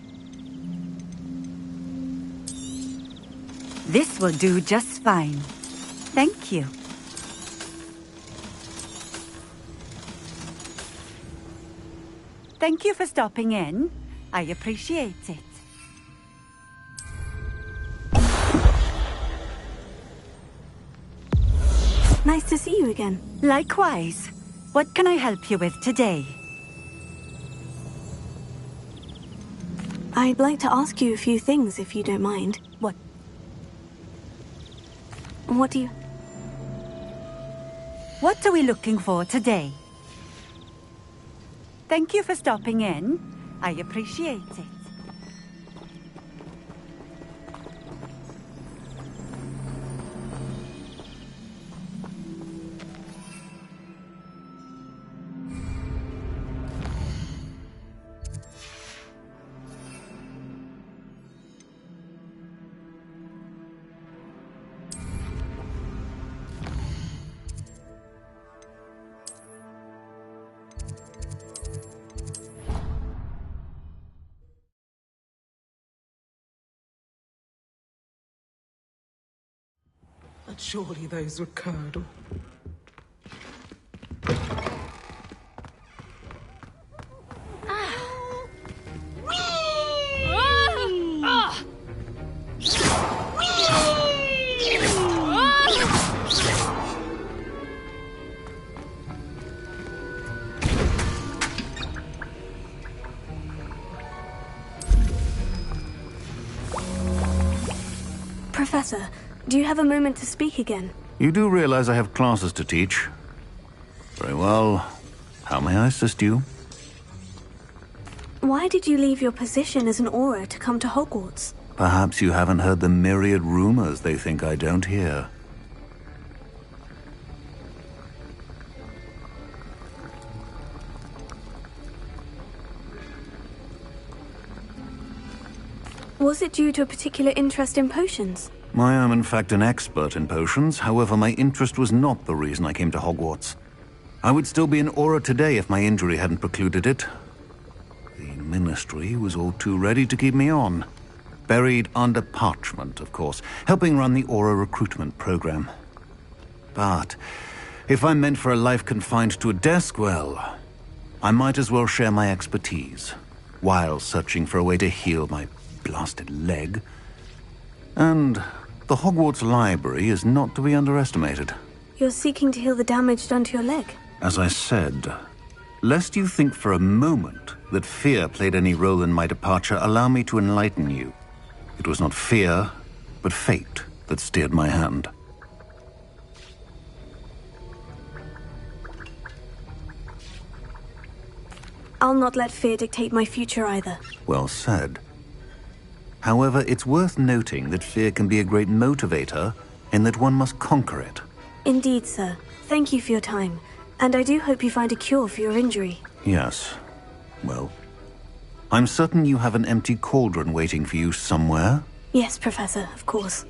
This will do just fine. Thank you. Thank you for stopping in. I appreciate it. Nice to see you again. Likewise. What can I help you with today? I'd like to ask you a few things, if you don't mind. What? What do you... What are we looking for today? Thank you for stopping in. I appreciate it. But surely those would curdle. Professor, do you have a moment to speak again? You do realize I have classes to teach. Very well. How may I assist you? Why did you leave your position as an Auror to come to Hogwarts? Perhaps you haven't heard the myriad rumors they think I don't hear. Was it due to a particular interest in potions? I am in fact an expert in potions, however my interest was not the reason I came to Hogwarts. I would still be an Auror today if my injury hadn't precluded it. The Ministry was all too ready to keep me on. Buried under parchment, of course, helping run the Auror recruitment program. But if I'm meant for a life confined to a desk, well, I might as well share my expertise, while searching for a way to heal my blasted leg. And the Hogwarts Library is not to be underestimated. You're seeking to heal the damage done to your leg? As I said, lest you think for a moment that fear played any role in my departure, allow me to enlighten you. It was not fear, but fate that steered my hand. I'll not let fear dictate my future either. Well said. However, it's worth noting that fear can be a great motivator, in that one must conquer it. Indeed, sir. Thank you for your time. And I do hope you find a cure for your injury. Yes. Well, I'm certain you have an empty cauldron waiting for you somewhere. Yes, Professor, of course.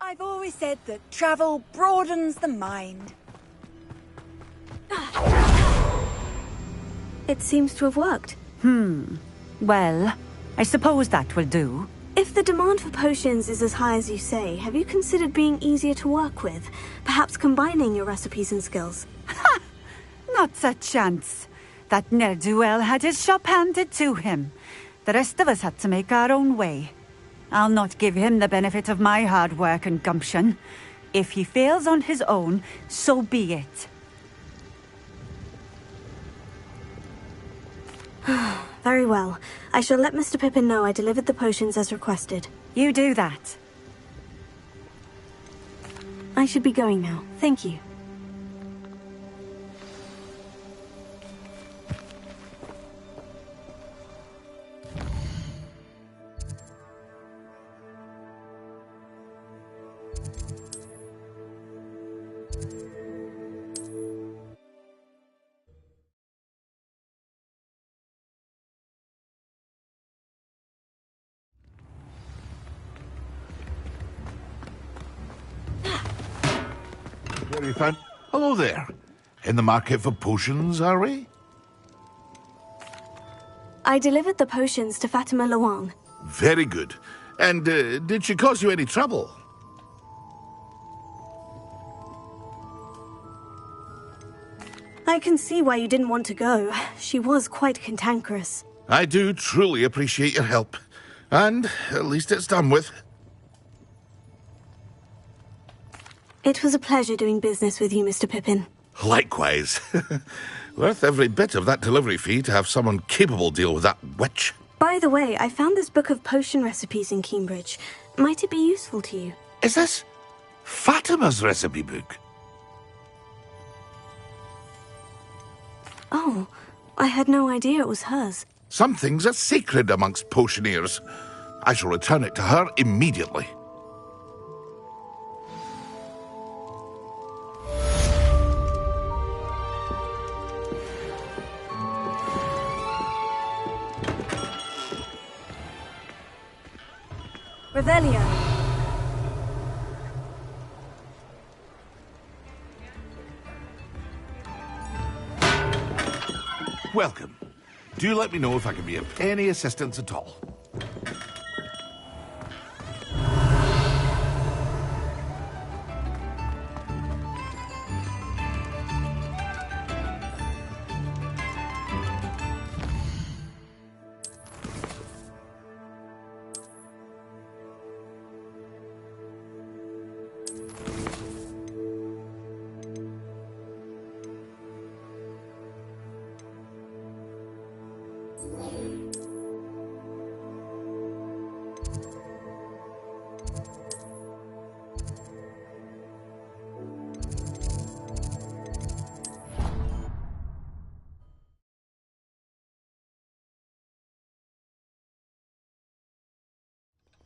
I've always said that travel broadens the mind. It seems to have worked. Well, I suppose that will do. If the demand for potions is as high as you say, have you considered being easier to work with? Perhaps combining your recipes and skills? Not a chance. That ne'er-do-well had his shop handed to him. The rest of us had to make our own way. I'll not give him the benefit of my hard work and gumption. If he fails on his own, so be it. Very well. I shall let Mr. Pippin know I delivered the potions as requested. You do that. I should be going now. Thank you. Where you found? Hello there. In the market for potions, are we? I delivered the potions to Fatima Luang. Very good. And did she cause you any trouble? I can see why you didn't want to go. She was quite cantankerous. I do truly appreciate your help. And at least it's done with. It was a pleasure doing business with you, Mr. Pippin. Likewise. Worth every bit of that delivery fee to have someone capable deal with that witch. By the way, I found this book of potion recipes in Cambridge. Might it be useful to you? Is this Fatima's recipe book? Oh, I had no idea it was hers. Some things are sacred amongst potioneers. I shall return it to her immediately. Revelio. Welcome. Do let me know if I can be of any assistance at all.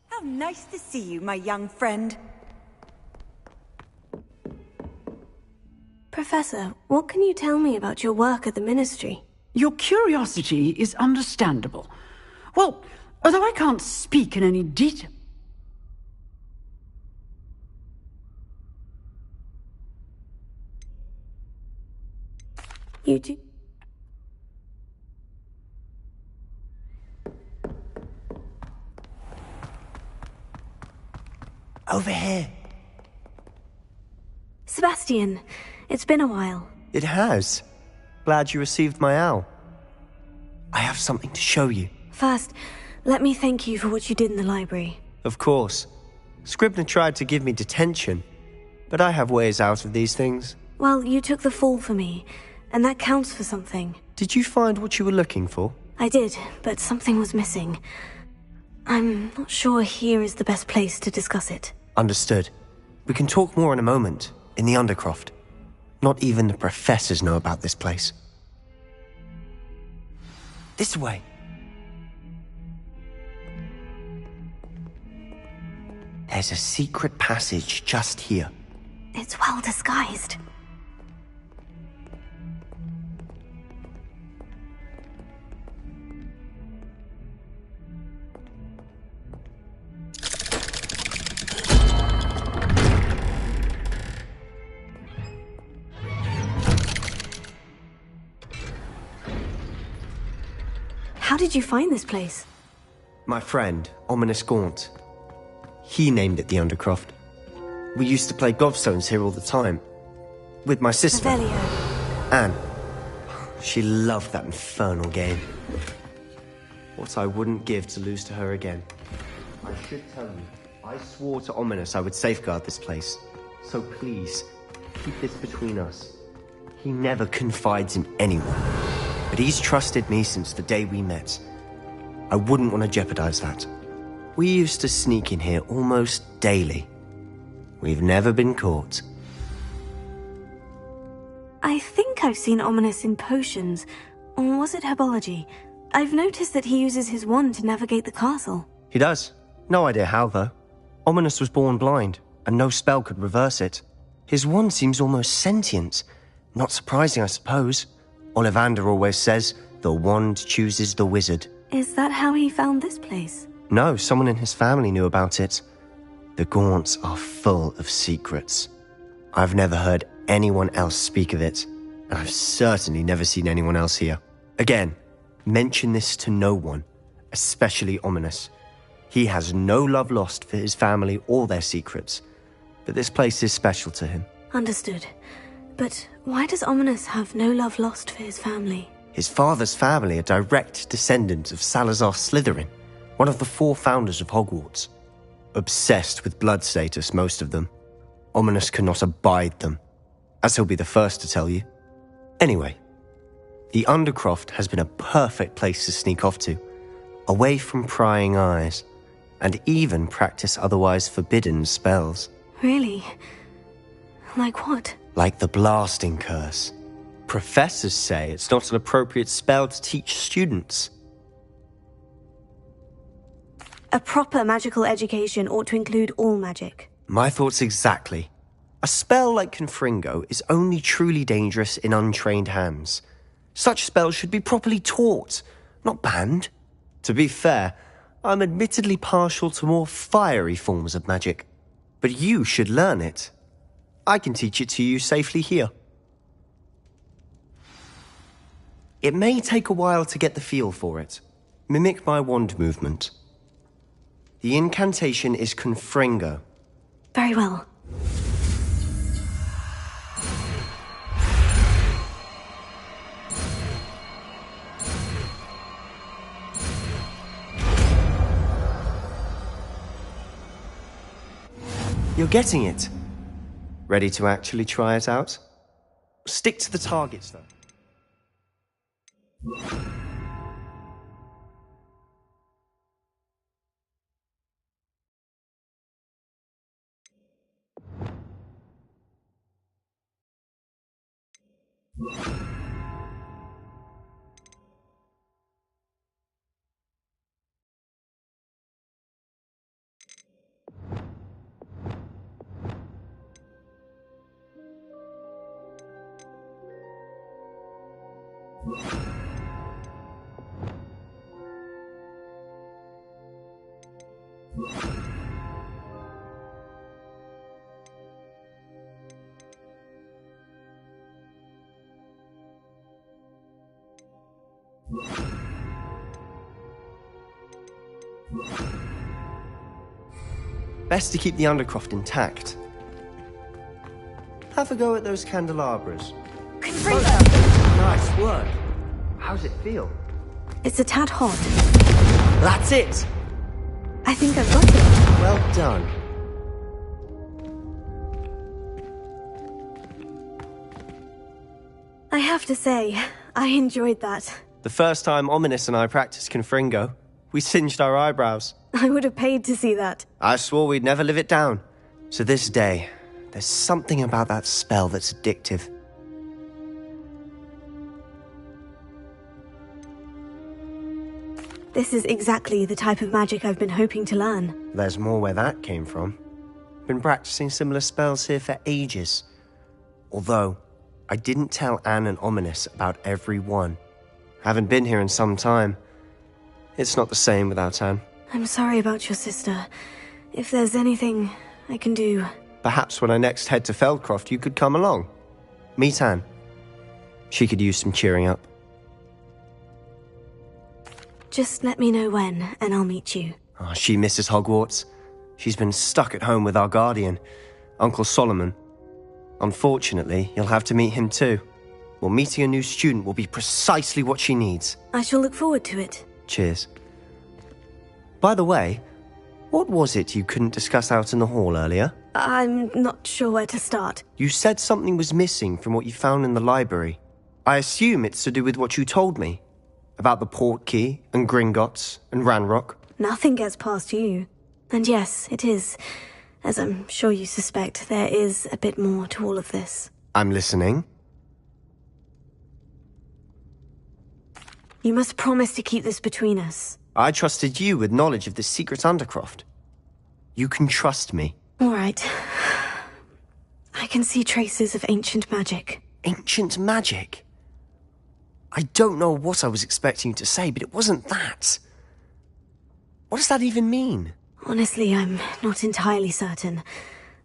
How nice to see you, my young friend. Professor, what can you tell me about your work at the Ministry? Your curiosity is understandable. Well, although I can't speak in any detail... You do... Over here. Sebastian, it's been a while. It has. Glad you received my owl. I have something to show you. First, let me thank you for what you did in the library. Of course. Scribner tried to give me detention, but I have ways out of these things. Well, you took the fall for me, and that counts for something. Did you find what you were looking for? I did, but something was missing. I'm not sure here is the best place to discuss it. Understood. We can talk more in a moment, in the Undercroft. Not even the professors know about this place. This way. There's a secret passage just here. It's well disguised. How did you find this place? My friend, Ominous Gaunt. He named it the Undercroft. We used to play gobstones here all the time. With my sister, Revelio. Anne. She loved that infernal game. What I wouldn't give to lose to her again. I should tell you, I swore to Ominous I would safeguard this place. So please, keep this between us. He never confides in anyone. But he's trusted me since the day we met. I wouldn't want to jeopardize that. We used to sneak in here almost daily. We've never been caught. I think I've seen Ominous in potions. Or was it herbology? I've noticed that he uses his wand to navigate the castle. He does. No idea how, though. Ominous was born blind, and no spell could reverse it. His wand seems almost sentient. Not surprising, I suppose. Ollivander always says, the wand chooses the wizard. Is that how he found this place? No, someone in his family knew about it. The Gaunts are full of secrets. I've never heard anyone else speak of it, and I've certainly never seen anyone else here. Again, mention this to no one, especially Ominous. He has no love lost for his family or their secrets, but this place is special to him. Understood. But why does Ominous have no love lost for his family? His father's family are direct descendants of Salazar Slytherin, one of the 4 founders of Hogwarts. Obsessed with blood status, most of them. Ominous cannot abide them, as he'll be the first to tell you. Anyway, the Undercroft has been a perfect place to sneak off to, away from prying eyes, and even practice otherwise forbidden spells. Really? Like what? Like the blasting curse. Professors say it's not an appropriate spell to teach students. A proper magical education ought to include all magic. My thoughts exactly. A spell like Confringo is only truly dangerous in untrained hands. Such spells should be properly taught, not banned. To be fair, I'm admittedly partial to more fiery forms of magic. But you should learn it. I can teach it to you safely here. It may take a while to get the feel for it. Mimic my wand movement. The incantation is Confringo. Very well. You're getting it. Ready to actually try it out? Stick to the targets, though. Best to keep the Undercroft intact. Have a go at those candelabras. Nice work. How's it feel? It's a tad hot. That's it! I think I've got it. Well done. I have to say, I enjoyed that. The first time Ominous and I practiced Confringo, we singed our eyebrows. I would have paid to see that. I swore we'd never live it down. To this day, there's something about that spell that's addictive. This is exactly the type of magic I've been hoping to learn. There's more where that came from. Been practicing similar spells here for ages. Although, I didn't tell Anne and Ominous about every one. Haven't been here in some time. It's not the same without Anne. I'm sorry about your sister. If there's anything I can do... Perhaps when I next head to Feldcroft, you could come along. Meet Anne. She could use some cheering up. Just let me know when, and I'll meet you. Oh, she misses Hogwarts. She's been stuck at home with our guardian, Uncle Solomon. Unfortunately, you'll have to meet him too. Well, meeting a new student will be precisely what she needs. I shall look forward to it. Cheers. By the way, what was it you couldn't discuss out in the hall earlier? I'm not sure where to start. You said something was missing from what you found in the library. I assume it's to do with what you told me. About the Portkey, and Gringotts, and Ranrock. Nothing gets past you. And yes, it is. As I'm sure you suspect, there is a bit more to all of this. I'm listening. You must promise to keep this between us. I trusted you with knowledge of the secret Undercroft. You can trust me. All right. I can see traces of ancient magic. Ancient magic? I don't know what I was expecting you to say, but it wasn't that. What does that even mean? Honestly, I'm not entirely certain.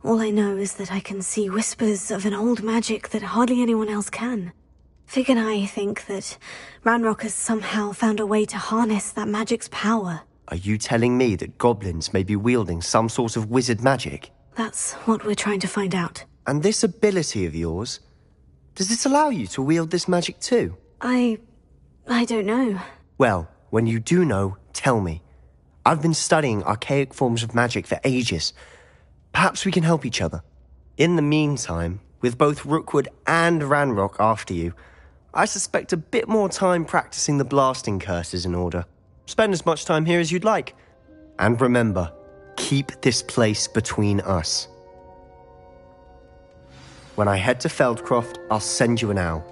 All I know is that I can see whispers of an old magic that hardly anyone else can. Fig and I think that Ranrock has somehow found a way to harness that magic's power. Are you telling me that goblins may be wielding some sort of wizard magic? That's what we're trying to find out. And this ability of yours, does it allow you to wield this magic too? I don't know. Well, when you do know, tell me. I've been studying archaic forms of magic for ages. Perhaps we can help each other. In the meantime, with both Rookwood and Ranrock after you, I suspect a bit more time practicing the blasting curses in order. Spend as much time here as you'd like. And remember, keep this place between us. When I head to Feldcroft, I'll send you an owl.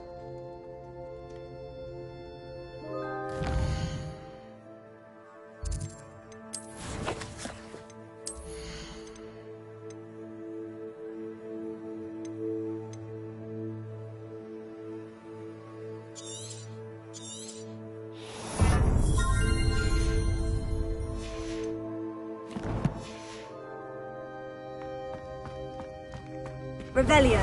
Revelio.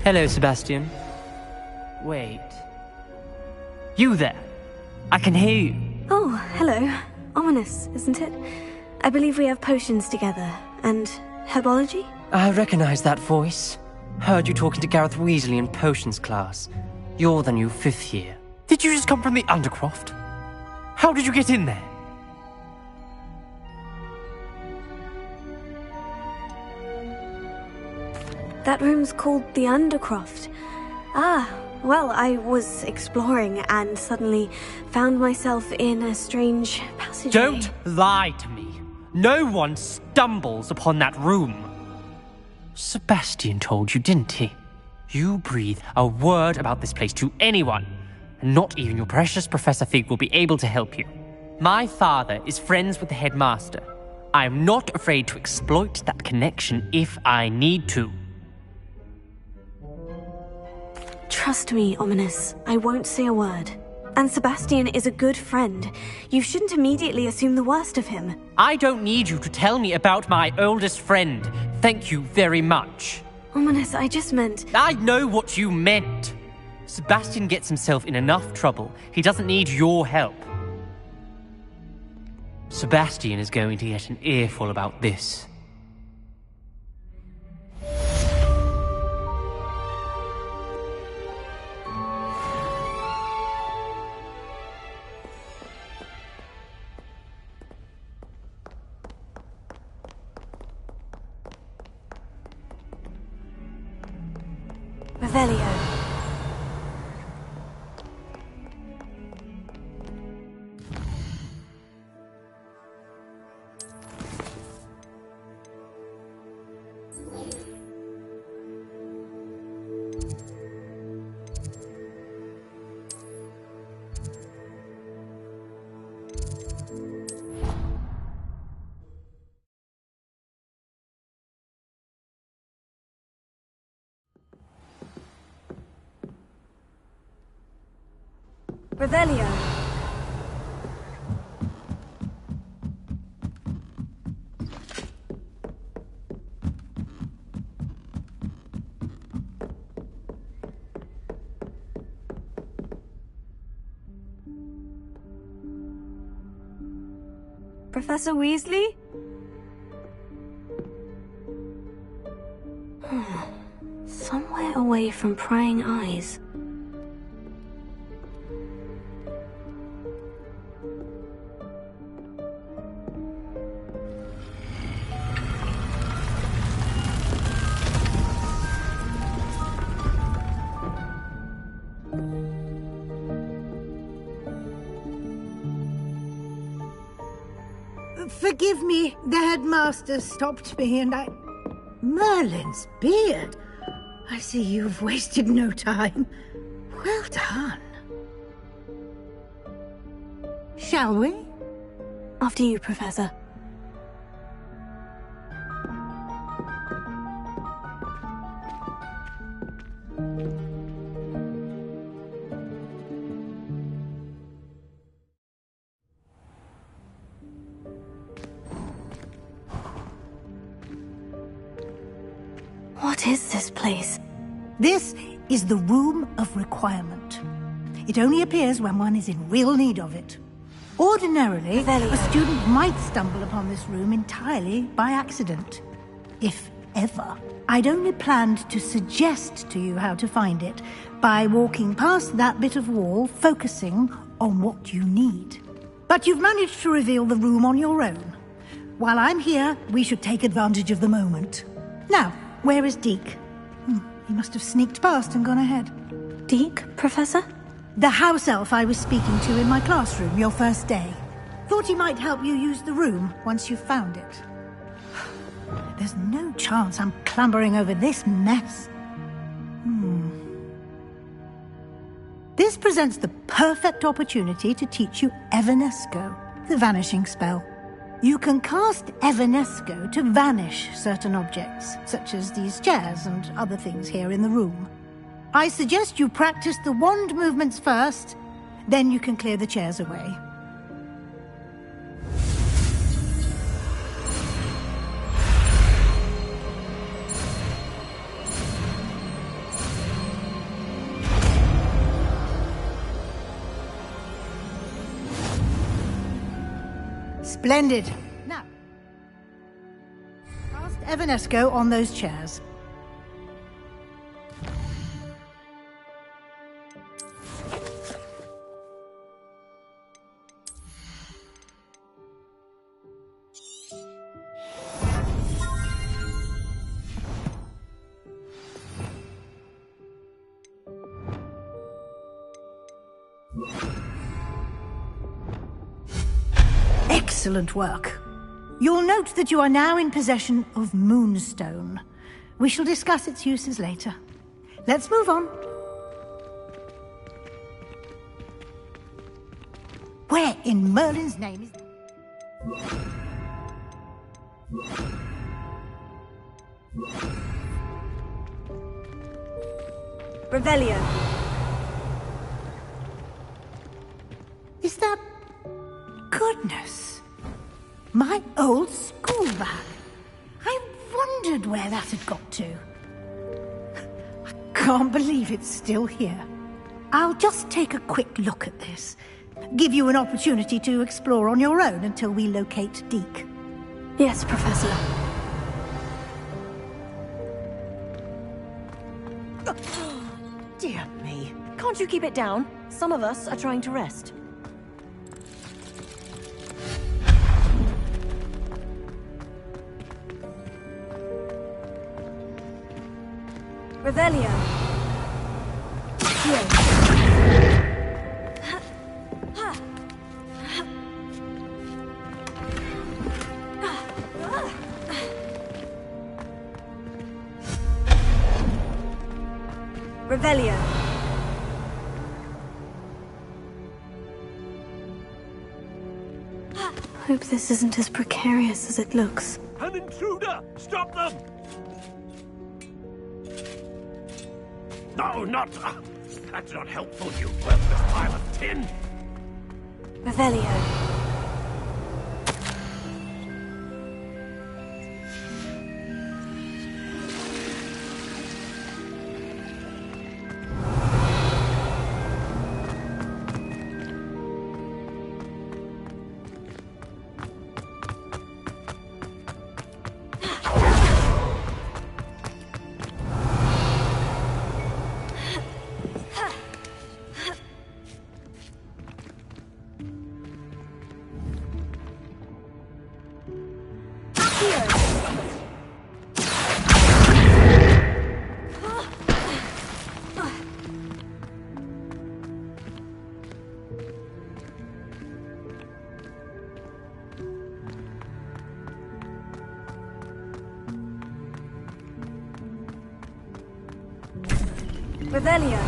Hello, Sebastian. Wait. You there? I can hear you. Oh, hello. Ominous, isn't it? I believe we have potions together. And herbology? I recognize that voice. Heard you talking to Gareth Weasley in potions class. You're the new 5th year. Did you just come from the Undercroft? How did you get in there? That room's called the Undercroft. Ah, well, I was exploring and suddenly found myself in a strange passageway. Don't lie to me. No one stumbles upon that room. Sebastian told you, didn't he? You breathe a word about this place to anyone, and not even your precious Professor Fig will be able to help you. My father is friends with the headmaster. I am not afraid to exploit that connection if I need to. Trust me, Ominous. I won't say a word. And Sebastian is a good friend. You shouldn't immediately assume the worst of him. I don't need you to tell me about my oldest friend. Thank you very much. Ominous, I just meant... I know what you meant. Sebastian gets himself in enough trouble. He doesn't need your help. Sebastian is going to get an earful about this. Revelio. Revelio. Professor Weasley? Somewhere away from prying eyes. Forgive me, the headmaster stopped me and I... Merlin's beard! I see you've wasted no time. Well done. Shall we? After you, Professor. What is this place? This is the Room of Requirement. It only appears when one is in real need of it. Ordinarily, a student might stumble upon this room entirely by accident. If ever. I'd only planned to suggest to you how to find it by walking past that bit of wall, focusing on what you need. But you've managed to reveal the room on your own. While I'm here, we should take advantage of the moment. Now, where is Deke? He must have sneaked past and gone ahead. Deke, Professor? The house elf I was speaking to in my classroom your first day. Thought he might help you use the room once you've found it. There's no chance I'm clambering over this mess. This presents the perfect opportunity to teach you Evanesco, the vanishing spell. You can cast Evanesco to vanish certain objects, such as these chairs and other things here in the room. I suggest you practice the wand movements first, then you can clear the chairs away. Splendid. Now, cast Evanesco on those chairs. Excellent work. You'll note that you are now in possession of Moonstone. We shall discuss its uses later. Let's move on. Where in Merlin's name is... Revelio. Is that... Goodness. My old school bag. I wondered where that had got to. I can't believe it's still here. I'll just take a quick look at this. Give you an opportunity to explore on your own until we locate Deke. Yes, Professor. Dear me. Can't you keep it down? Some of us are trying to rest. Revelio. Revelio. Hope this isn't as precarious as it looks. An intruder! Stop them! No, not... That's not helpful, you worthless pile of tin! Revelio. Revelio.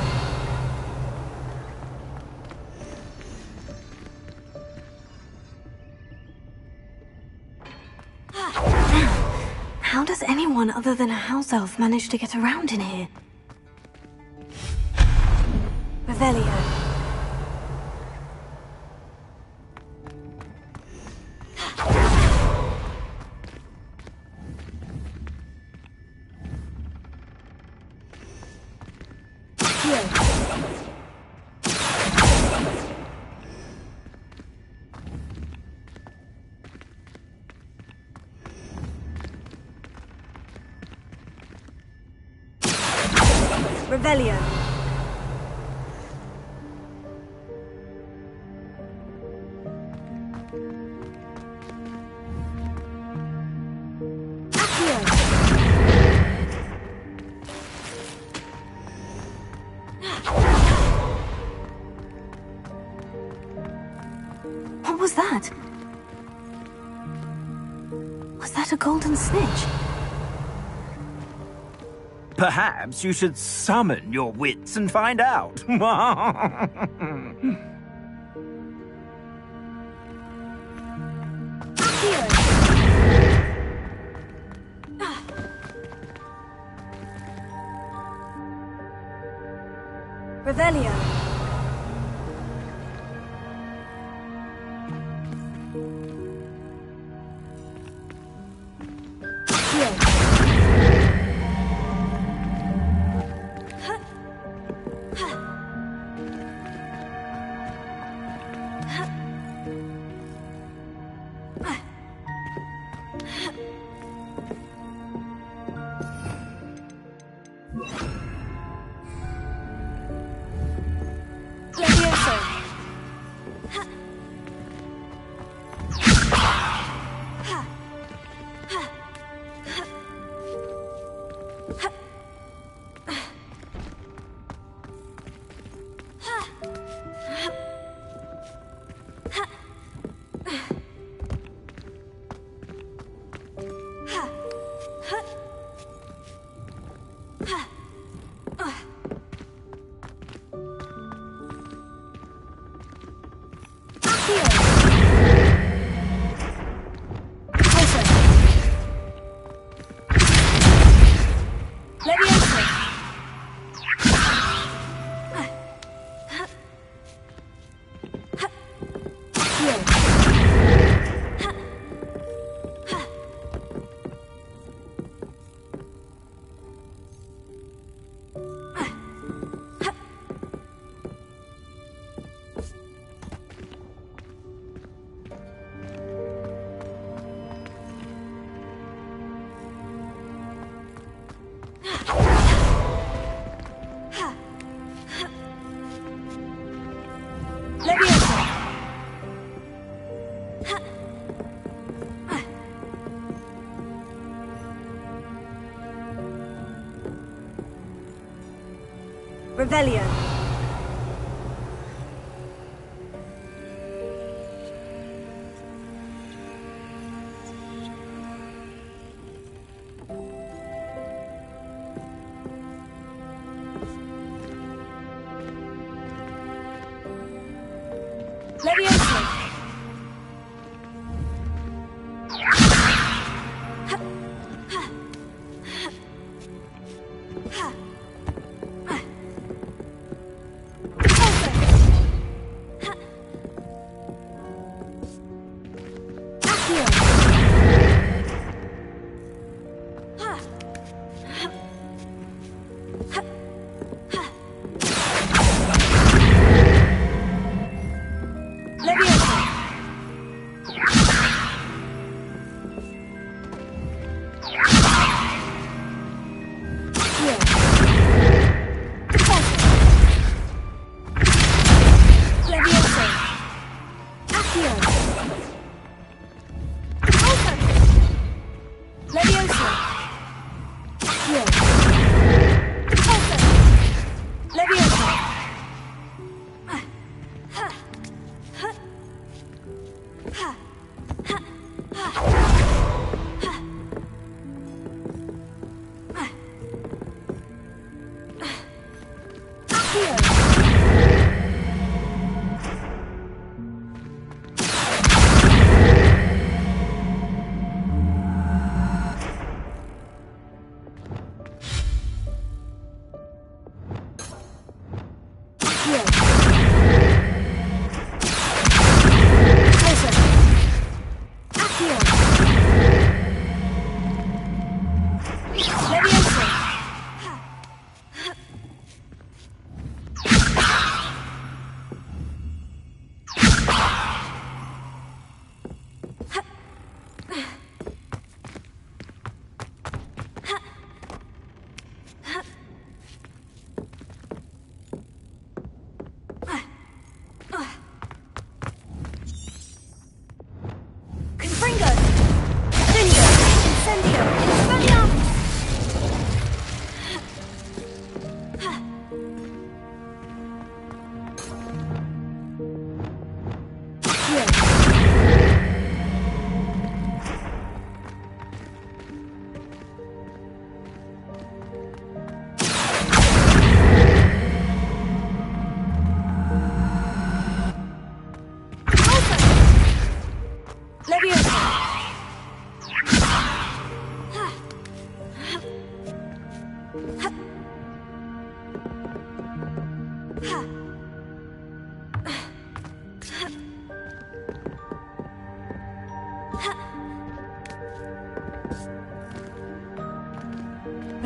How does anyone other than a house elf manage to get around in here? Revelio. Revelio. What was that? Was that a golden snitch? Perhaps you should summon your wits and find out. Revelio. Revelio.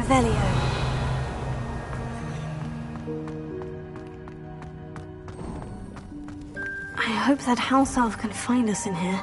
Revelio. I hope that house elf can find us in here.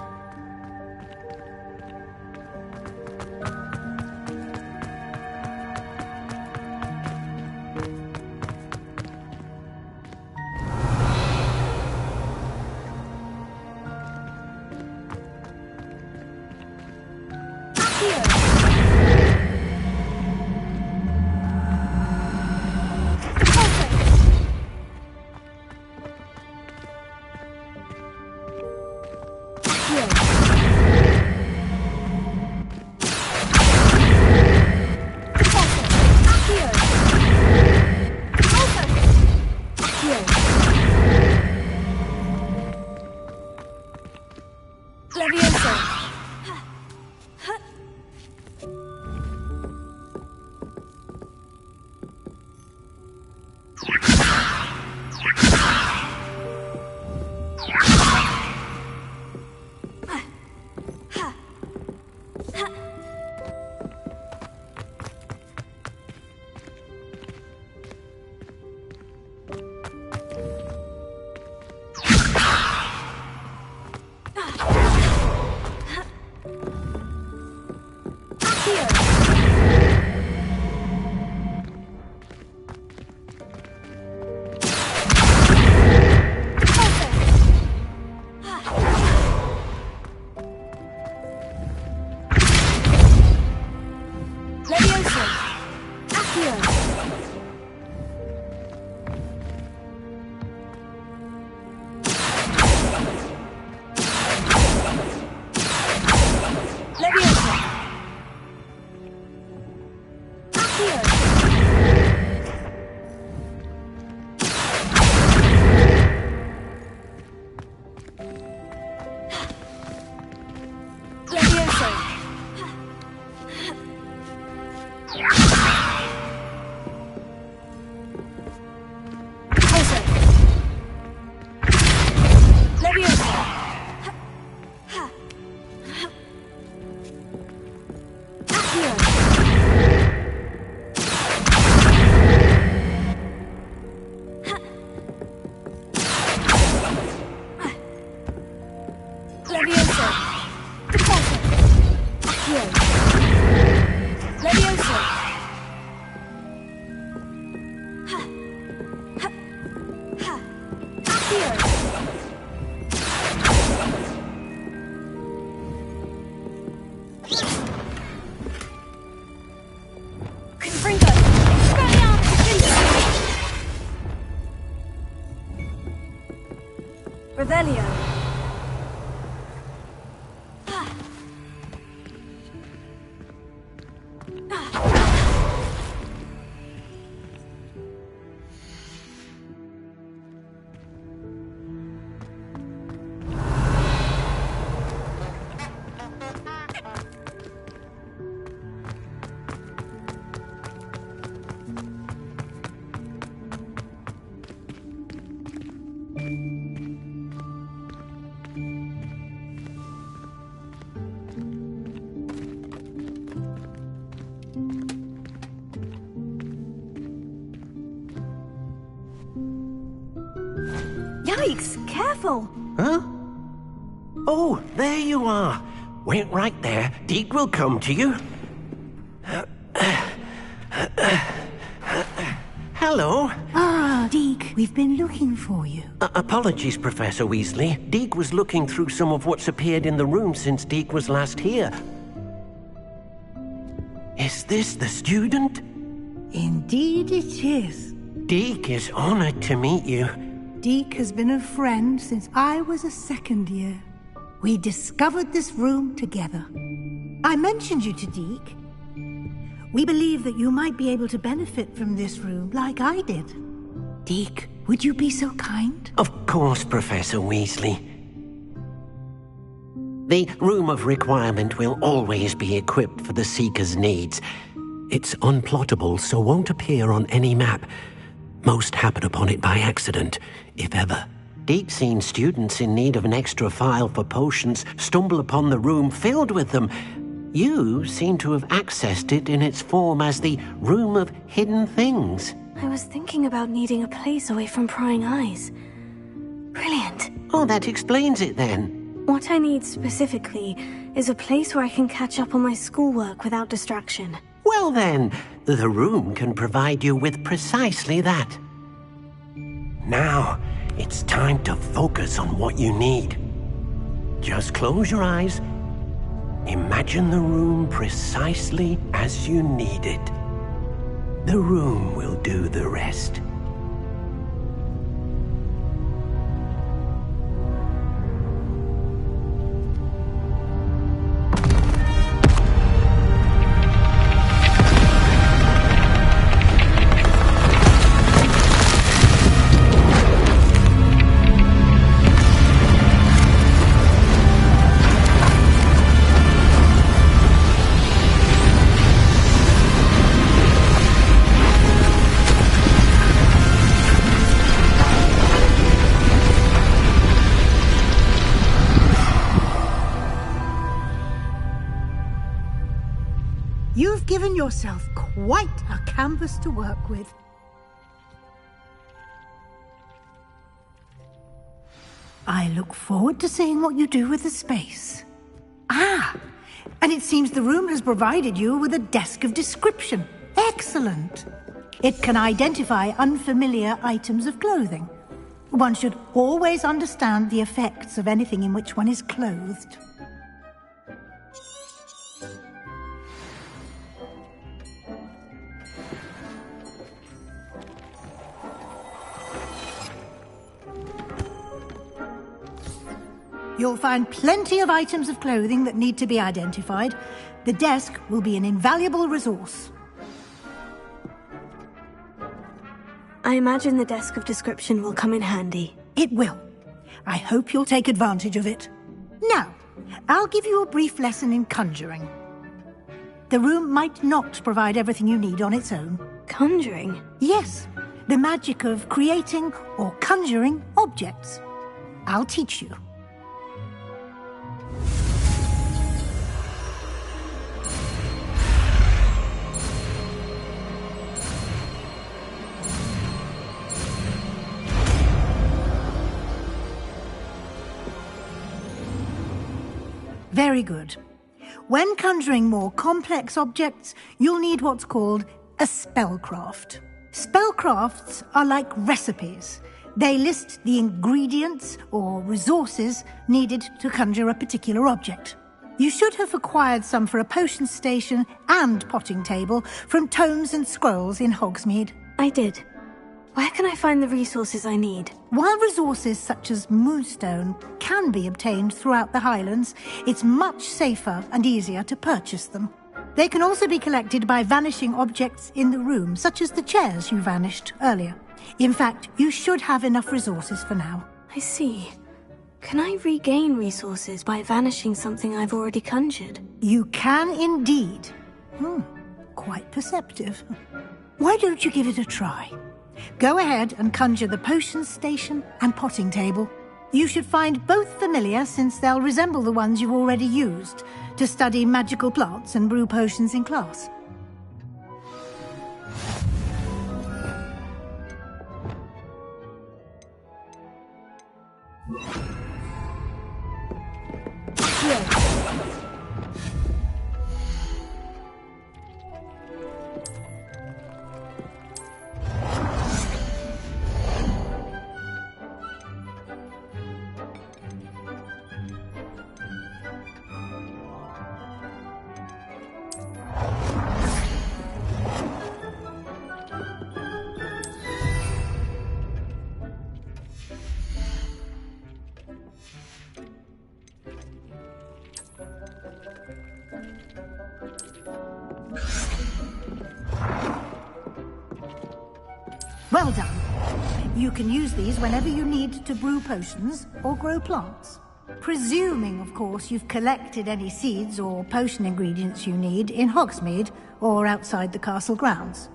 Revelio. Yikes! Careful! Huh? Oh, there you are. Wait right there. Deke will come to you. Hello. Ah, Deke, we've been looking for you. Apologies, Professor Weasley. Deke was looking through some of what's appeared in the room since Deke was last here. Is this the student? Indeed it is. Deke is honored to meet you. Deke has been a friend since I was a second year. We discovered this room together. I mentioned you to Deke. We believe that you might be able to benefit from this room like I did. Deke, would you be so kind? Of course, Professor Weasley. The Room of Requirement will always be equipped for the Seeker's needs. It's unplottable, so won't appear on any map. Most happen upon it by accident, if ever. Deke's seen students in need of an extra file for potions stumble upon the room filled with them. You seem to have accessed it in its form as the Room of Hidden Things. I was thinking about needing a place away from prying eyes. Brilliant. Oh, that explains it then. What I need specifically is a place where I can catch up on my schoolwork without distraction. Well then, the room can provide you with precisely that. Now, it's time to focus on what you need. Just close your eyes. Imagine the room precisely as you need it. The room will do the rest. You've given yourself quite a canvas to work with. I look forward to seeing what you do with the space. Ah, and it seems the room has provided you with a desk of description. Excellent. It can identify unfamiliar items of clothing. One should always understand the effects of anything in which one is clothed. You'll find plenty of items of clothing that need to be identified. The desk will be an invaluable resource. I imagine the desk of description will come in handy. It will. I hope you'll take advantage of it. Now, I'll give you a brief lesson in conjuring. The room might not provide everything you need on its own. Conjuring? Yes, the magic of creating or conjuring objects. I'll teach you. Very good. When conjuring more complex objects, you'll need what's called a spellcraft. Spellcrafts are like recipes. They list the ingredients or resources needed to conjure a particular object. You should have acquired some for a potion station and potting table from tomes and scrolls in Hogsmeade. I did. Where can I find the resources I need? While resources such as moonstone can be obtained throughout the Highlands, it's much safer and easier to purchase them. They can also be collected by vanishing objects in the room, such as the chairs you vanished earlier. In fact, you should have enough resources for now. I see. Can I regain resources by vanishing something I've already conjured? You can indeed. Quite perceptive. Why don't you give it a try? Go ahead and conjure the potions station and potting table. You should find both familiar, since they'll resemble the ones you've already used to study magical plants and brew potions in class. Well done. You can use these whenever you need to brew potions or grow plants. Presuming, of course, you've collected any seeds or potion ingredients you need in Hogsmeade or outside the castle grounds.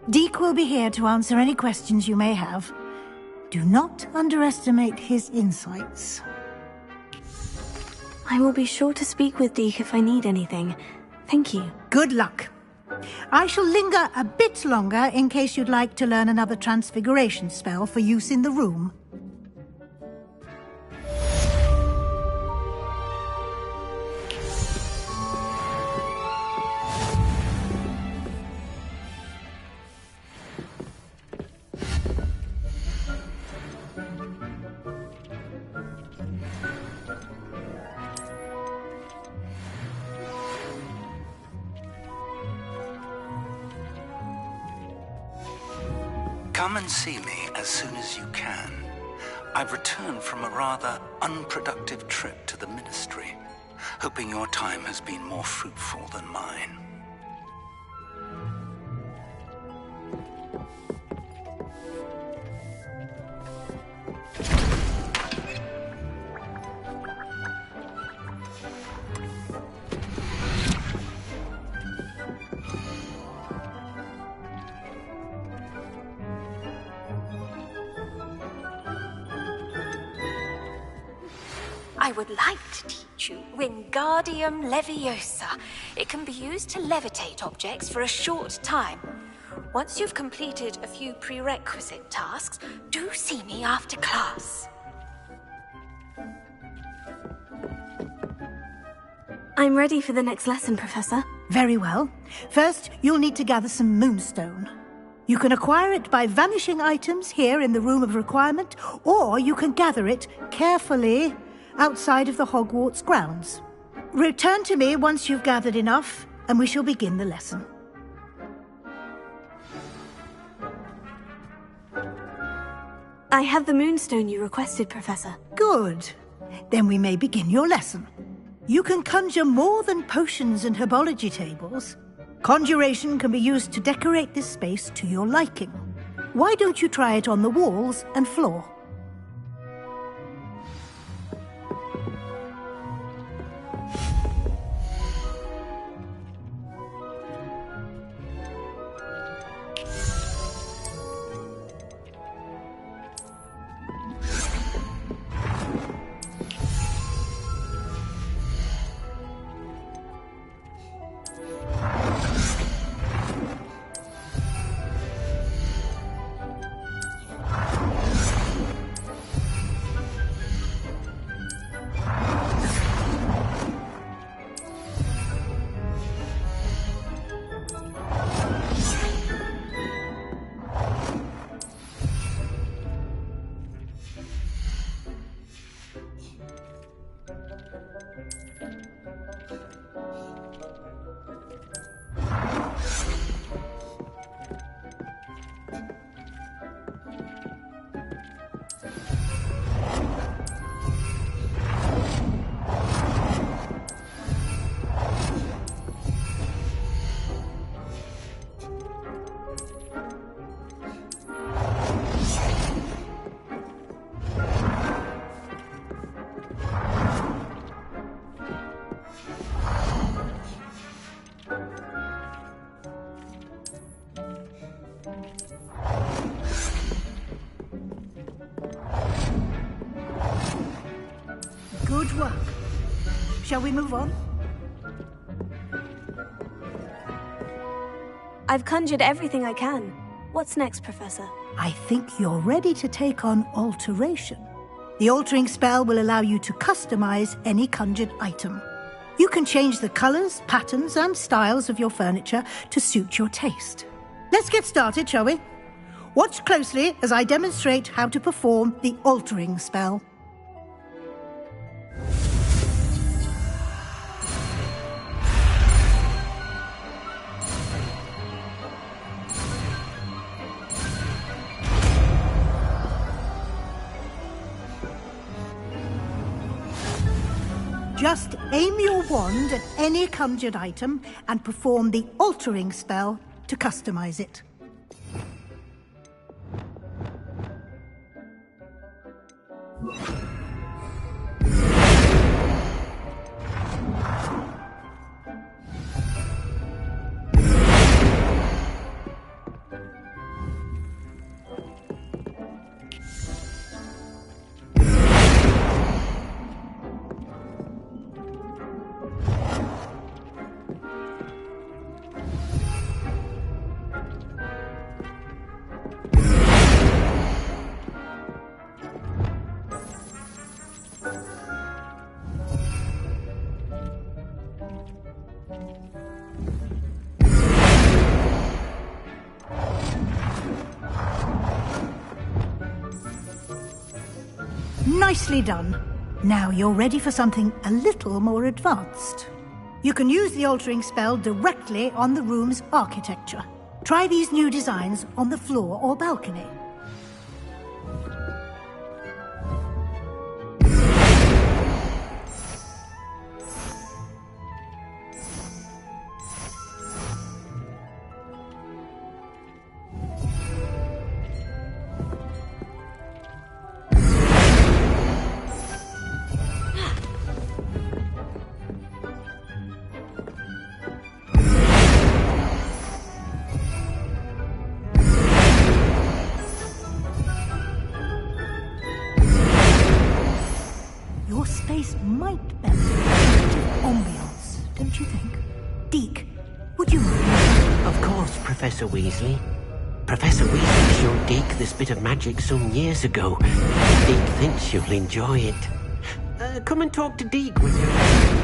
Deek will be here to answer any questions you may have. Do not underestimate his insights. I will be sure to speak with Deek if I need anything. Thank you. Good luck. I shall linger a bit longer in case you'd like to learn another transfiguration spell for use in the room. Come and see me as soon as you can. I've returned from a rather unproductive trip to the Ministry, hoping your time has been more fruitful than mine. I would like to teach you Wingardium Leviosa. It can be used to levitate objects for a short time. Once you've completed a few prerequisite tasks, do see me after class. I'm ready for the next lesson, Professor. Very well. First, you'll need to gather some moonstone. You can acquire it by vanishing items here in the Room of Requirement, or you can gather it carefully outside of the Hogwarts grounds. Return to me once you've gathered enough, and we shall begin the lesson. I have the moonstone you requested, Professor. Good. Then we may begin your lesson. You can conjure more than potions and herbology tables. Conjuration can be used to decorate this space to your liking. Why don't you try it on the walls and floor? Good work. Shall we move on? I've conjured everything I can. What's next, Professor? I think you're ready to take on alteration. The altering spell will allow you to customize any conjured item. You can change the colors, patterns, and styles of your furniture to suit your taste. Let's get started, shall we? Watch closely as I demonstrate how to perform the altering spell. Just aim your wand at any conjured item and perform the altering spell to customize it. Nicely done. Now you're ready for something a little more advanced. You can use the altering spell directly on the room's architecture. Try these new designs on the floor or balcony. Your space might benefit from a bit of ambiance, don't you think? Deke, would you mind? Of course, Professor Weasley. Professor Weasley showed Deke this bit of magic some years ago. Deke thinks you'll enjoy it. Come and talk to Deke when you're ready.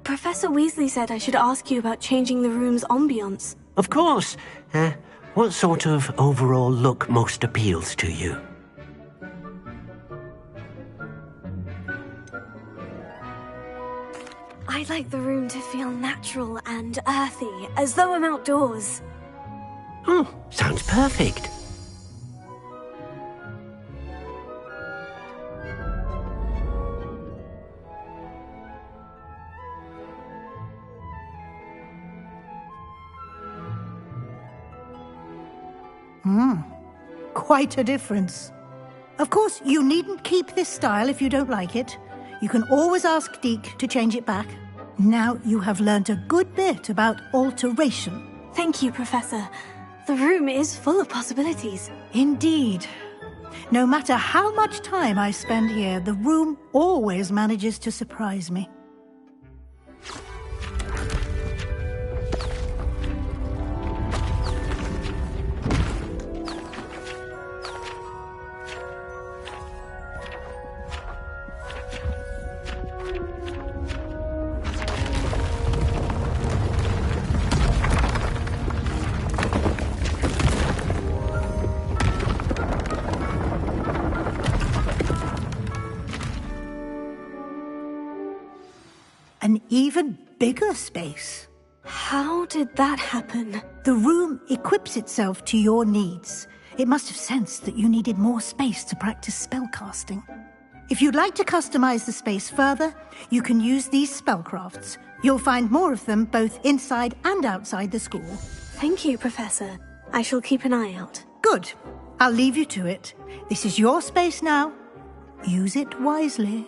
Professor Weasley said I should ask you about changing the room's ambiance. Of course. What sort of overall look most appeals to you? I'd like the room to feel natural and earthy, as though I'm outdoors. Sounds perfect. Quite a difference. Of course, you needn't keep this style if you don't like it. You can always ask Deke to change it back. Now you have learnt a good bit about alteration. Thank you, Professor. The room is full of possibilities. Indeed. No matter how much time I spend here, the room always manages to surprise me. An even bigger space. How did that happen? The room equips itself to your needs. It must have sensed that you needed more space to practice spellcasting. If you'd like to customize the space further, you can use these spellcrafts. You'll find more of them both inside and outside the school. Thank you, Professor. I shall keep an eye out. Good. I'll leave you to it. This is your space now. Use it wisely.